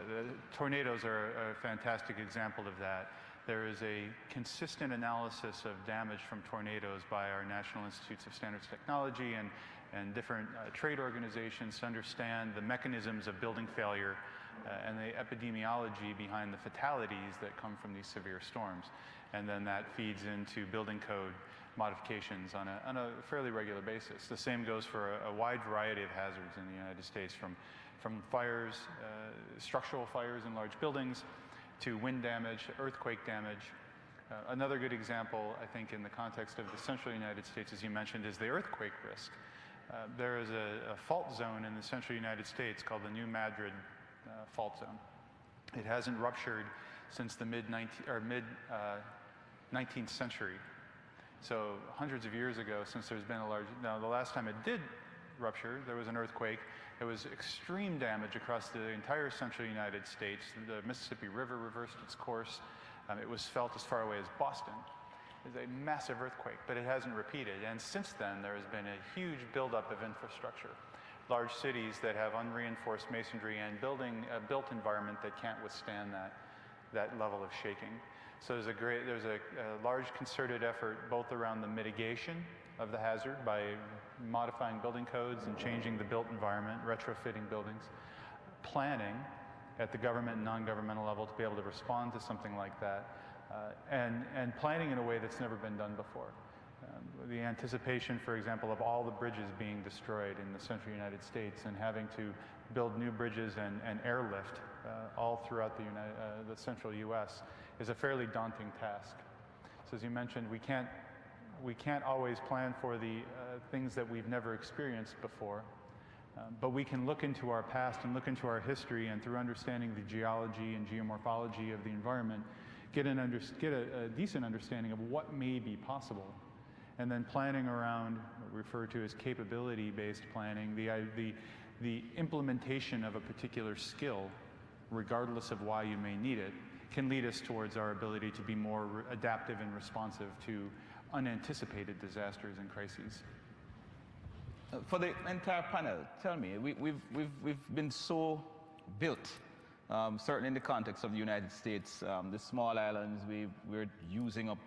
S12: The tornadoes are a fantastic example of that. There is a consistent analysis of damage from tornadoes by our National Institutes of Standards Technology and different trade organizations to understand the mechanisms of building failure and the epidemiology behind the fatalities that come from these severe storms. And then that feeds into building code modifications on a fairly regular basis. The same goes for a wide variety of hazards in the United States, from fires, structural fires in large buildings, to wind damage, earthquake damage. Another good example, I think, in the context of the central United States, as you mentioned, is the earthquake risk. There is a fault zone in the central United States called the New Madrid fault zone. It hasn't ruptured since the mid-19th century. So hundreds of years ago, since there's been now the last time it did rupture, there was an earthquake. There was extreme damage across the entire central United States. The Mississippi River reversed its course. It was felt as far away as Boston. It was a massive earthquake, but it hasn't repeated. And since then, there has been a huge buildup of infrastructure. Large cities that have unreinforced masonry and a built environment that can't withstand that level of shaking. So there's a large concerted effort both around the mitigation of the hazard by modifying building codes and changing the built environment, retrofitting buildings, planning, at the government and non-governmental level to be able to respond to something like that, and planning in a way that's never been done before. The anticipation, for example, of all the bridges being destroyed in the central United States and having to build new bridges and airlift all throughout the central U.S. is a fairly daunting task. So as you mentioned, we can't always plan for the things that we've never experienced before, but we can look into our past and look into our history, and through understanding the geology and geomorphology of the environment, get a decent understanding of what may be possible. And then planning around, what we refer to as capability-based planning, the implementation of a particular skill, regardless of why you may need it, can lead us towards our ability to be more adaptive and responsive to unanticipated disasters and crises.
S7: For the entire panel, tell me, we've been so built, certainly in the context of the United States, the small islands, we're using up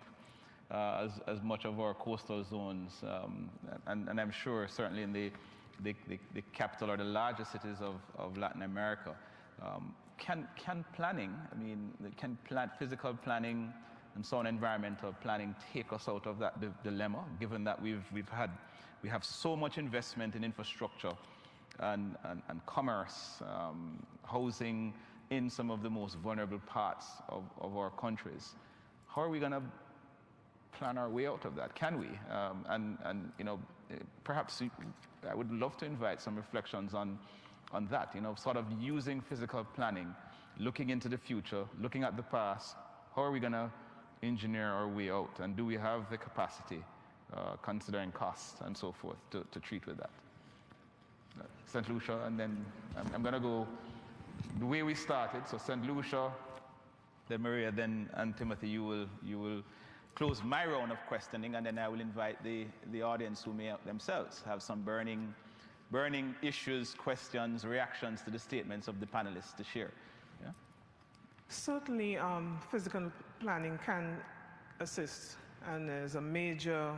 S7: as much of our coastal zones, and I'm sure certainly in the capital or the larger cities of Latin America. Can planning, physical planning and so on, environmental planning, take us out of that dilemma, given that we have so much investment in infrastructure and commerce, housing in some of the most vulnerable parts of our countries? How are we going to plan our way out of that? Can we? And you know, perhaps I would love to invite some reflections on that, you know, sort of using physical planning, looking into the future, looking at the past. How are we going to engineer our way out? And do we have the capacity, considering costs and so forth, to treat with that? St. Lucia, and then I'm going to go the way we started. So St. Lucia, then Maria, and Timothy, you will close my round of questioning, and then I will invite the audience who may themselves have some burning issues, questions, reactions to the statements of the panelists to share. Yeah?
S8: Certainly, physical planning can assist and is a major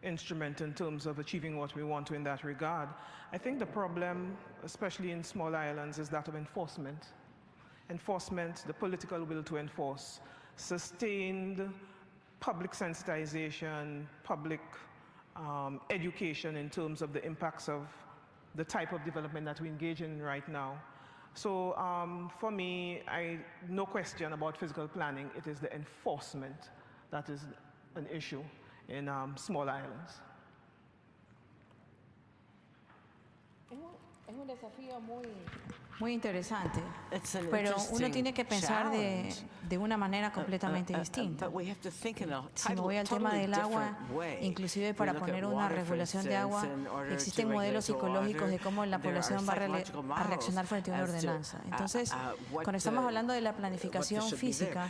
S8: instrument in terms of achieving what we want to in that regard. I think the problem, especially in small islands, is that of enforcement. Enforcement, the political will to enforce, sustained public sensitization, public education in terms of the impacts of the type of development that we engage in right now. So for me, no question about physical planning. It is the enforcement that is an issue in small islands.
S9: Es un desafío muy interesante, pero uno tiene que pensar de una manera completamente distinta. Si me voy al tema del agua, inclusive para poner una regulación de agua, existen modelos psicológicos de cómo la población va a reaccionar frente a una ordenanza. Entonces, cuando estamos hablando de la planificación física,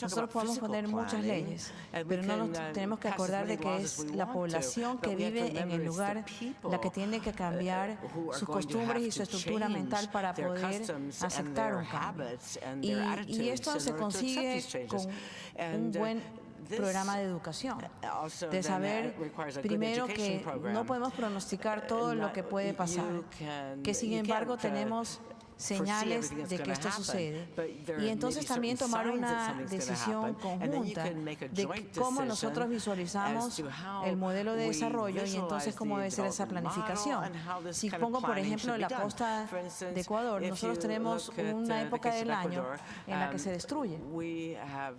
S9: nosotros podemos poner muchas leyes, pero no nos tenemos que acordar de que es la población que vive en el lugar la que tiene que cambiar sus costumbres y su estructura mental para poder aceptar un cambio. Y esto se consigue con un buen programa de educación, de saber primero que no podemos pronosticar todo lo que puede pasar, que sin embargo tenemos señales de que esto sucede, y entonces también tomar una decisión conjunta de cómo nosotros visualizamos el modelo de desarrollo y entonces cómo debe ser esa planificación. Si pongo por ejemplo la costa de Ecuador, nosotros tenemos una época del año en la que se destruye.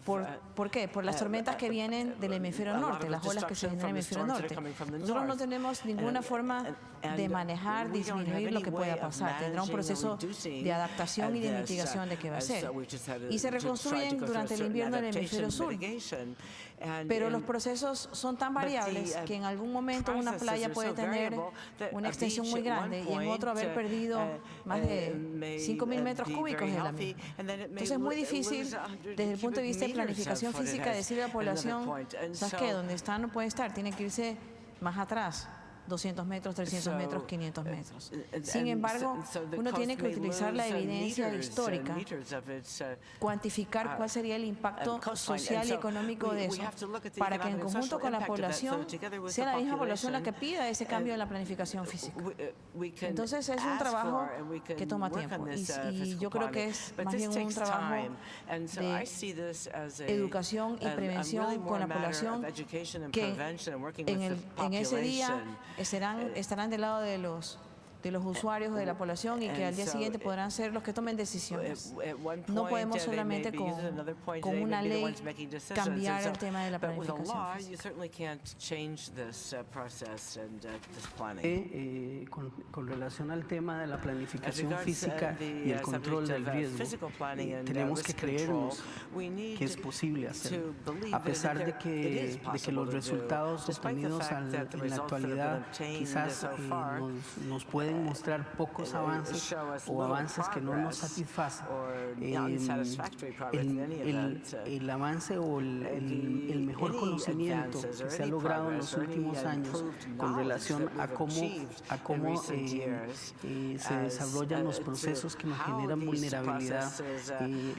S9: ¿Por qué? Por las tormentas que vienen del hemisferio norte, las olas que se generan en el hemisferio norte. Nosotros no tenemos ninguna forma de manejar, disminuir lo que pueda pasar. Tendrá un proceso de adaptación y de mitigación de qué va a ser. Y se reconstruyen durante el invierno en el hemisferio sur. Pero los procesos son tan variables que en algún momento una playa puede tener una extensión muy grande y en otro haber perdido más de 5.000 metros cúbicos de la misma. Entonces es muy difícil desde el punto de vista de planificación física decirle a la población, ¿sabes qué? Donde está no puede estar, tiene que irse más atrás 200 metros, 300 metros, 500 metros. Sin embargo, uno tiene que utilizar la evidencia histórica, cuantificar cuál sería el impacto social y económico de eso, para que en conjunto con la población sea la misma población la que pida ese cambio en la planificación física. Entonces es un trabajo que toma tiempo y yo creo que es más bien un trabajo de educación y prevención con la población que en ese día estarán del lado de los usuarios de la población y que al día siguiente podrán ser los que tomen decisiones. No podemos solamente con una ley cambiar el tema de la planificación física.
S11: Con relación al tema de la planificación física y el control del riesgo, tenemos que creernos que es posible hacerlo, a pesar de que los resultados obtenidos en la actualidad quizás nos pueden mostrar pocos avances o avances que no nos satisfacen. El avance o el mejor conocimiento que se ha logrado en los últimos años con relación a cómo se desarrollan los procesos que nos generan vulnerabilidad,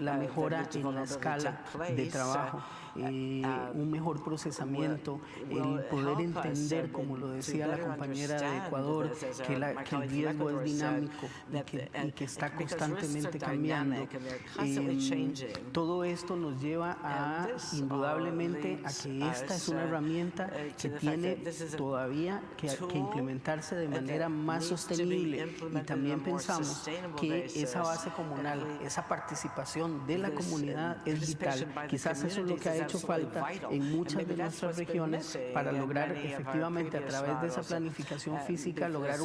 S11: la mejora en la escala de trabajo, un mejor procesamiento, el poder entender, como lo decía la compañera de Ecuador, que el riesgo es dinámico y que está constantemente cambiando. Todo esto nos lleva indudablemente a que esta es una herramienta que tiene todavía que implementarse de manera más sostenible, y también pensamos que esa base comunal, esa participación de la comunidad es vital. Quizás eso es lo que ha hecho falta en muchas de nuestras regiones para lograr efectivamente a través de esa planificación física lograr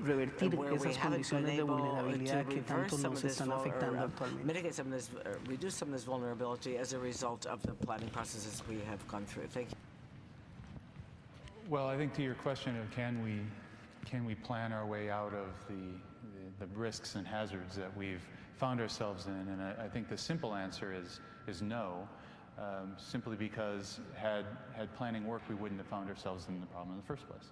S11: revertir esas condiciones de vulnerabilidad que tanto nos están afectando actualmente.
S5: Mitigate some of this, reduce some of this vulnerability as a result of the planning processes we have gone through. Thank you.
S12: Well, I think to your question of can we plan our way out of the risks and hazards that we've found ourselves in, and I think the simple answer is no. Simply because had planning worked, we wouldn't have found ourselves in the problem in the first place.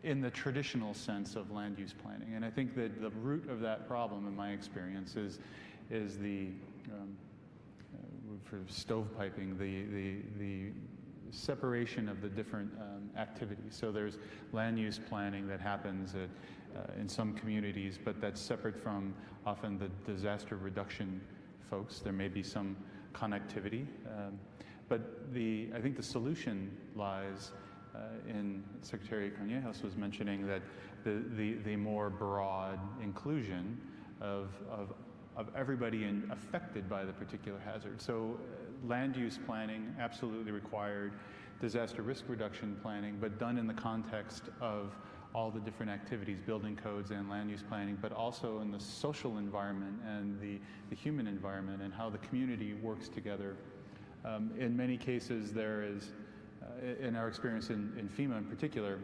S12: In the traditional sense of land use planning. And I think that the root of that problem, in my experience, is the for stovepiping, the separation of the different activities. So there's land use planning that happens in some communities, but that's separate from often the disaster reduction folks. There may be some connectivity, but I think the solution lies in Secretary Cornejos was mentioning that the more broad inclusion of everybody affected by the particular hazard. So land use planning absolutely required, disaster risk reduction planning, but done in the context of all the different activities, building codes and land use planning, but also in the social environment and the human environment and how the community works together. In many cases, there is, in our experience in FEMA in particular,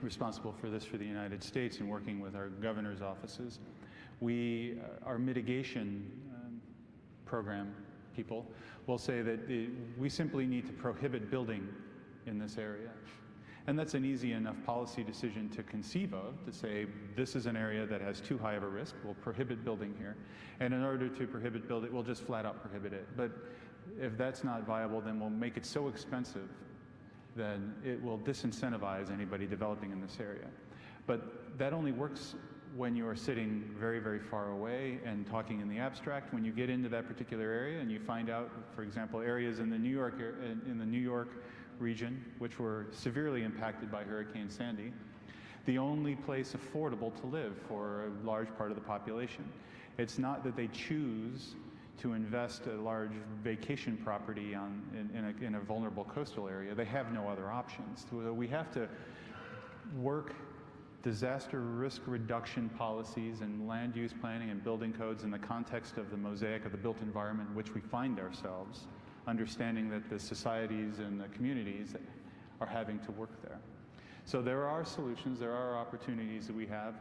S12: responsible for this for the United States and working with our governor's offices, our mitigation program people will say that we simply need to prohibit building in this area. And that's an easy enough policy decision to conceive of, to say this is an area that has too high of a risk, we'll prohibit building here. And in order to prohibit building, we'll just flat out prohibit it. But if that's not viable, then we'll make it so expensive then it will disincentivize anybody developing in this area. But that only works when you are sitting very, very far away and talking in the abstract. When you get into that particular area and you find out, for example, areas in the New York region, which were severely impacted by Hurricane Sandy, the only place affordable to live for a large part of the population. It's not that they choose to invest a large vacation property in a vulnerable coastal area. They have no other options. So we have to work disaster risk reduction policies and land use planning and building codes in the context of the mosaic of the built environment in which we find ourselves, understanding that the societies and the communities are having to work there. So there are solutions, there are opportunities that we have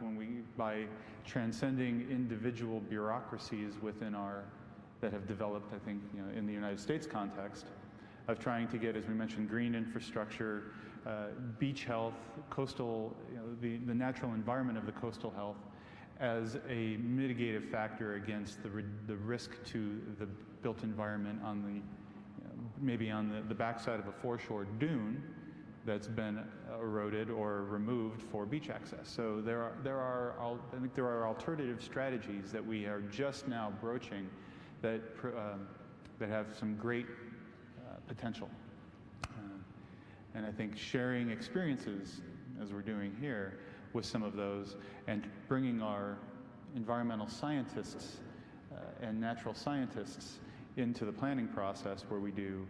S12: by transcending individual bureaucracies that have developed, I think, in the United States context, of trying to get, as we mentioned, green infrastructure, beach health, coastal, the natural environment of the coastal health as a mitigative factor against the risk to the built environment on the, maybe on the backside of a foreshore dune that's been eroded or removed for beach access. So I think there are alternative strategies that we are just now broaching that have some great potential. And I think sharing experiences, as we're doing here, with some of those, and bringing our environmental scientists and natural scientists into the planning process where we do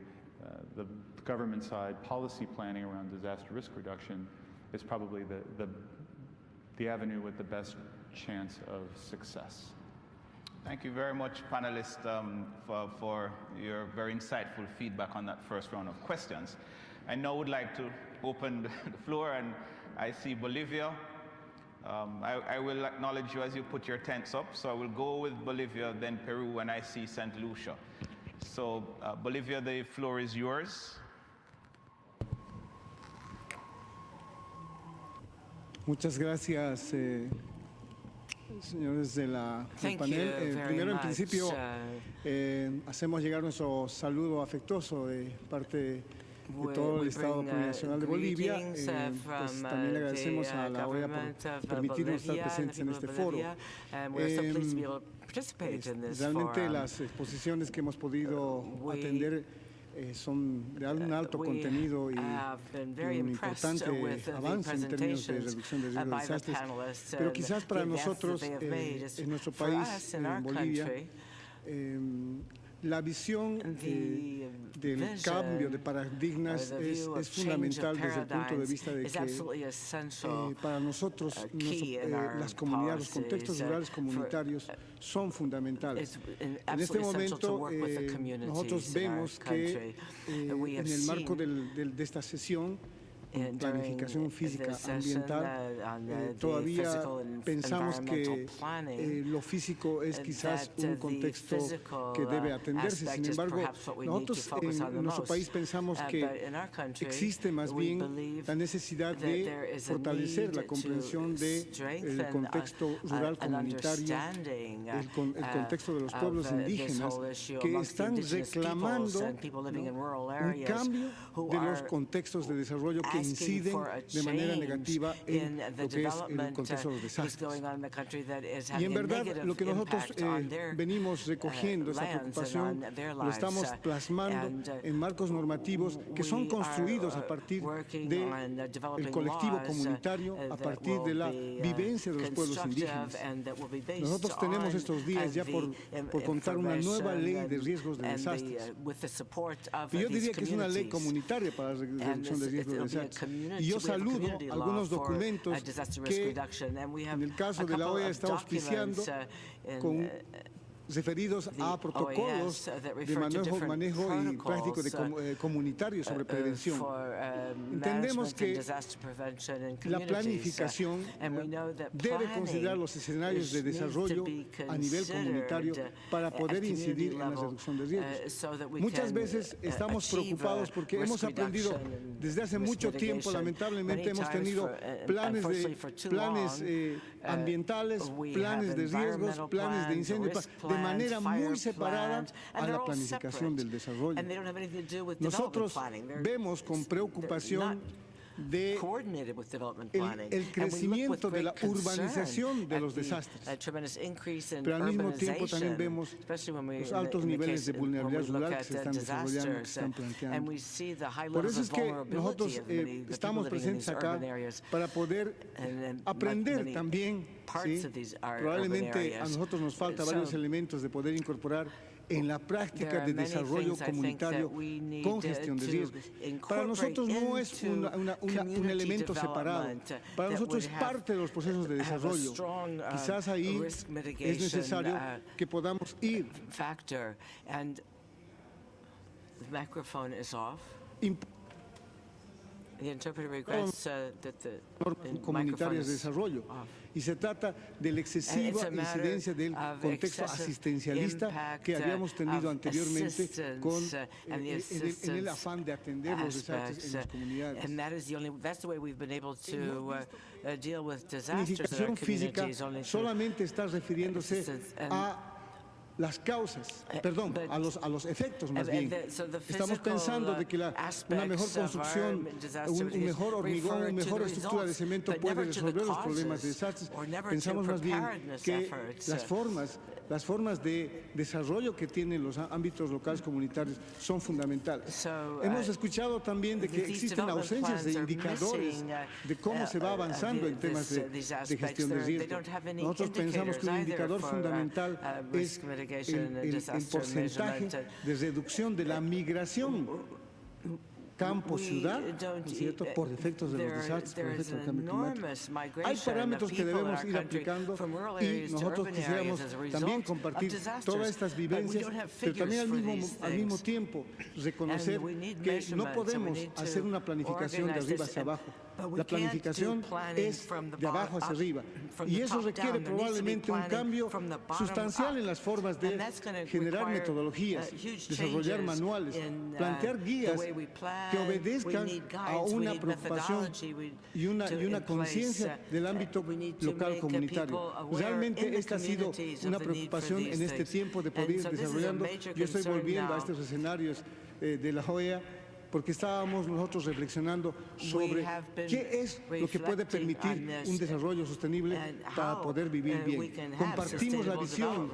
S12: the government side policy planning around disaster risk reduction is probably the avenue with the best chance of success.
S7: Thank you very much, panelists, for your very insightful feedback on that first round of questions. I now would like to open the floor, and I see Bolivia. I will acknowledge you as you put your tents up, so I will go with Bolivia, then Peru, and I see St. Lucia. So, Bolivia, the floor is yours.
S13: Muchas gracias, señores del panel. Primero, en principio, hacemos llegar nuestro saludo afectuoso de parte de todo el Estado Plurinacional de Bolivia. Pues también le agradecemos a la OEA por permitirnos estar presentes en este foro. Realmente las exposiciones que hemos podido atender son de un alto contenido y un importante avance en términos de reducción de riesgo de desastres. Pero quizás para nosotros, en nuestro país, en Bolivia, la visión del cambio de paradigmas es fundamental desde el punto de vista de que para nosotros las comunidades, los contextos rurales comunitarios son fundamentales. En este momento nosotros vemos que en el marco de esta sesión, planificación física ambiental, todavía pensamos que lo físico es quizás un contexto que debe atenderse. Sin embargo, nosotros en nuestro país pensamos que existe más bien la necesidad de fortalecer la comprensión del contexto rural comunitario, el contexto de los pueblos indígenas que están reclamando un cambio de los contextos de desarrollo que inciden de manera negativa en lo que es el contexto de los desastres. Y en verdad lo que nosotros venimos recogiendo, esta preocupación, lo estamos plasmando en marcos normativos que son construidos a partir del colectivo comunitario, a partir de la vivencia de los pueblos indígenas. Nosotros tenemos estos días ya por contar una nueva ley de riesgos de desastres. Y yo diría que es una ley comunitaria para la reducción de riesgos de desastres. Y yo saludo algunos documentos que en el caso de la OEA está auspiciando referidos a protocolos de manejo y práctico comunitario sobre prevención. Entendemos que la planificación debe considerar los escenarios de desarrollo a nivel comunitario para poder incidir en la reducción de riesgos. Muchas veces estamos preocupados porque hemos aprendido desde hace mucho tiempo, lamentablemente hemos tenido planes ambientales, planes de riesgos, planes de incendios, de manera muy separada a la planificación del desarrollo. Nosotros vemos con preocupación el crecimiento de la urbanización de los desastres, pero al mismo tiempo también vemos los altos niveles de vulnerabilidad rural que se están desarrollando, que se están planteando. Por eso es que nosotros estamos presentes acá para poder aprender también. Probablemente a nosotros nos falta varios elementos de poder incorporar en la práctica de desarrollo comunitario con gestión de riesgos. Para nosotros no es un elemento separado, para nosotros es parte de los procesos de desarrollo. Quizás ahí es necesario que podamos ir
S5: The interpreter regrets that the
S13: comunitarias de desarrollo. Y se trata de la excesiva incidencia del contexto asistencialista que habíamos tenido anteriormente en el afán de atender los desastres en las comunidades.
S5: And that's the way we've been able to deal with disasters in our
S13: Planificación física
S5: communities.
S13: solamente está refiriéndose a las causas, perdón, a los efectos más bien. Estamos pensando de que una mejor construcción, un mejor hormigón, una mejor estructura de cemento puede resolver los problemas de desastres. Pensamos más bien que las formas de desarrollo que tienen los ámbitos locales comunitarios son fundamentales. Hemos escuchado también de que existen ausencias de indicadores de cómo se va avanzando en temas de gestión de riesgo. Nosotros pensamos que un indicador fundamental es el porcentaje de reducción de la migración campo-ciudad, ¿no es cierto?, por efectos de los desastres, por efectos del cambio climático. Hay parámetros que debemos ir aplicando y nosotros quisiéramos también compartir todas estas vivencias, pero también al mismo tiempo reconocer que no podemos hacer una planificación de arriba hacia abajo. La planificación es de abajo hacia arriba y eso requiere probablemente un cambio sustancial en las formas de generar metodologías, desarrollar manuales, plantear guías que obedezcan a una preocupación y una conciencia del ámbito local comunitario. Realmente esta ha sido una preocupación en este tiempo de poder ir desarrollando. Yo estoy volviendo a estos escenarios de la OEA porque estábamos nosotros reflexionando sobre qué es lo que puede permitir un desarrollo sostenible para poder vivir bien. Compartimos la visión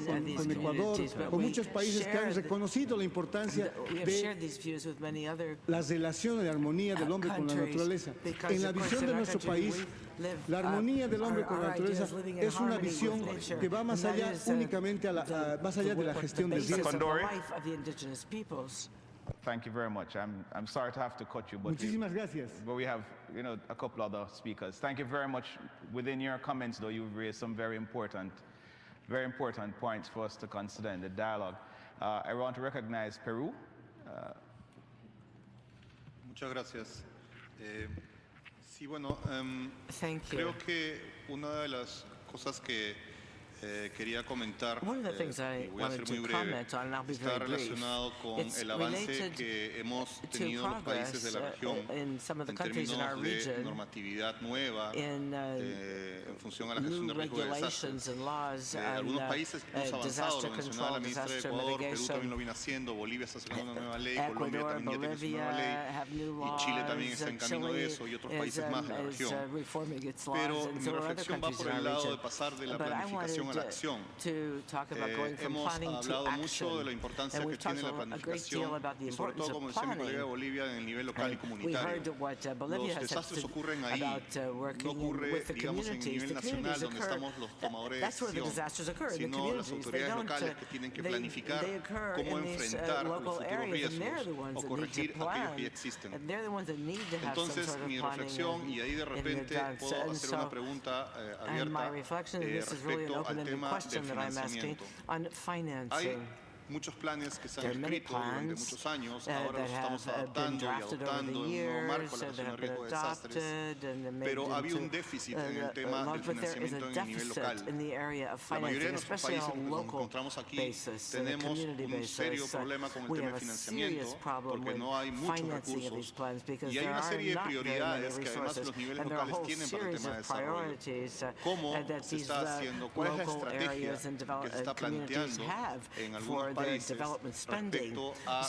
S13: con Ecuador, con muchos países que han reconocido la importancia de las relaciones de armonía del hombre con la naturaleza. En la visión de nuestro país, la armonía del hombre con la naturaleza es una visión que va más allá únicamente más allá de la gestión del riesgo.
S7: Thank you very much. I'm sorry to have to cut you, but
S13: Muchísimas gracias.
S7: But we have, a couple other speakers. Thank you very much. Within your comments, though, you've raised some very important points for us to consider in the dialogue. I want to recognize Peru.
S14: Muchas gracias. Sí, bueno, creo que una de las cosas que quería comentar, y voy a ser muy breve, está relacionado con el avance que hemos tenido en los países de la región en términos de normatividad nueva en función a la gestión de riesgo de desastres. Algunos países hemos avanzado, lo mencionaba la ministra de Ecuador, Perú también lo viene haciendo, Bolivia está sacando una nueva ley, Colombia también ya tiene su nueva ley, y Chile también está en camino de eso, y otros países más de la región. Pero mi reflexión va por el lado de pasar de la planificación a la acción. Hemos hablado mucho de la importancia que tiene la planificación y sobre todo, como decía mi colega de Bolivia, en el nivel local y comunitario. Los desastres ocurren ahí, no ocurre, digamos, en el nivel nacional donde estamos los tomadores de decisión, sino las autoridades locales que tienen que planificar cómo enfrentar los futuros riesgos o corregir aquellos que ya existen. Entonces, mi reflexión, y ahí de repente puedo hacer una pregunta abierta respecto al tema del financiamiento. Hay muchos planes que se han escrito durante muchos años, ahora los estamos adaptando y adoptando en un nuevo marco a la gestión de riesgo de desastres, pero había un déficit en el tema del financiamiento en el nivel local. La mayoría de nuestros países que nos encontramos aquí tenemos un serio problema con el tema de financiamiento porque no hay muchos recursos y hay una serie de prioridades que además los niveles locales tienen para el tema de desarrollo. ¿Cómo se está haciendo? ¿Cuál es la estrategia que se está planteando en algunos países respecto a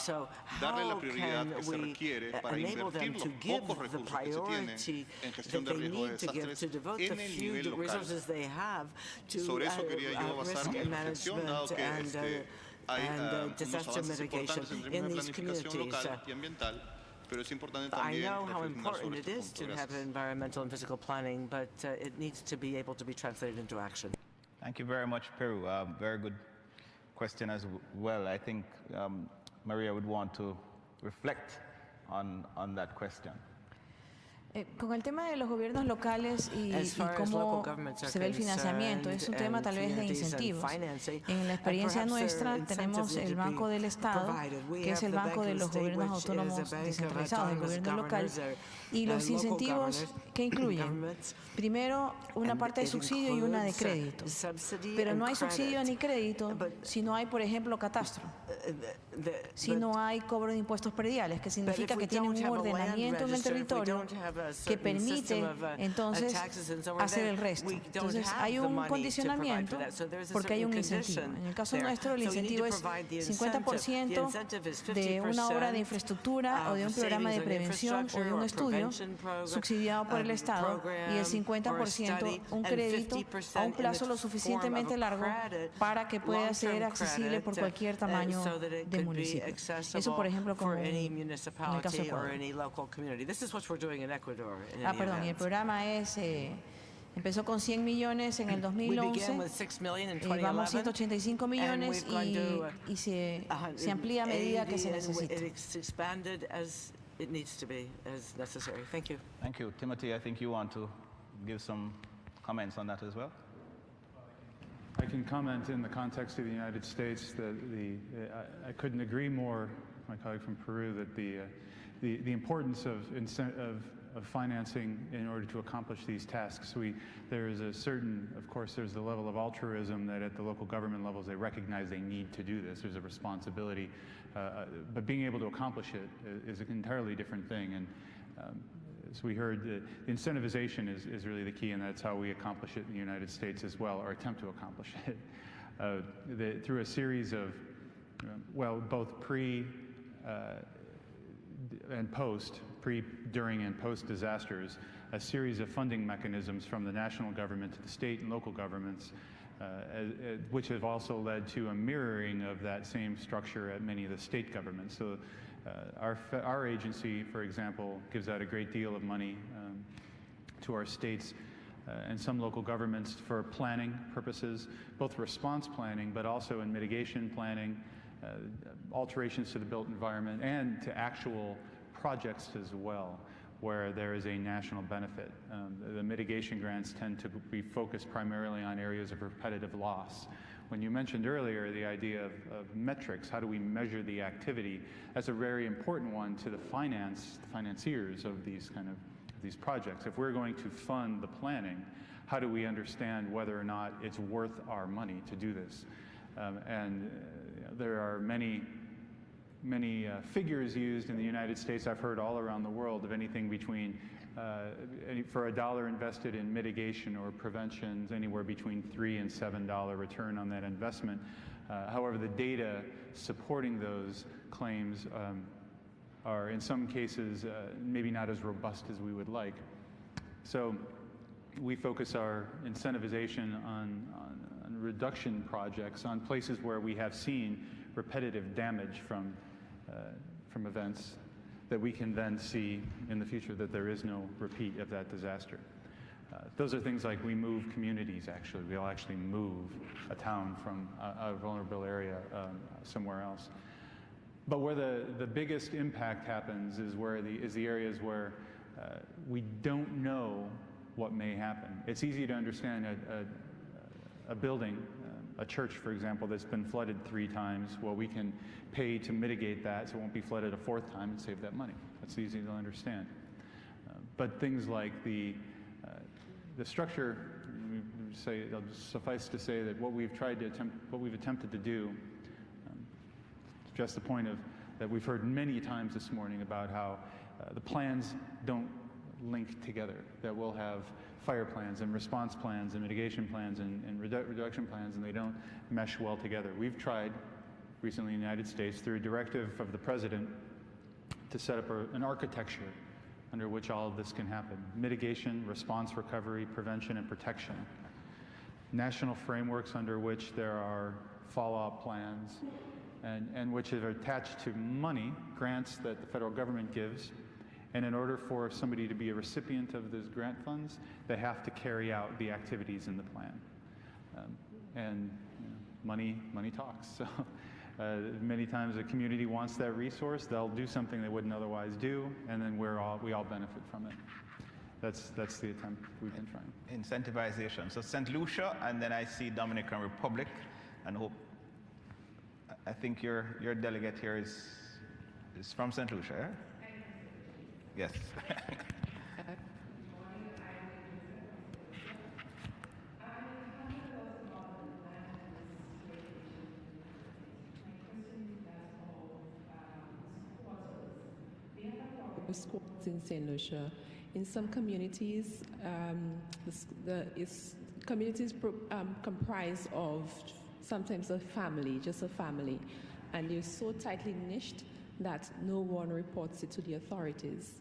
S14: darle la prioridad que se requiere para invertir los pocos recursos que se tienen en gestión de riesgo de desastres en el nivel local? Sobre eso quería yo basar mi reflexión, dado que hay unos avances importantes en términos de planificación local y ambiental, pero es importante también reflexionar sobre este punto. Gracias.
S5: Environmental and physical planning, but it needs to be able to be translated into action.
S7: Thank you very much, Peru. Very good question as well. I think Maria would want to reflect on that question.
S9: Con el tema de los gobiernos locales y cómo se ve el financiamiento, es un tema tal vez de incentivos. En la experiencia nuestra tenemos el Banco del Estado, que es el banco de los gobiernos autónomos descentralizados, del gobierno local, y los incentivos que incluyen, primero, una parte de subsidio y una de crédito. Pero no hay subsidio ni crédito si no hay, por ejemplo, catastro, si no hay cobro de impuestos prediales, que significa que tiene un ordenamiento en el territorio que permite entonces hacer el resto. Entonces hay un condicionamiento porque hay un incentivo. En el caso nuestro el incentivo es 50% de una obra de infraestructura o de un programa de prevención o de un estudio subsidiado por el Estado y el 50% un crédito a un plazo lo suficientemente largo para que pueda ser accesible por cualquier tamaño de municipio. Eso, por ejemplo, como en el caso de Ecuador. Perdón, y el programa empezó con 100 millones en el 2011, vamos a 185 millones y se amplía a medida que se necesite.
S7: Thank you. Timothy, I think you want to give some comments on that as well.
S12: I can comment in the context of the United States that I couldn't agree more, my colleague from Peru, that the importance of financing in order to accomplish these tasks. There is a certain, of course, there's the level of altruism that at the local government levels they recognize they need to do this. There's a responsibility, but being able to accomplish it is an entirely different thing. And as we heard, the incentivization is really the key, and that's how we accomplish it in the United States as well, or attempt to accomplish it. Through a series of, both pre and post, during, and post disasters, a series of funding mechanisms from the national government to the state and local governments, which have also led to a mirroring of that same structure at many of the state governments. So our agency, for example, gives out a great deal of money to our states and some local governments for planning purposes, both response planning, but also in mitigation planning, alterations to the built environment, and to actual projects as well, where there is a national benefit. The mitigation grants tend to be focused primarily on areas of repetitive loss. When you mentioned earlier the idea of metrics, how do we measure the activity, that's a very important one to the financiers of these these projects. If we're going to fund the planning, how do we understand whether or not it's worth our money to do this? There are many figures used in the United States, I've heard all around the world, of anything between, for $1 invested in mitigation or preventions, anywhere between $3 and $7 return on that investment. However, the data supporting those claims are in some cases maybe not as robust as we would like. So we focus our incentivization on reduction projects on places where we have seen repetitive damage from events that we can then see in the future that there is no repeat of that disaster. Those are things like we move communities, actually. We'll actually move a town from a vulnerable area somewhere else. But where the biggest impact happens is the areas where we don't know what may happen. It's easy to understand a building, a church, for example, that's been flooded 3 times. Well, we can pay to mitigate that so it won't be flooded a 4th time and save that money. That's easy to understand. But things like the structure, it'll suffice to say that what we've attempted to do, just the point that we've heard many times this morning about how the plans don't link together, that we'll have fire plans and response plans and mitigation plans and reduction plans, and they don't mesh well together. We've tried recently in the United States through a directive of the President to set up an architecture under which all of this can happen. Mitigation, response, recovery, prevention, and protection. National frameworks under which there are fallout plans and which are attached to money, grants that the federal government gives. And in order for somebody to be a recipient of those grant funds, they have to carry out the activities in the plan. Money talks. So Many times a community wants that resource, they'll do something they wouldn't otherwise do, and then we all benefit from it. That's the attempt we've been trying.
S7: Incentivization. So St. Lucia, and then I see Dominican Republic, and I think your delegate here is from St. Lucia, yeah? Yes.
S15: Squats in St. Lucia. In some communities, communities comprise of sometimes a family, just a family, and they're so tightly niched that no one reports it to the authorities.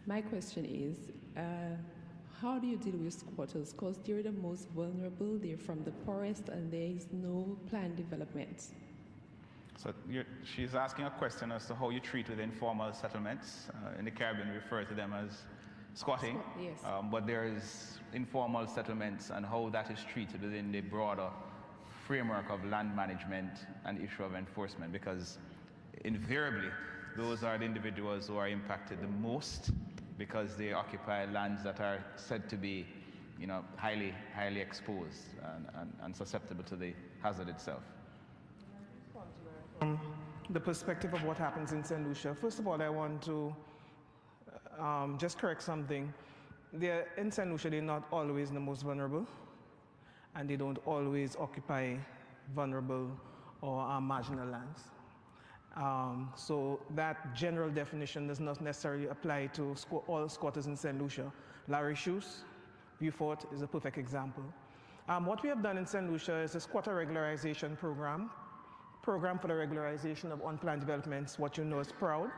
S15: My question is, how do you deal with squatters? Because they're the most vulnerable, they're from the poorest, and there is no planned development.
S7: So she's asking a question as to how you treat with informal settlements. In the Caribbean, we refer to them as squatting.
S15: Yes.
S7: But there is informal settlements and how that is treated within the broader framework of land management and issue of enforcement, because invariably those are the individuals who are impacted the most because they occupy lands that are said to be, highly exposed and susceptible to the hazard itself.
S8: The perspective of what happens in St. Lucia. First of all, I want to just correct something. In St. Lucia, they're not always the most vulnerable, and they don't always occupy vulnerable or marginal lands. So that general definition does not necessarily apply to all squatters in St. Lucia. Larry Shoes, Beaufort is a perfect example. What we have done in St. Lucia is a squatter regularization program for the regularization of unplanned developments, what you know as PROUD,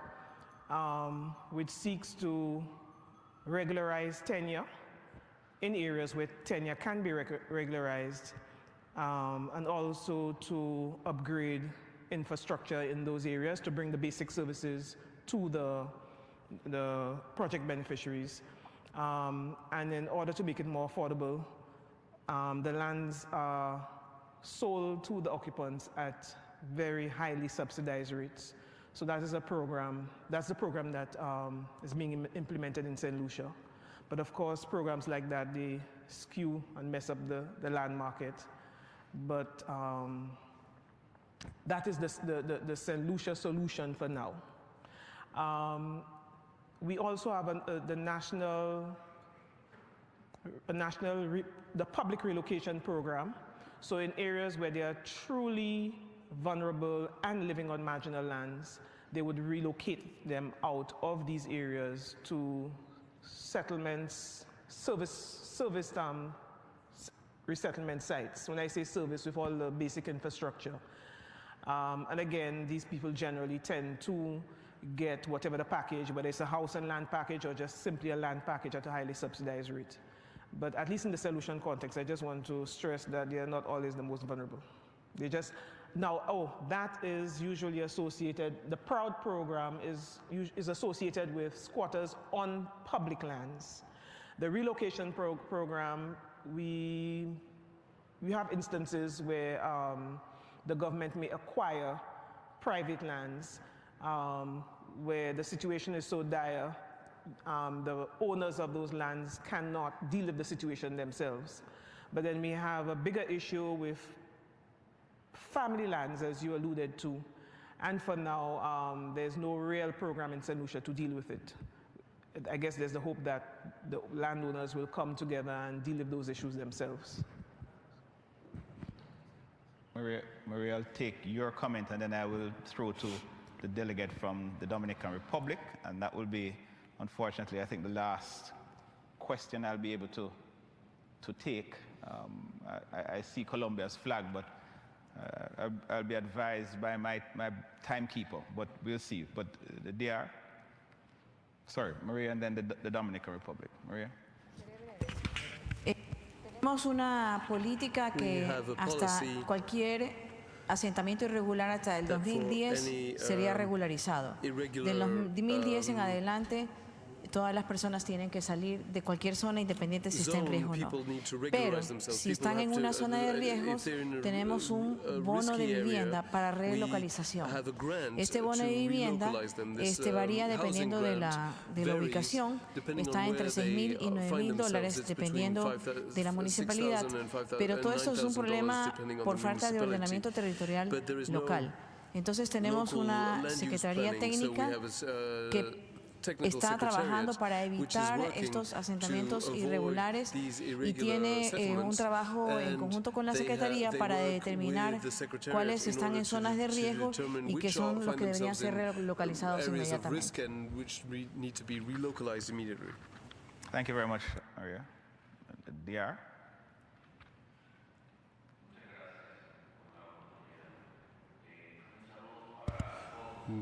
S8: which seeks to regularize tenure in areas where tenure can be regularized, and also to upgrade infrastructure in those areas to bring the basic services to the project beneficiaries. And in order to make it more affordable, the lands are sold to the occupants at very highly subsidized rates. So that is a program, that's the program that is being implemented in St. Lucia. But of course, programs like that, they skew and mess up the land market. But that is the St. Lucia solution for now. We also have the public relocation program. So in areas where they are truly vulnerable and living on marginal lands, they would relocate them out of these areas to settlements, resettlement sites. When I say service, with all the basic infrastructure. And again, these people generally tend to get whatever the package, whether it's a house and land package or just simply a land package at a highly subsidized rate. But at least in the solution context, I just want to stress that they are not always the most vulnerable. That is usually associated, the PROUD program is associated with squatters on public lands. The relocation program, we have instances where the government may acquire private lands where the situation is so dire, the owners of those lands cannot deal with the situation themselves. But then we have a bigger issue with family lands, as you alluded to. And for now, there's no real program in St. Lucia to deal with it. I guess there's the hope that the landowners will come together and deal with those issues themselves.
S7: Maria, I'll take your comment and then I will throw to the delegate from the Dominican Republic, and that will be, unfortunately, I think the last question I'll be able to take. I see Colombia's flag, but I'll be advised by my timekeeper, but we'll see. But the DR, sorry, Maria, and then the Dominican Republic. Maria?
S9: Tenemos una política que hasta cualquier asentamiento irregular hasta el 2010 sería regularizado. Del 2010 en adelante, todas las personas tienen que salir de cualquier zona independiente si está en riesgo o no. Pero si están en una zona de riesgos, tenemos un bono de vivienda para relocalización. Este bono de vivienda varía dependiendo de la ubicación, está entre $6,000 y $9,000 dependiendo de la municipalidad, pero todo esto es un problema por falta de ordenamiento territorial local. Entonces tenemos una Secretaría Técnica que está trabajando para evitar estos asentamientos irregulares y tiene un trabajo en conjunto con la Secretaría para determinar cuáles están en zonas de riesgo y qué son los que deberían ser relocalizados inmediatamente.
S7: Thank you very much, Aria. DR?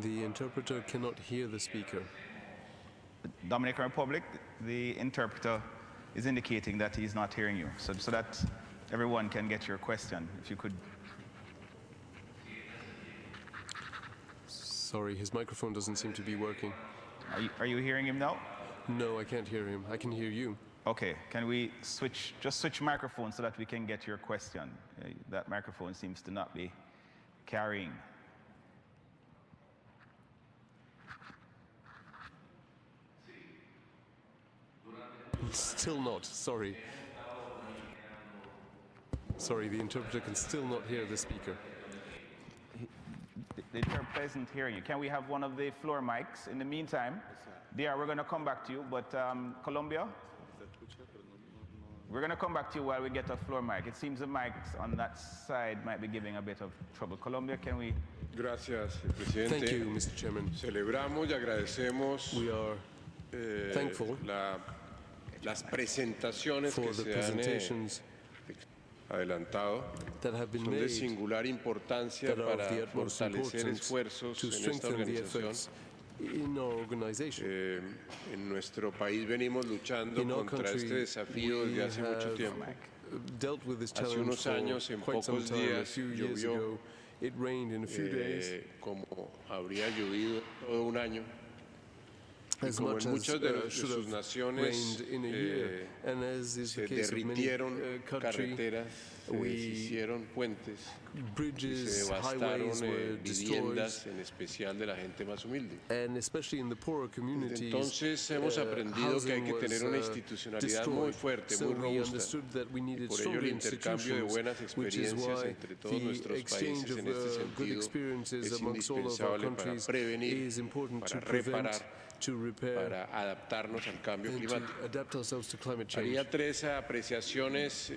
S10: The interpreter cannot hear the speaker.
S7: Dominican Republic, the interpreter is indicating that he's not hearing you, so that everyone can get your question. If you could.
S10: Sorry, his microphone doesn't seem to be working.
S7: Are you hearing him now?
S10: No, I can't hear him. I can hear you.
S7: Okay, can we just switch microphones so that we can get your question? That microphone seems to not be carrying.
S10: Still not, sorry. Sorry, the interpreter can still not hear the speaker.
S7: The interpreter isn't hearing you. Can we have one of the floor mics? In the meantime, DR, we're going to come back to you, but Colombia? We're going to come back to you while we get a floor mic. It seems the mics on that side might be giving a bit of trouble. Colombia, can we?
S16: Gracias, Presidente.
S10: Thank you, Mr. Chairman.
S16: Celebramos y agradecemos
S10: we are thankful
S16: las presentaciones
S10: for
S16: que
S10: the
S16: se han
S10: presentations
S16: adelantado.
S10: that have been
S16: Son de
S10: made
S16: singular importancia
S10: that are of
S16: para
S10: the utmost
S16: fortalecer
S10: importance
S16: esfuerzos
S10: to
S16: en esta
S10: strengthen the
S16: organización.
S10: efforts in our organization.
S16: En nuestro país venimos luchando
S10: In our
S16: contra
S10: country,
S16: este desafío
S10: we
S16: desde hace mucho
S10: have
S16: tiempo.
S10: dealt with this
S16: Hace
S10: challenge
S16: unos años,
S10: for
S16: en
S10: quite some
S16: pocos
S10: time. A
S16: días,
S10: few years
S16: llovió,
S10: ago, it rained in a few days.
S16: Como habría llovido todo un año. Y
S10: As
S16: como
S10: much
S16: en muchas de
S10: as
S16: sus
S10: should have
S16: naciones
S10: rained in a year, and as is
S16: se
S10: the case of many
S16: derritieron
S10: countries,
S16: carreteras, se deshicieron puentes, y
S10: bridges,
S16: se devastaron
S10: highways were
S16: viviendas, en especial de la gente más humilde.
S10: and especially in the poorer communities,
S16: Entonces hemos aprendido que hay que tener una institucionalidad muy fuerte,
S10: so
S16: muy
S10: we
S16: robusta.
S10: understood that we
S16: Y
S10: needed
S16: por ello
S10: stronger
S16: el intercambio de
S10: institutions,
S16: buenas
S10: which is
S16: experiencias
S10: why
S16: entre todos
S10: the
S16: nuestros
S10: exchange
S16: países
S10: of
S16: en este
S10: good
S16: sentido
S10: experiences
S16: es
S10: amongst all of our
S16: indispensable para
S10: countries
S16: prevenir,
S10: is important to
S16: para
S10: prevent,
S16: reparar,
S10: to repair,
S16: para adaptarnos al cambio
S10: and
S16: climático.
S10: to adapt ourselves to climate change.
S16: Haría tres apreciaciones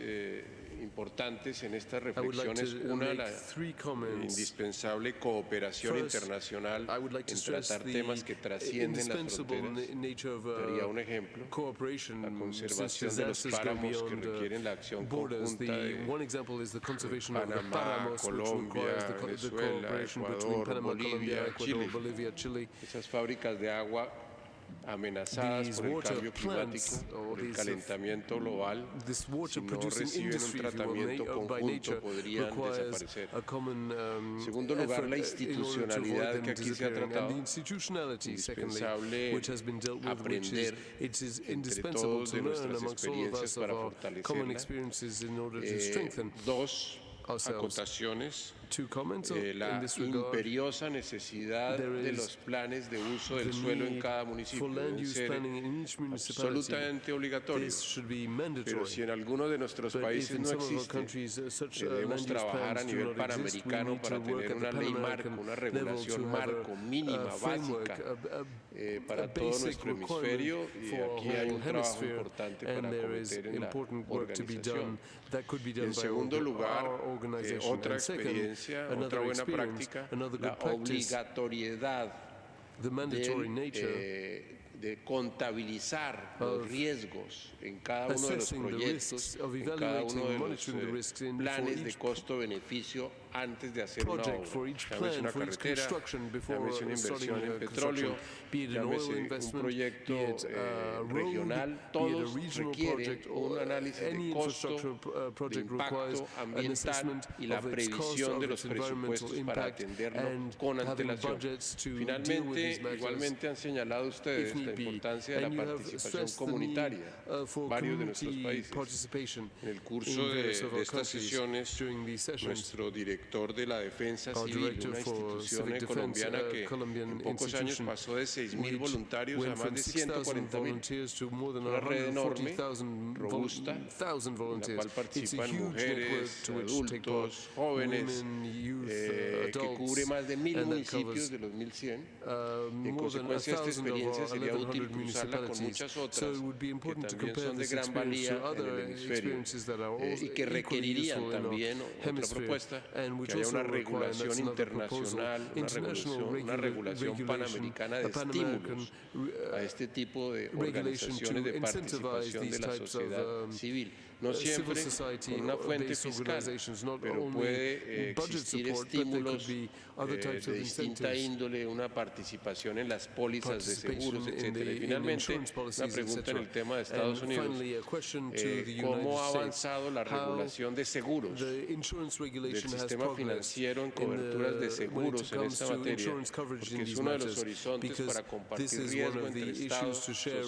S16: importantes en estas
S10: I would like
S16: reflexiones.
S10: to
S16: Una,
S10: make
S16: la
S10: three comments.
S16: indispensable cooperación
S10: First,
S16: internacional
S10: I would like to
S16: en
S10: stress
S16: tratar
S10: the
S16: temas que trascienden las
S10: indispensable
S16: fronteras.
S10: nature of
S16: Daría un ejemplo,
S10: cooperation,
S16: la
S10: since
S16: conservación de los
S10: disasters go
S16: páramos que
S10: beyond
S16: requieren la acción
S10: borders.
S16: conjunta de
S10: One example is the conservation of the
S16: Panamá,
S10: páramos, which
S16: Colombia,
S10: requires the
S16: Venezuela,
S10: cooperation between
S16: Ecuador,
S10: Panama, Colombia,
S16: Bolivia,
S10: Ecuador,
S16: Chile.
S10: Bolivia, Chile.
S16: Esas fábricas de agua amenazadas
S10: These
S16: por el
S10: water
S16: cambio
S10: plants,
S16: climático,
S10: or
S16: por el
S10: these,
S16: calentamiento global,
S10: this
S16: si
S10: water
S16: no
S10: producing
S16: reciben un
S10: industry, if you will,
S16: tratamiento
S10: by
S16: conjunto,
S10: nature,
S16: podrían
S10: requires
S16: desaparecer.
S10: a common
S16: En segundo lugar,
S10: effort
S16: la
S10: in order to avoid
S16: institucionalidad
S10: them
S16: que aquí se ha
S10: disappearing. And
S16: tratado,
S10: the institutionality, secondly,
S16: indispensable
S10: which has been dealt with, which is,
S16: aprender
S10: it is
S16: entre
S10: indispensable
S16: todos
S10: to
S16: de
S10: learn
S16: nuestras
S10: amongst all of us
S16: experiencias
S10: of
S16: para
S10: our common
S16: fortalecerla.
S10: experiences in order to strengthen
S16: Dos
S10: ourselves.
S16: acotaciones.
S10: Two comments
S16: La
S10: in this regard.
S16: imperiosa necesidad
S10: There
S16: de
S10: is
S16: los planes de uso del
S10: the
S16: suelo en
S10: need
S16: cada
S10: for
S16: municipio
S10: land
S16: deben
S10: use
S16: ser
S10: planning in each municipality.
S16: absolutamente obligatorios.
S10: This should be
S16: Pero
S10: mandatory.
S16: si en algunos de nuestros
S10: But if
S16: países
S10: in
S16: no
S10: some of our
S16: existe,
S10: countries such
S16: debemos
S10: land use
S16: trabajar a
S10: plans do
S16: nivel
S10: not exist, we
S16: panamericano
S10: need
S16: para
S10: to work
S16: tener
S10: at the
S16: una ley marco,
S10: Pan-American
S16: una
S10: level to
S16: regulación
S10: have
S16: marco mínima,
S10: a framework,
S16: básica, para
S10: a
S16: todo
S10: basic
S16: nuestro
S10: requirement
S16: hemisferio, y
S10: for our
S16: aquí hay
S10: whole
S16: un trabajo
S10: hemisphere,
S16: importante para
S10: and there is
S16: cometer en la
S10: important work to be done
S16: organización.
S10: that could be
S16: Y
S10: done
S16: en
S10: by
S16: segundo lugar,
S10: our organization.
S16: otra
S10: And second,
S16: experiencia,
S10: another
S16: otra buena
S10: experience,
S16: práctica,
S10: another
S16: la
S10: good practice,
S16: obligatoriedad
S10: the mandatory nature
S16: de contabilizar los riesgos en cada uno de los
S10: assessing the
S16: proyectos,
S10: risks, of
S16: en cada uno
S10: evaluating,
S16: de los
S10: monitoring the risks in for
S16: planes de
S10: each
S16: costo-beneficio antes de hacer una
S10: project, for
S16: obra.
S10: each
S16: Llámese
S10: plan,
S16: una
S10: for each
S16: carretera,
S10: construction before
S16: llámese una
S10: starting
S16: inversión en petróleo,
S10: construction, be it an oil
S16: llámese un
S10: investment,
S16: proyecto
S10: be it a road,
S16: regional,
S10: be it a
S16: todos
S10: regional
S16: requieren
S10: project,
S16: un
S10: or
S16: análisis
S10: any
S16: de costo,
S10: infrastructure
S16: de
S10: project requires
S16: impacto
S10: an
S16: ambiental
S10: assessment
S16: y la
S10: of its cost,
S16: previsión
S10: of
S16: de
S10: its
S16: los
S10: environmental
S16: presupuestos para
S10: impact,
S16: atenderlo
S10: and
S16: con
S10: having
S16: antelación.
S10: budgets to deal with
S16: Finalmente,
S10: these matters.
S16: igualmente han señalado ustedes
S10: If need be.
S16: importancia de la
S10: And you have
S16: participación
S10: stressed the need
S16: comunitaria.
S10: for
S16: Varios de nuestros
S10: community
S16: países.
S10: participation
S16: En el curso
S10: in various
S16: de
S10: of our
S16: estas
S10: countries
S16: sesiones,
S10: during these sessions.
S16: nuestro director de la Defensa
S10: Our
S16: Civil,
S10: director
S16: una
S10: for
S16: institución
S10: civic defense,
S16: colombiana que
S10: Colombian
S16: en pocos años
S10: institution,
S16: pasó de 6.000
S10: which
S16: voluntarios a
S10: went
S16: más
S10: from
S16: de
S10: 6,000
S16: 140.000.
S10: volunteers to more than
S16: Una red enorme,
S10: 140,000
S16: robusta,
S10: thousand
S16: en la
S10: volunteers.
S16: cual
S10: It's a
S16: participan
S10: huge network
S16: mujeres,
S10: to which take part
S16: adultos, jóvenes,
S10: women, youth,
S16: que cubre
S10: adults,
S16: más de 1.000
S10: and that
S16: municipios
S10: covers
S16: de los 1.100. Y en
S10: more than
S16: consecuencia, esta
S10: 1,000 of
S16: experiencia
S10: our
S16: sería útil
S10: 1,100
S16: cruzarla con
S10: municipalities.
S16: muchas
S10: So
S16: otras
S10: it would be
S16: que
S10: important to
S16: también
S10: compare
S16: son de
S10: this
S16: gran
S10: experience
S16: valía
S10: to
S16: en el
S10: other
S16: hemisferio
S10: experiences that are also
S16: y que
S10: equally
S16: requerirían
S10: useful in our
S16: también otra
S10: hemisphere,
S16: propuesta,
S10: and which
S16: que haya
S10: also
S16: una
S10: require, and
S16: regulación
S10: that's another proposal,
S16: internacional, una regulación panamericana de estímulos a este tipo de organizaciones de participación de la sociedad civil. No siempre con una fuente fiscal, pero puede existir estímulos de distinta índole, una participación en las pólizas de seguros, etc. Y finalmente, una pregunta en el tema de Estados Unidos. ¿Cómo ha avanzado la regulación de seguros, del sistema financiero en coberturas de seguros en esta materia? Porque es uno de los horizontes para compartir riesgo entre Estado, sociedad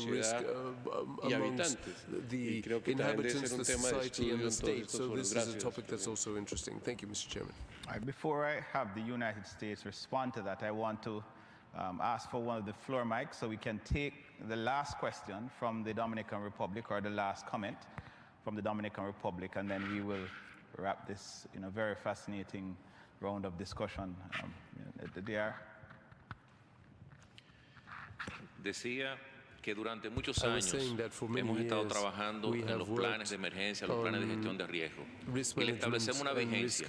S16: y habitantes. Y creo que también debe ser un tema de estudio en todos estos foros. Gracias.
S10: Thank you, Mr. Chairman.
S7: Before I have the United States respond to that, I want to ask for one of the floor mics so we can take the last question from the Dominican Republic, or the last comment from the Dominican Republic, and then we will wrap this very fascinating round of discussion.
S17: Decía que durante muchos años hemos estado trabajando en los planes de emergencia, los planes de gestión de riesgo, y le establecemos una vigencia,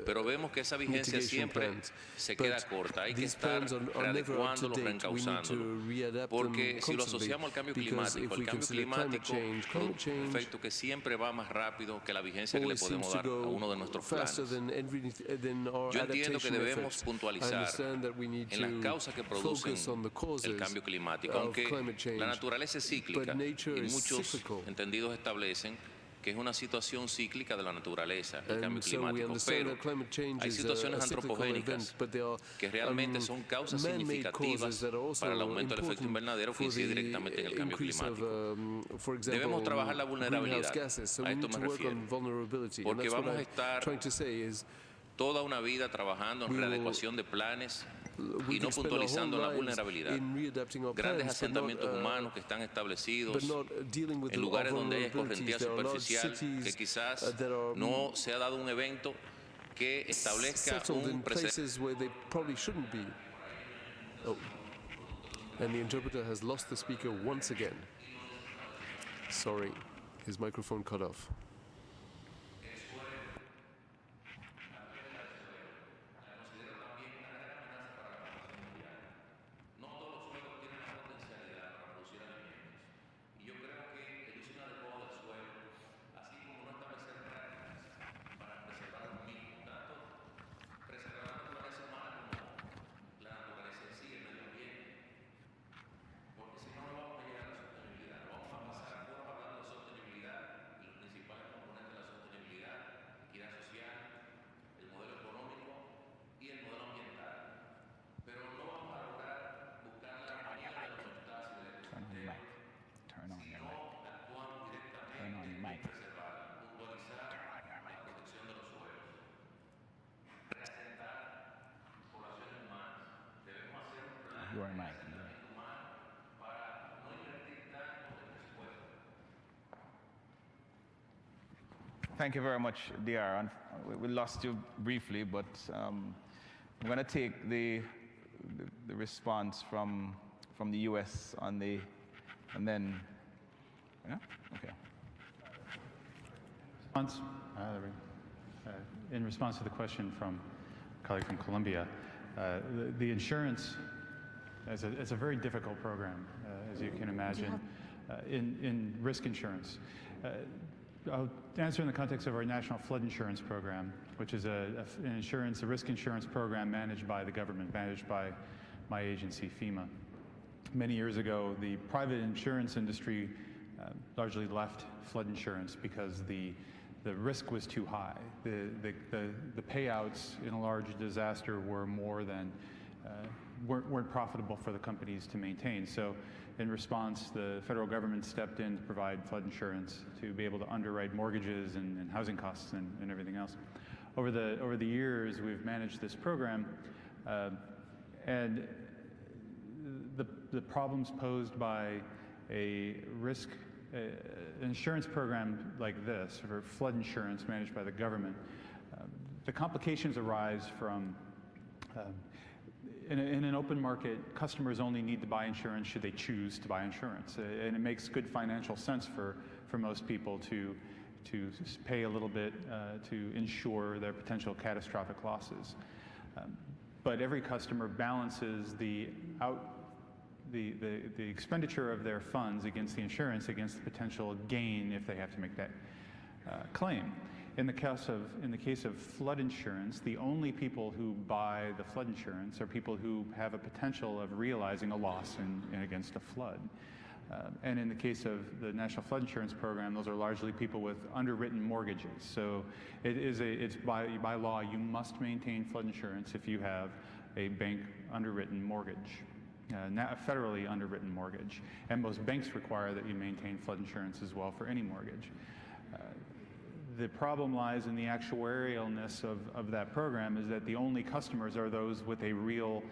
S17: pero vemos que esa vigencia siempre se queda corta. Hay que estar readecuándolo, reencauzándolo, porque si lo asociamos al cambio climático, el cambio climático es un efecto que siempre va más rápido que la vigencia que le podemos dar a uno de nuestros planes. Yo entiendo que debemos puntualizar en las causas que producen el cambio climático, aunque la naturaleza es cíclica y muchos entendidos establecen que es una situación cíclica de la naturaleza, el cambio climático, pero hay situaciones antropogénicas que realmente son causas significativas para el aumento del efecto invernadero que incide directamente en el cambio climático. Debemos trabajar la vulnerabilidad, a esto me refiero, porque vamos a estar toda una vida trabajando en readecuación de planes y no puntualizando la vulnerabilidad. Grandes asentamientos humanos que están establecidos en lugares donde hay escorrentía superficial, que quizás no se ha dado un evento que establezca un precedente.
S10: And the interpreter has lost the speaker once again. Sorry, his microphone cut off.
S7: Thank you very much, DR. We lost you briefly, but I'm going to take the response from the U.S. on the, and then, yeah, okay.
S12: In response to the question from a colleague from Colombia, the insurance is a very difficult program, as you can imagine, in risk insurance. I'll answer in the context of our National Flood Insurance Program, which is a risk insurance program managed by the government, managed by my agency, FEMA. Many years ago, the private insurance industry largely left flood insurance because the risk was too high. The payouts in a large disaster were more than weren't profitable for the companies to maintain. So in response, the federal government stepped in to provide flood insurance to be able to underwrite mortgages and housing costs and everything else. Over the years, we've managed this program, and the problems posed by a risk insurance program like this, for flood insurance managed by the government, the complications arise from in an open market, customers only need to buy insurance should they choose to buy insurance, and it makes good financial sense for most people to pay a little bit to insure their potential catastrophic losses. But every customer balances the expenditure of their funds against the insurance, against the potential gain if they have to make that claim. In the case of flood insurance, the only people who buy the flood insurance are people who have a potential of realizing a loss against a flood. And in the case of the National Flood Insurance Program, those are largely people with underwritten mortgages. So it's by law, you must maintain flood insurance if you have a bank underwritten mortgage, not a federally underwritten mortgage. And most banks require that you maintain flood insurance as well for any mortgage. The problem lies in the actuarialness of that program, is that the only customers are those with a real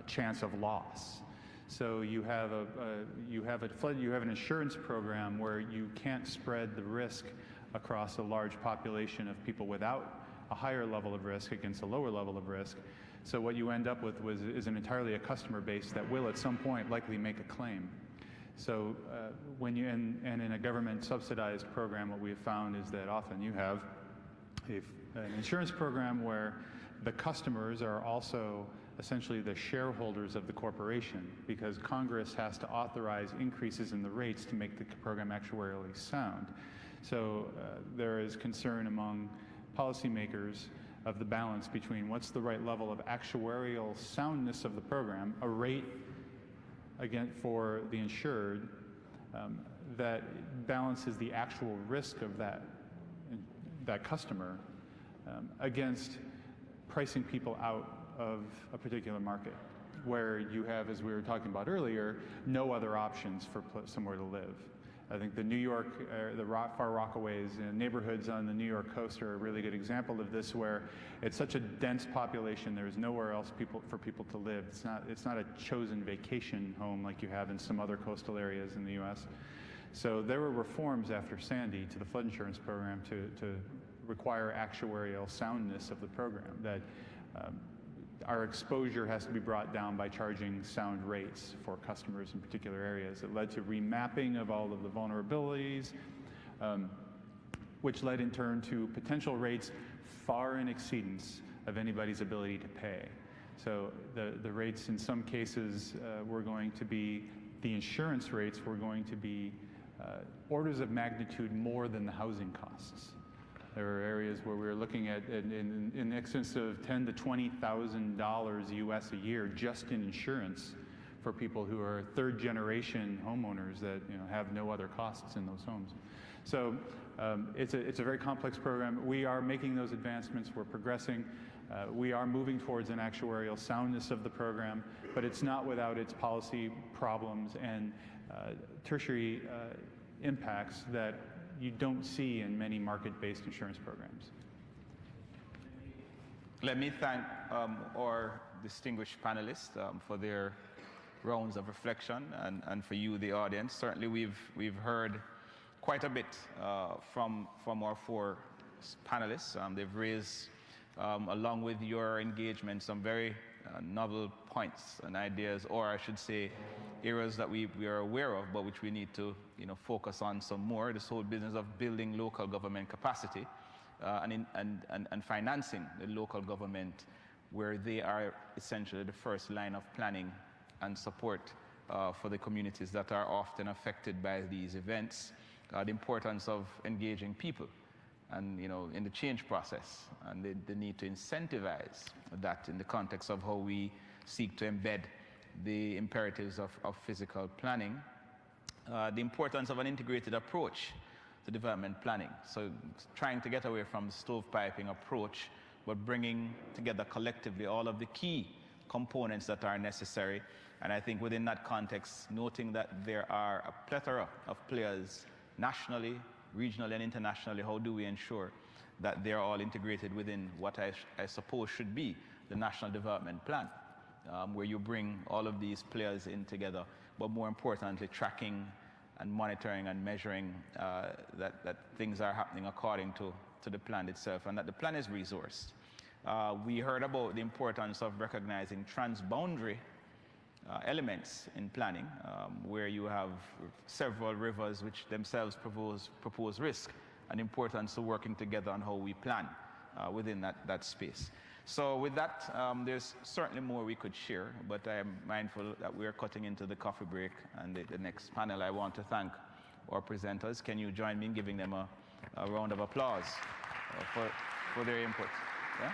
S12: chance of loss. So you have an insurance program where you can't spread the risk across a large population of people without a higher level of risk against a lower level of risk. So what you end up with is entirely a customer base that will at some point likely make a claim. So when you, and in a government subsidized program, what we have found is that often you have an insurance program where the customers are also essentially the shareholders of the corporation, because Congress has to authorize increases in the rates to make the program actuarially sound. So there is concern among policymakers of the balance between what's the right level of actuarial soundness of the program, a rate again for the insured that balances the actual risk of that customer against pricing people out of a particular market, where you have, as we were talking about earlier, no other options for somewhere to live. I think the New York, the Far Rockaways, neighborhoods on the New York coast are a really good example of this, where it's such a dense population, there's nowhere else for people to live. It's not a chosen vacation home like you have in some other coastal areas in the U.S. So there were reforms after Sandy to the flood insurance program to require actuarial soundness of the program, that our exposure has to be brought down by charging sound rates for customers in particular areas. It led to remapping of all of the vulnerabilities, which led in turn to potential rates far in exceedance of anybody's ability to pay. So the rates in some cases were going to be, the insurance rates were going to be orders of magnitude more than the housing costs. There were areas where we were looking at in excess of $10,000 to $20,000 US a year just in insurance for people who are third-generation homeowners that have no other costs in those homes. So it's a very complex program. We are making those advancements. We're progressing. We are moving towards an actuarial soundness of the program, but it's not without its policy problems and tertiary impacts that you don't see in many market-based insurance programs.
S7: Let me thank our distinguished panelists for their rounds of reflection, and for you, the audience. Certainly we've heard quite a bit from our four panelists. They've raised, along with your engagement, some very novel points and ideas, or I should say areas that we are aware of, but which we need to focus on some more. This whole business of building local government capacity and financing the local government, where they are essentially the first line of planning and support for the communities that are often affected by these events. The importance of engaging people and in the change process, and the need to incentivize that in the context of how we seek to embed the imperatives of physical planning. The importance of an integrated approach to development planning. So trying to get away from the stovepiping approach, but bringing together collectively all of the key components that are necessary, And I think within that context, noting that there are a plethora of players nationally, regionally, and internationally, how do we ensure that they're all integrated within what I suppose should be the National Development Plan, where you bring all of these players in together, but more importantly, tracking and monitoring and measuring that things are happening according to the plan itself, and that the plan is resourced. We heard about the importance of recognizing transboundary elements in planning, where you have several rivers which themselves propose risk, and importance of working together on how we plan within that space. So with that, there's certainly more we could share, but I am mindful that we are cutting into the coffee break and the next panel. I want to thank our presenters. Can you join me in giving them a round of applause for their input? Yeah?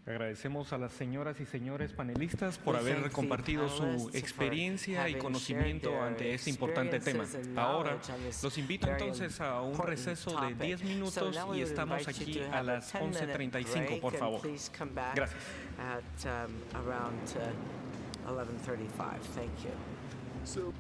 S1: Agradecemos a las señoras y señores panelistas por haber compartido su experiencia y conocimiento ante este importante tema. Ahora los invito entonces a un receso de 10 minutos y estamos aquí a las 11:35, por favor. Gracias.
S5: At around 11:35. Thank you.